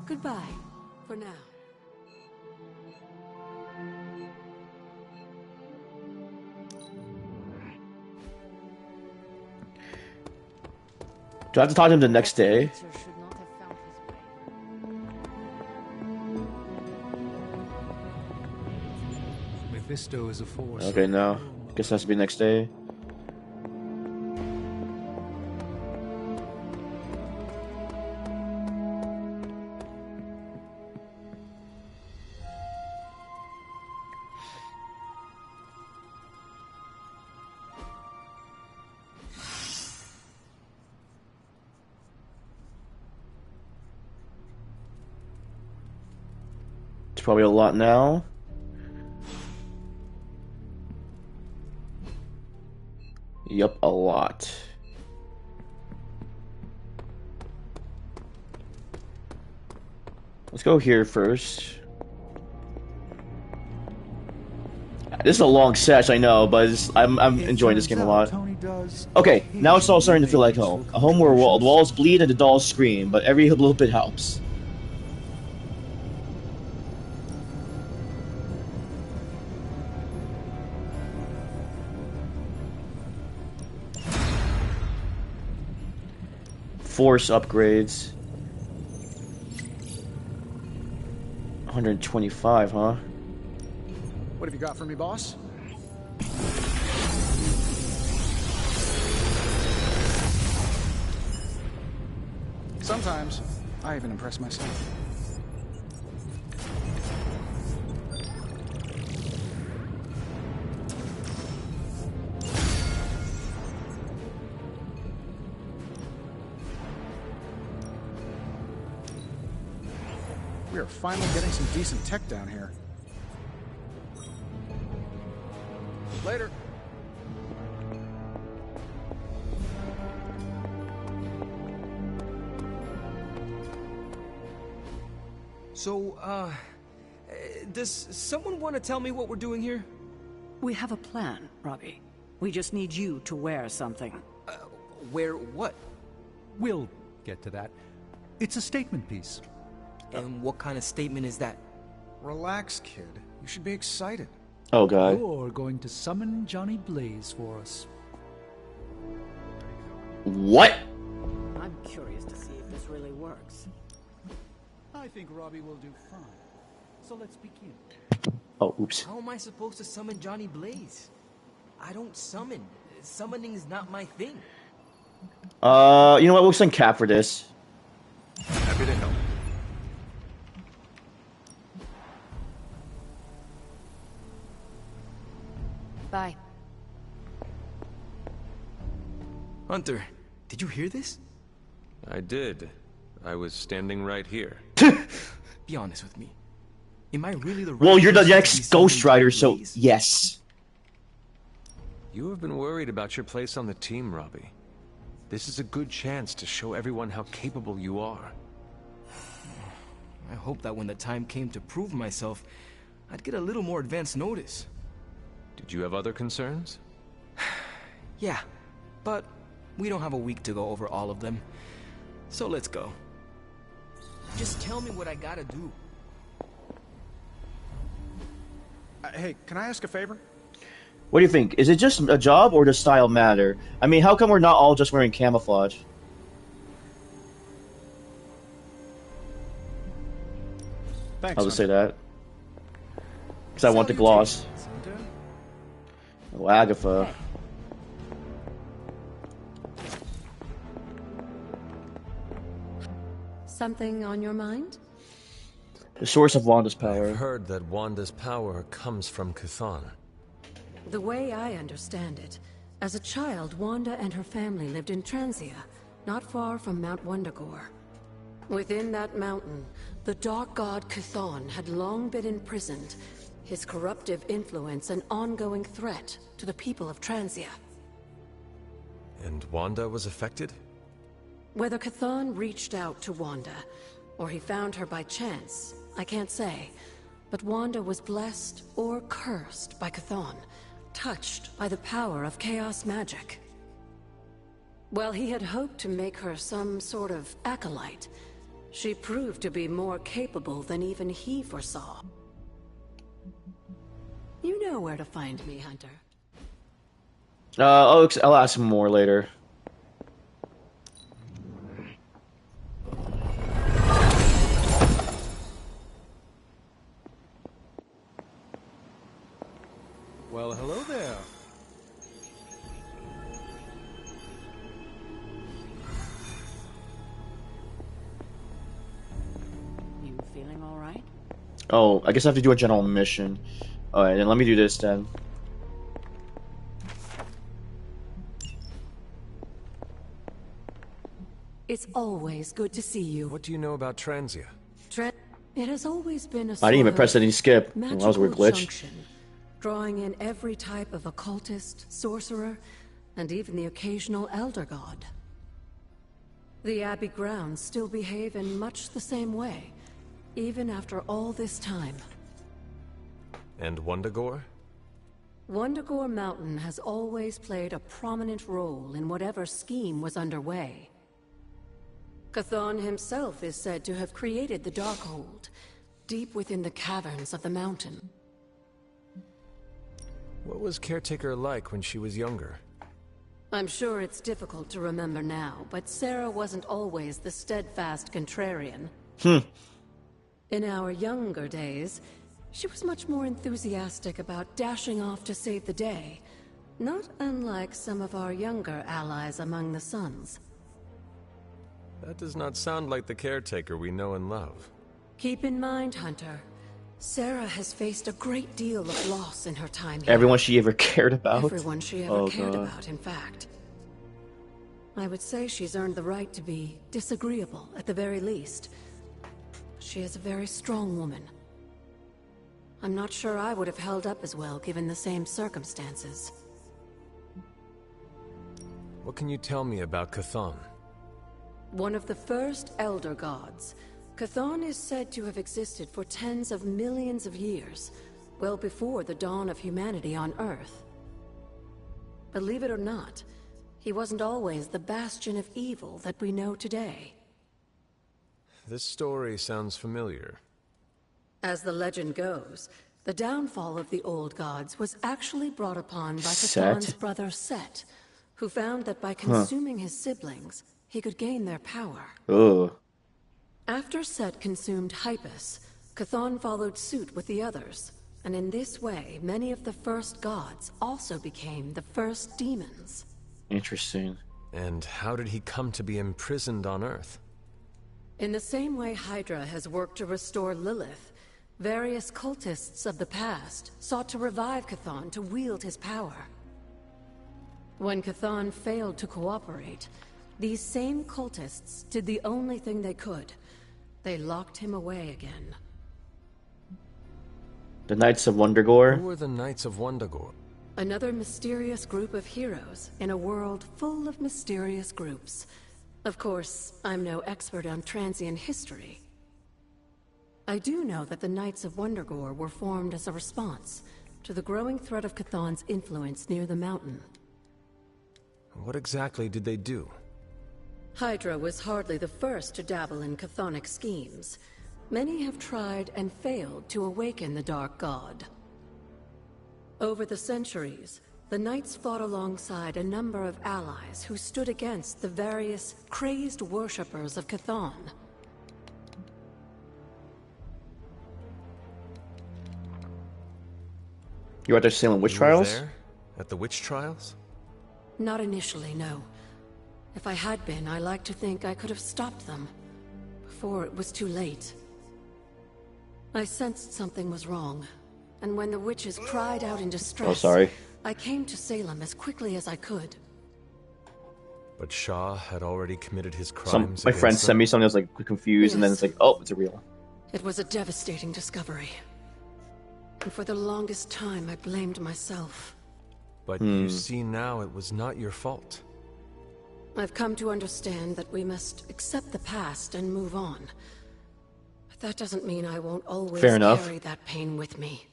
Goodbye, for now. Do I have to talk to him the next day? Mephisto is a force. Okay, no. Guess it has to be next day. It's probably a lot now. Yup, a lot. Let's go here first. This is a long sesh, I know, but I'm enjoying this game a lot. Okay, now it's all starting to feel like home. A home where the walls bleed and the dolls scream, but every little bit helps. Force upgrades. 125, huh? What have you got for me, boss? Sometimes, I even impress myself. We are finally getting some decent tech down here. Later. So, does someone want to tell me what we're doing here? We have a plan, Robbie. We just need you to wear something. Wear what? We'll get to that. It's a statement piece. And what kind of statement is that? Relax, kid. You should be excited. Oh, God. You're going to summon Johnny Blaze for us. What? I'm curious to see if this really works. I think Robbie will do fine. So let's begin. Oh, oops. How am I supposed to summon Johnny Blaze? I don't summon. Summoning is not my thing. You know what? We'll send Cap for this. Happy to help. Bye. Hunter, did you hear this? I did. I was standing right here. Be honest with me. Am I really the right Well, you're the person to be next Ghost sending Rider, to so Blaze? yes. You have been worried about your place on the team, Robbie. This is a good chance to show everyone how capable you are. I hope that when the time came to prove myself, I'd get a little more advance notice. Did you have other concerns? Yeah, but we don't have a week to go over all of them. So let's go. Just tell me what I gotta do. Hey, can I ask a favor? What do you think? Is it just a job or does style matter? I mean, how come we're not all just wearing camouflage? Thanks. I'll just say that. Because I want the gloss. Oh, Agatha. Something on your mind? The source of Wanda's power. I've heard that Wanda's power comes from Chthon. The way I understand it, as a child, Wanda and her family lived in Transia, not far from Mount Wundagore. Within that mountain, the dark god Chthon had long been imprisoned, his corruptive influence an ongoing threat to the people of Transia. And Wanda was affected? Whether Chthon reached out to Wanda, or he found her by chance, I can't say. But Wanda was blessed or cursed by Chthon, touched by the power of chaos magic. While he had hoped to make her some sort of acolyte, she proved to be more capable than even he foresaw. You know where to find me, Hunter. I'll ask him more later. Well, hello there. You feeling all right? Oh, I guess I have to do a general mission. Alright, then let me do this then. It's always good to see you. What do you know about Transia? It has always been a I didn't even press any skip. Well, that was a weird glitch. junction, drawing in every type of occultist, sorcerer, and even the occasional elder god. The Abbey grounds still behave in much the same way, even after all this time. And Wundagore? Wundagore Mountain has always played a prominent role in whatever scheme was underway. Chthon himself is said to have created the Darkhold, deep within the caverns of the mountain. What was Caretaker like when she was younger? I'm sure it's difficult to remember now, but Sarah wasn't always the steadfast contrarian. In our younger days, she was much more enthusiastic about dashing off to save the day, not unlike some of our younger allies among the Suns. That does not sound like the Caretaker we know and love. Keep in mind, Hunter, Sarah has faced a great deal of loss in her time here. Everyone she ever cared about? Everyone she ever cared about, in fact. I would say she's earned the right to be disagreeable, at the very least. She is a very strong woman. I'm not sure I would have held up as well given the same circumstances. What can you tell me about Chthon? One of the first Elder Gods, Chthon is said to have existed for tens of millions of years, well before the dawn of humanity on Earth. Believe it or not, he wasn't always the bastion of evil that we know today. This story sounds familiar. As the legend goes, the downfall of the old gods was actually brought upon by Set? Chthon's brother Set, who found that by consuming his siblings, he could gain their power. Ugh. After Set consumed Hypus, Chthon followed suit with the others, and in this way, many of the first gods also became the first demons. Interesting. And how did he come to be imprisoned on Earth? In the same way Hydra has worked to restore Lilith, various cultists of the past sought to revive Chthon to wield his power. When Chthon failed to cooperate, these same cultists did the only thing they could. They locked him away again. The Knights of Wundagore? Who were the Knights of Wundagore? Another mysterious group of heroes in a world full of mysterious groups. Of course, I'm no expert on transient history. I do know that the Knights of Wundagore were formed as a response to the growing threat of Chthon's influence near the mountain. What exactly did they do? Hydra was hardly the first to dabble in chthonic schemes. Many have tried and failed to awaken the Dark God. Over the centuries, the Knights fought alongside a number of allies who stood against the various crazed worshippers of Chthon. You were at the Salem witch You were trials? there? At the witch trials? Not initially, no. If I had been, I like to think I could have stopped them before it was too late. I sensed something was wrong, and when the witches cried out in distress, Oh, sorry. I came to Salem as quickly as I could. But Shah had already committed his crimes. My friend against sent them? me something. I was like confused, and then it's like, oh, it's a real. It was a devastating discovery. And for the longest time, I blamed myself. But you see now it was not your fault. I've come to understand that we must accept the past and move on. But that doesn't mean I won't always Fair enough. carry that pain with me.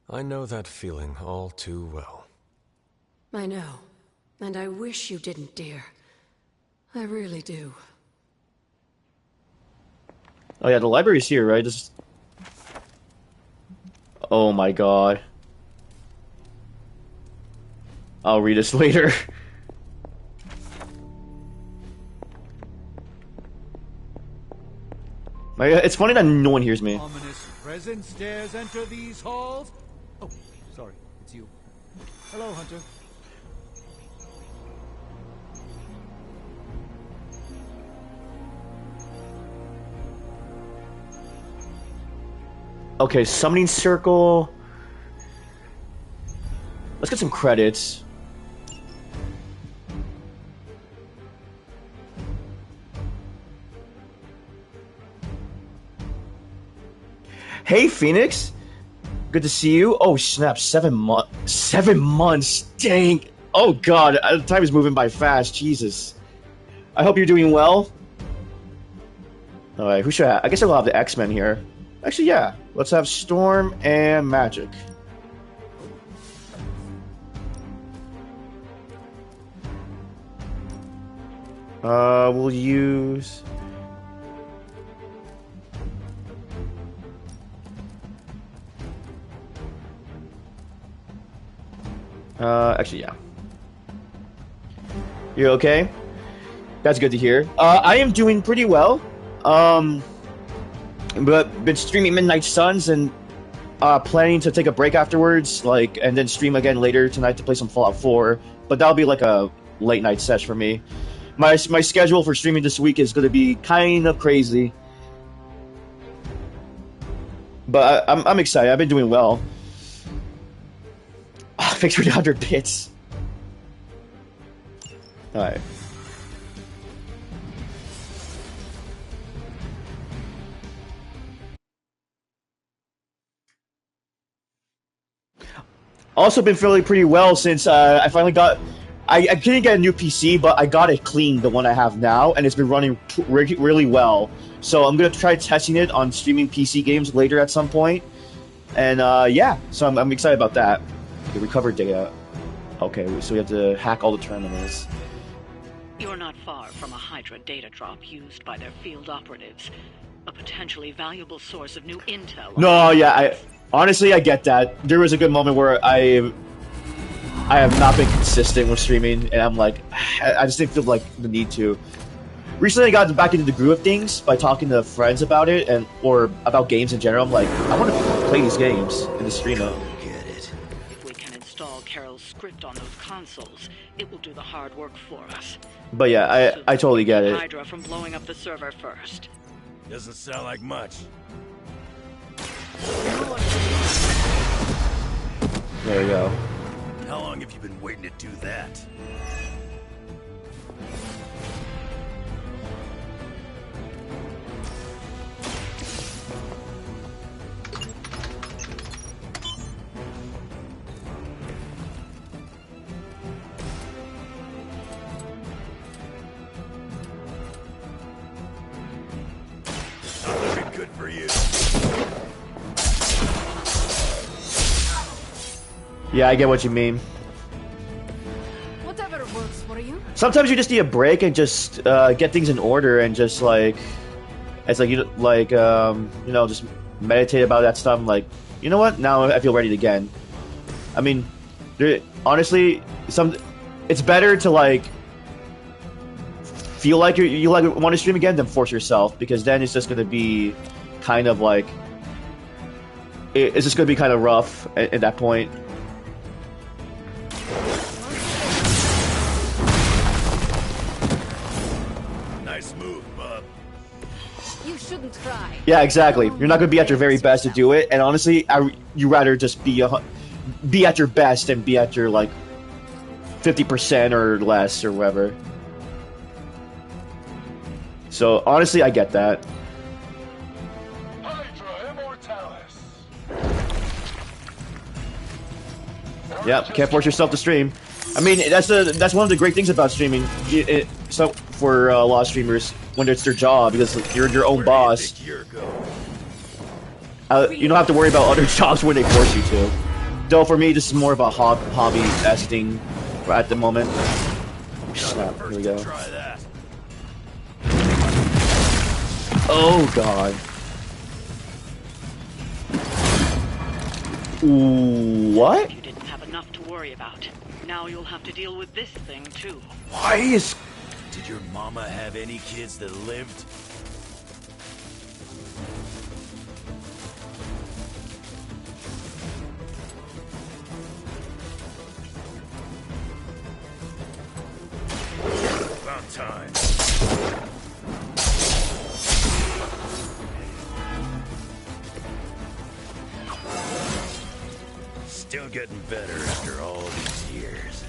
I know that feeling all too well. I know. And I wish you didn't, dear. I really do. Oh yeah, the library's here, right? Just... Oh my god. I'll read this later. It's funny that no one hears me. Ominous presence dares enter these halls. Oh, sorry, it's you. Hello, Hunter. Okay, summoning circle. Let's get some credits. Hey, Phoenix. Good to see you. Oh, snap. 7 months. 7 months. Dang. Oh, God. Time is moving by fast. Jesus. I hope you're doing well. All right, who should I have? I guess I'll have the X-Men here. Actually, yeah. Let's have Storm and Magic. We'll use... actually, yeah. You okay? That's good to hear. I am doing pretty well. But been streaming Midnight Suns and planning to take a break afterwards, and then stream again later tonight to play some Fallout 4. But that'll be like a late night sesh for me. My schedule for streaming this week is going to be kind of crazy. But I'm excited. I've been doing well. Thanks for the 100 bits. Alright. Also been feeling pretty well since I finally got... I couldn't get a new PC, but I got it clean, the one I have now, and it's been running really well. So I'm going to try testing it on streaming PC games later at some point. And yeah, so I'm excited about that. The recovered data. Okay, so we have to hack all the terminals. You're not far from a Hydra data drop used by their field operatives. A potentially valuable source of new intel. No, yeah, honestly, I get that. There was a good moment where I have not been consistent with streaming, and I'm like, I just didn't feel like the need to. Recently, I got back into the groove of things by talking to friends about it, or about games in general. I'm like, I want to play these games in the stream. If we can install Carol's script on those consoles, it will do the hard work for us. But yeah, I totally get it. Hydra from blowing up the server first. Doesn't sound like much. There we go. How long have you been waiting to do that? Not looking good for you. Yeah, I get what you mean. Whatever works for you. Sometimes you just need a break and just get things in order and just like, it's like you know, just meditate about that stuff. I'm like, you know what? Now I feel ready again. I mean, honestly, it's better to like feel like you like want to stream again than force yourself, because then it's just gonna be kind of like it's just gonna be kind of rough at that point. Nice move, bub. You shouldn't cry. Yeah, exactly. You're not going to be at your very best to do it, and honestly, you rather just be at your best and be at your like 50% or less or whatever. So honestly, I get that. Yeah, can't force yourself to stream. I mean, that's one of the great things about streaming. So for a lot of streamers, when it's their job, because you're your own boss. You don't have to worry about other jobs when they force you to. Though for me, this is more of a hobby-esque thing at the moment. Snap! Here we go. Oh god. What? You didn't have enough to worry about. Now you'll have to deal with this thing too. Why is... Did your mama have any kids that lived? About time. Still getting better after all these years.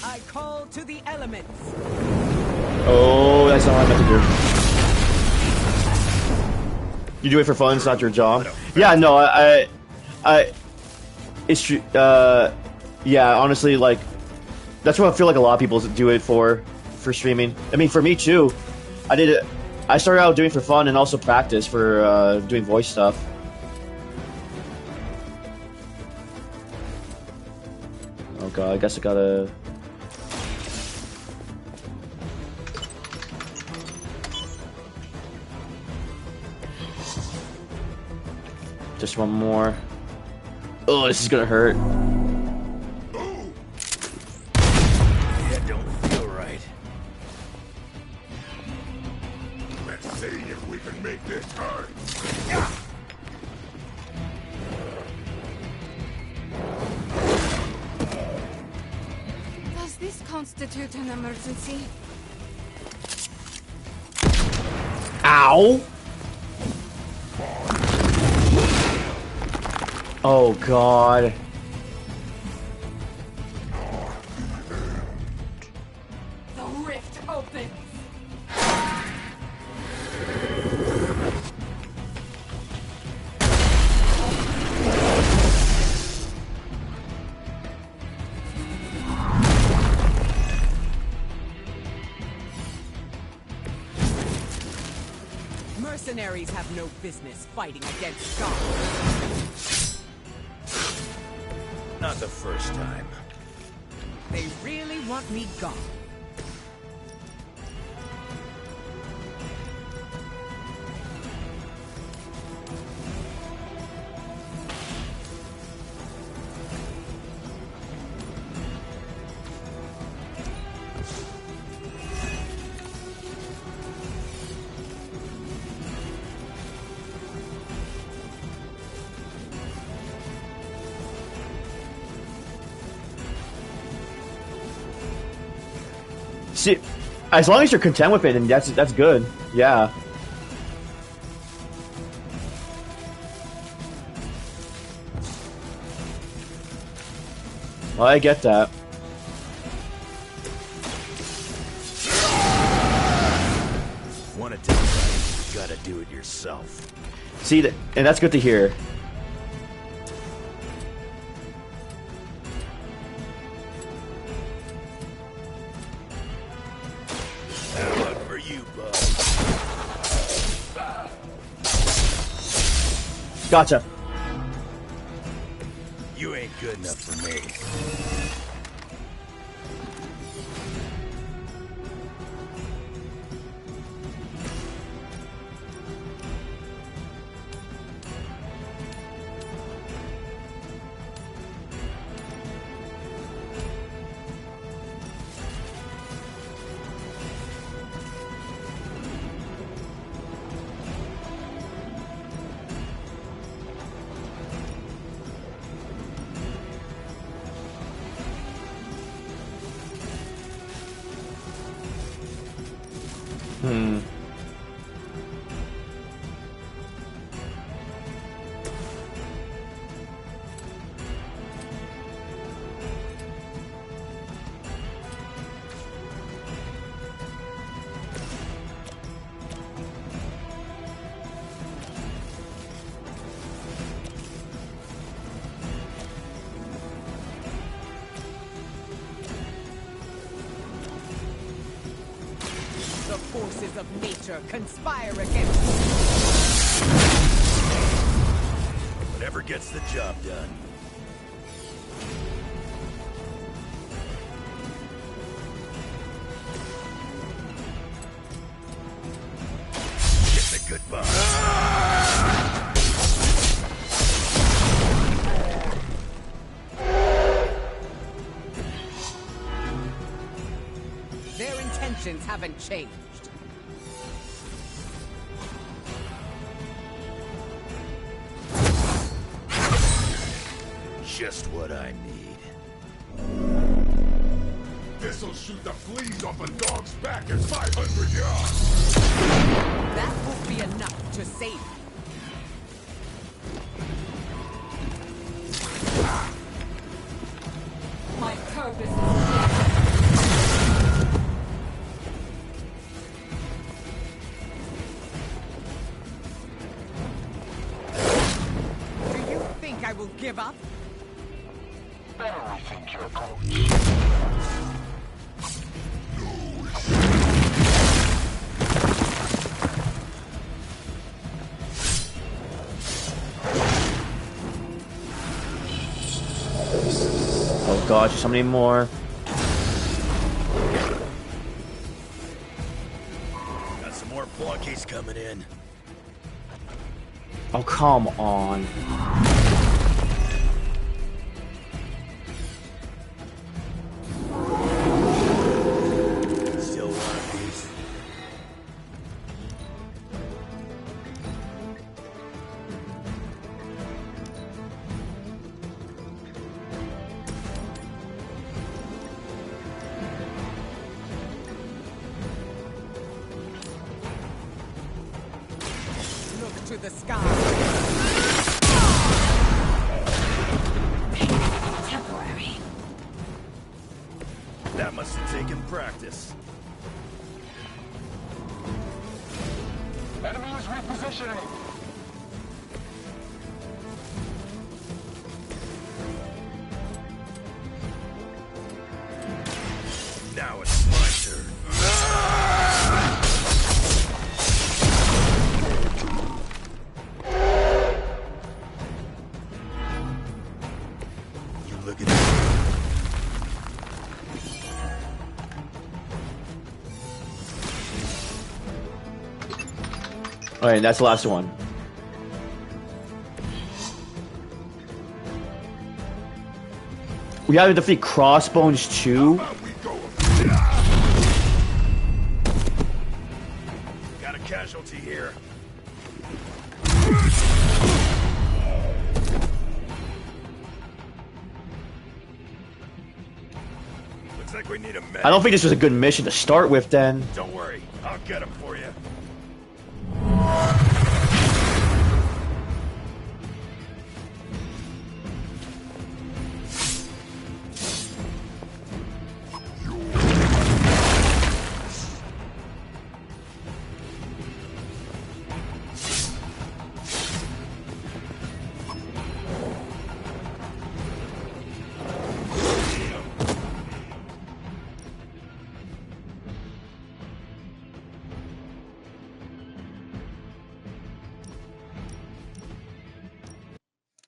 I call to the elements. Oh, that's not what I meant to do. You do it for fun, it's not your job. Yeah, no, it's true. Yeah, honestly, like, that's what I feel like a lot of people do it for streaming. I mean, for me too. I started out doing it for fun and also practice for doing voice stuff. Oh god, I guess I gotta... Just one more. Oh, this is gonna hurt. That don't feel right. Let's see if we can make this hurt. Does this constitute an emergency? Ow! Oh god. The rift opens. Mercenaries have no business fighting against God. Not the first time. They really want me gone. See, as long as you're content with it, then that's good. Yeah. Well, I get that. Want to take it? You gotta do it yourself. See, and that's good to hear. Gotcha. You ain't good enough for me. Forces of nature conspire against me. Whatever gets the job done. Kiss it goodbye. Their intentions haven't changed. Just what I need. This'll shoot the fleas off a dog's back at 500 yards. That won't be enough to save me. My purpose is... Do you think I will give up? Better rethink your approach. Oh gosh, so many more. Got some more flunkies coming in. Oh, come on. Still one of these. Look to the sky. Temporary. That must have taken practice. Enemy is repositioning. Now it's my turn. Alright, that's the last one. We have to defeat Crossbones too. Got a casualty here. Looks like we need a medic. I don't think this was a good mission to start with then. Don't worry, I'll get him for you.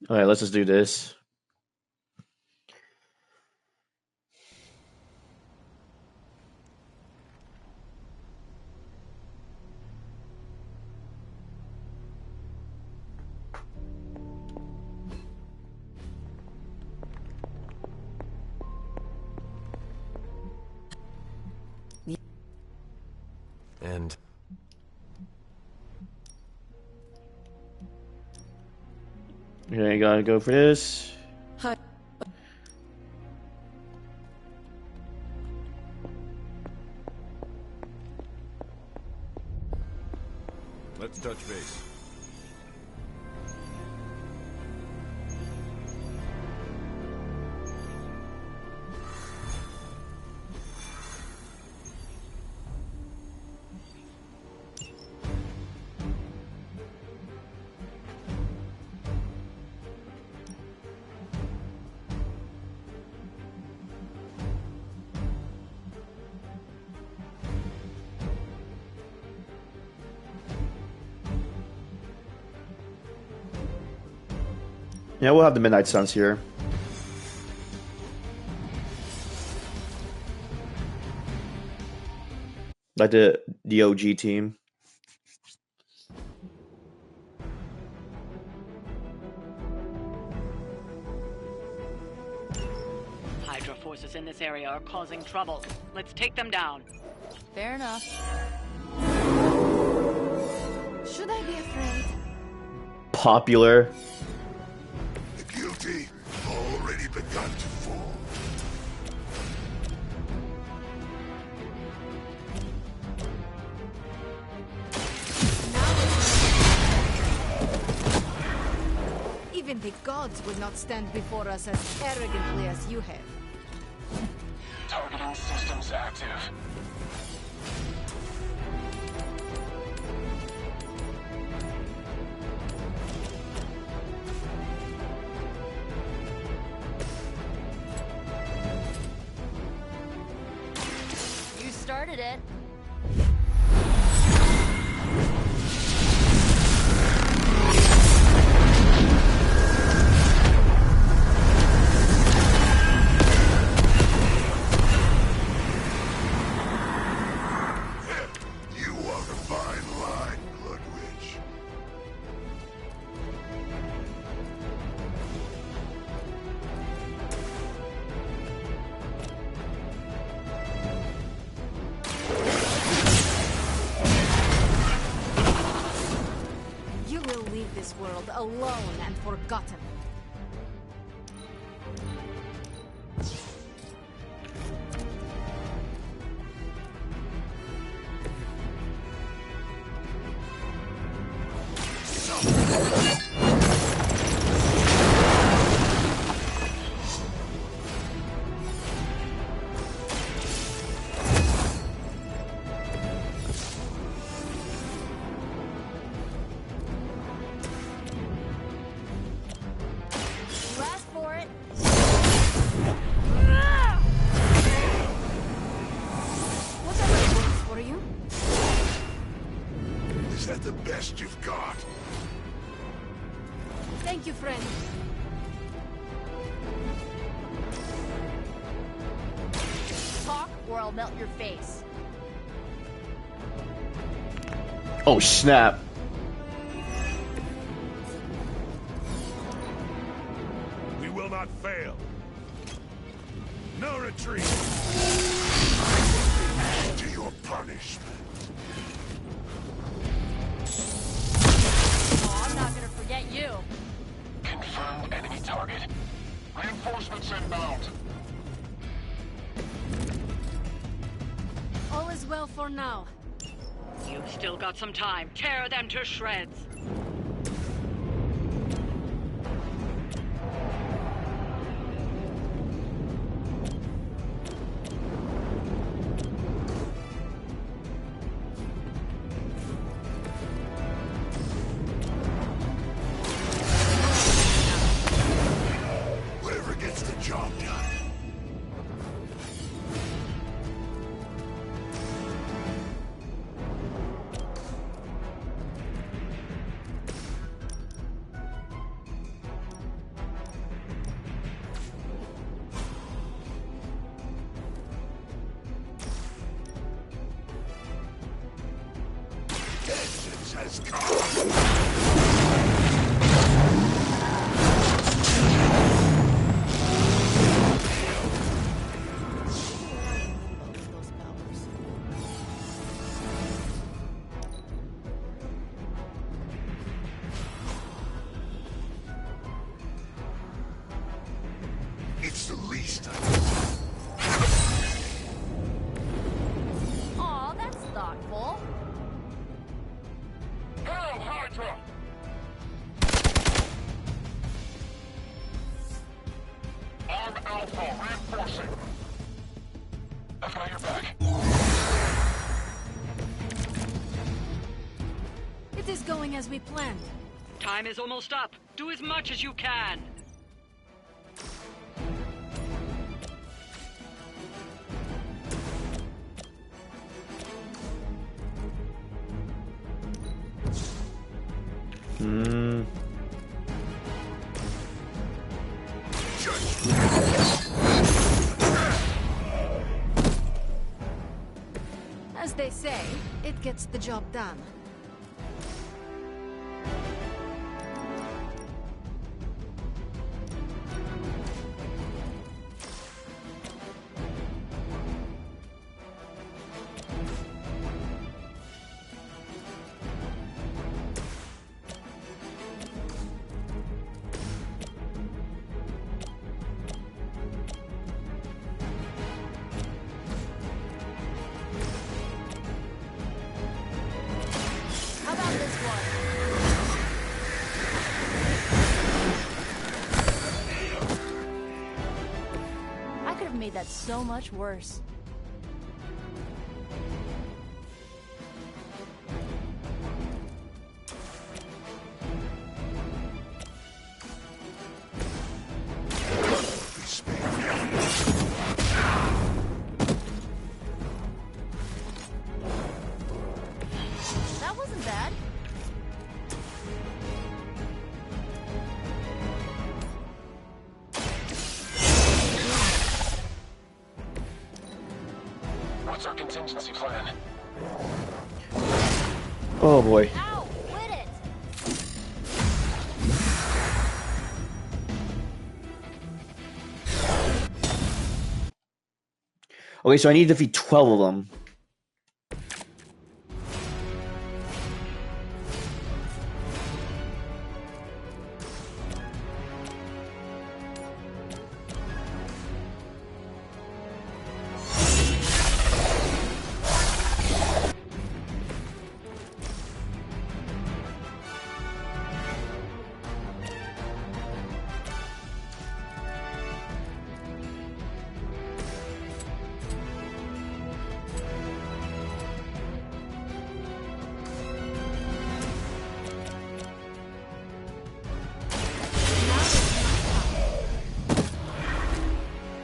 Alright, let's just do this. And Okay, gotta go for this. Hi. Let's touch base. Yeah, we'll have the Midnight Suns here. Like the OG team. Hydra forces in this area are causing trouble. Let's take them down. Fair enough. Should I be afraid? Popular. The guilty already begun to fall. Even the gods would not stand before us as arrogantly as you have. Targeting systems active. You started it. You walk a fine line, Bloodwitch. You will leave this world alone and forgotten. You asked for it. Whatever works for you. Is that the best you've got? Thank you, friend. Talk or I'll melt your face. Oh snap. retreat. To your punishment. Oh, I'm not gonna forget you. Confirmed enemy target. Reinforcements inbound. All is well for now. You've still got some time. Tear them to shreds. Whatever gets the job done. Vengeance has come. It's the least I can Aw, that's thoughtful. Hail Hydra! Arm Alpha reinforcing. I've got your back. It is going as we planned. Time is almost up. Do as much as you can. As they say, it gets the job done. How about this one? I could have made that so much worse. That wasn't bad. What's our contingency plan? Oh boy. Ow! Quit it! Okay, so I need to defeat 12 of them.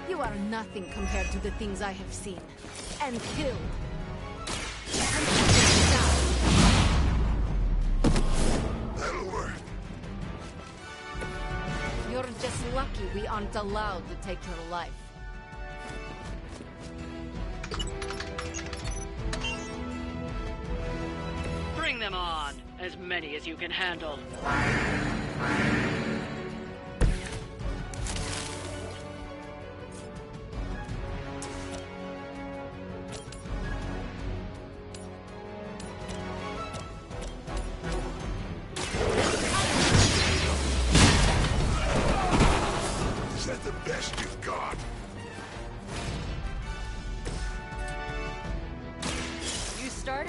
You are nothing compared to the things I have seen and killed. That'll work. You're just lucky we aren't allowed to take your life. Bring them on. As many as you can handle.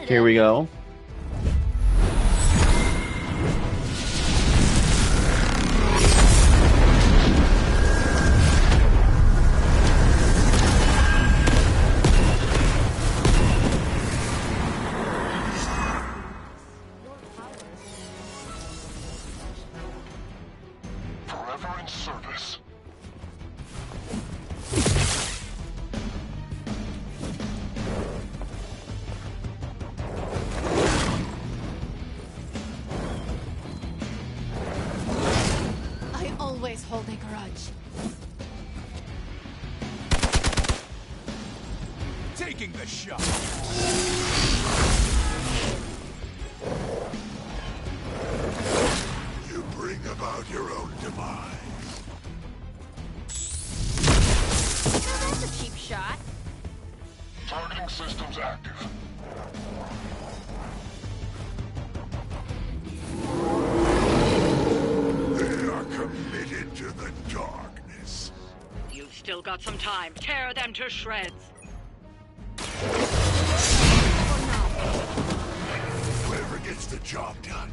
Here we go. Forever in service. I always hold a grudge. Taking the shot. You bring about your own demise. That's a cheap shot. Targeting systems active. They are committed to the darkness. You've still got some time. Tear them to shreds. Whoever gets the job done.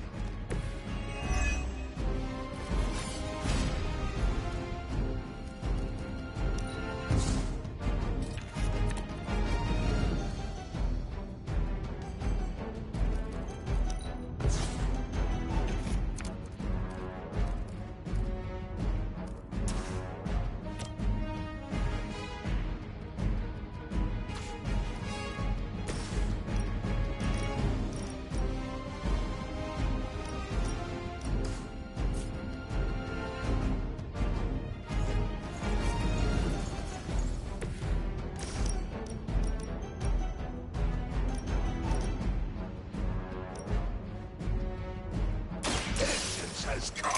Vengeance has come.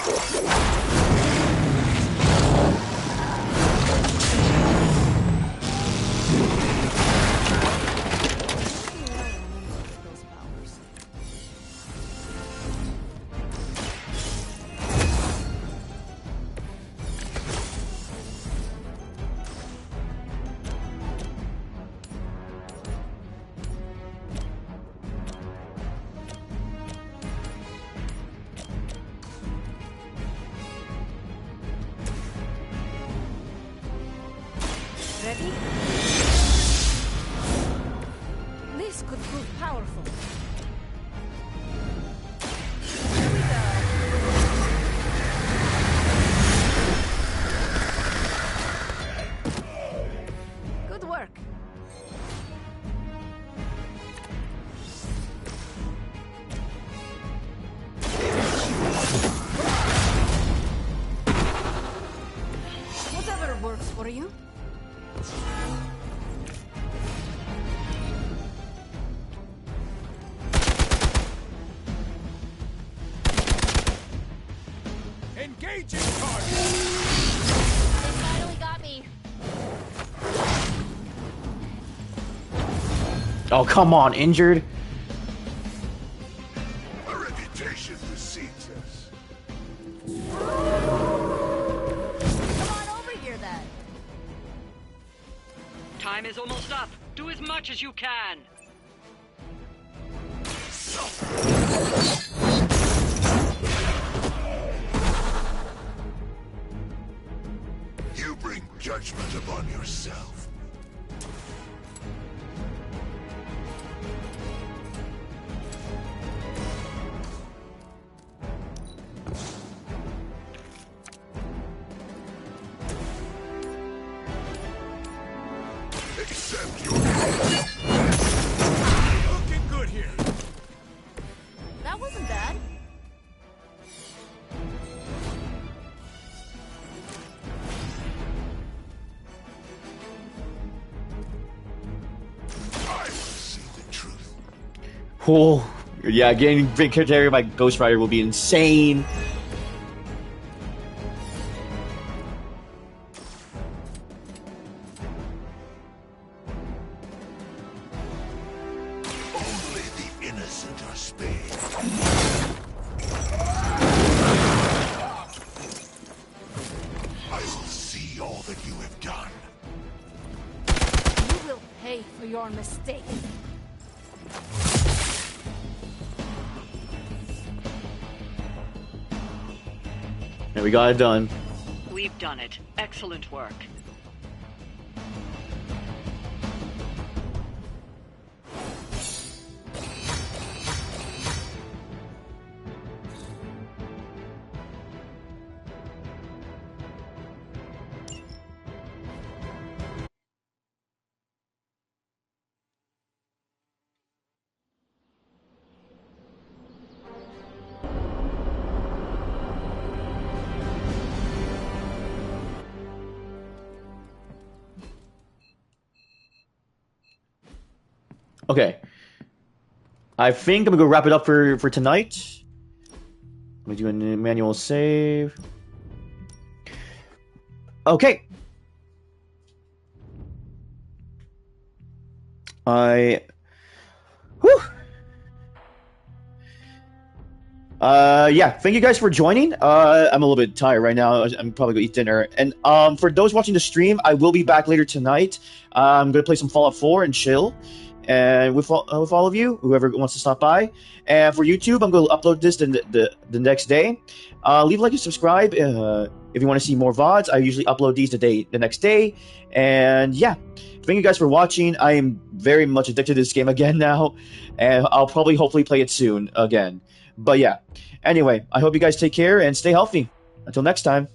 Ready? This could prove powerful. Here we go. Good work. Whatever works for you. Engaging target. They finally got me. Oh, come on, injured. A reputation precedes us. Come on over here then. Time is almost up. Do as much as you can. You bring judgment upon yourself. Accept your Looking good here. That wasn't bad. I will see the truth. Oh, yeah, getting character by Ghost Rider will be insane. Only the innocent are spared. I will see all that you have done. You will pay for your mistake. And we got it done. We've done it. Excellent work. Okay. I think I'm gonna go wrap it up for tonight. Let me do a manual save. Okay. Whew. Yeah, thank you guys for joining. I'm a little bit tired right now. I'm probably gonna eat dinner. And for those watching the stream, I will be back later tonight. I'm gonna play some Fallout 4 and chill, and with all of you, whoever wants to stop by. And for YouTube, I'm gonna upload this the next day. Leave a like and subscribe if you want to see more VODs. I usually upload these the next day. And yeah, thank you guys for watching. I am very much addicted to this game again now, and I'll probably hopefully play it soon again. But yeah, anyway, I hope you guys take care and stay healthy. Until next time.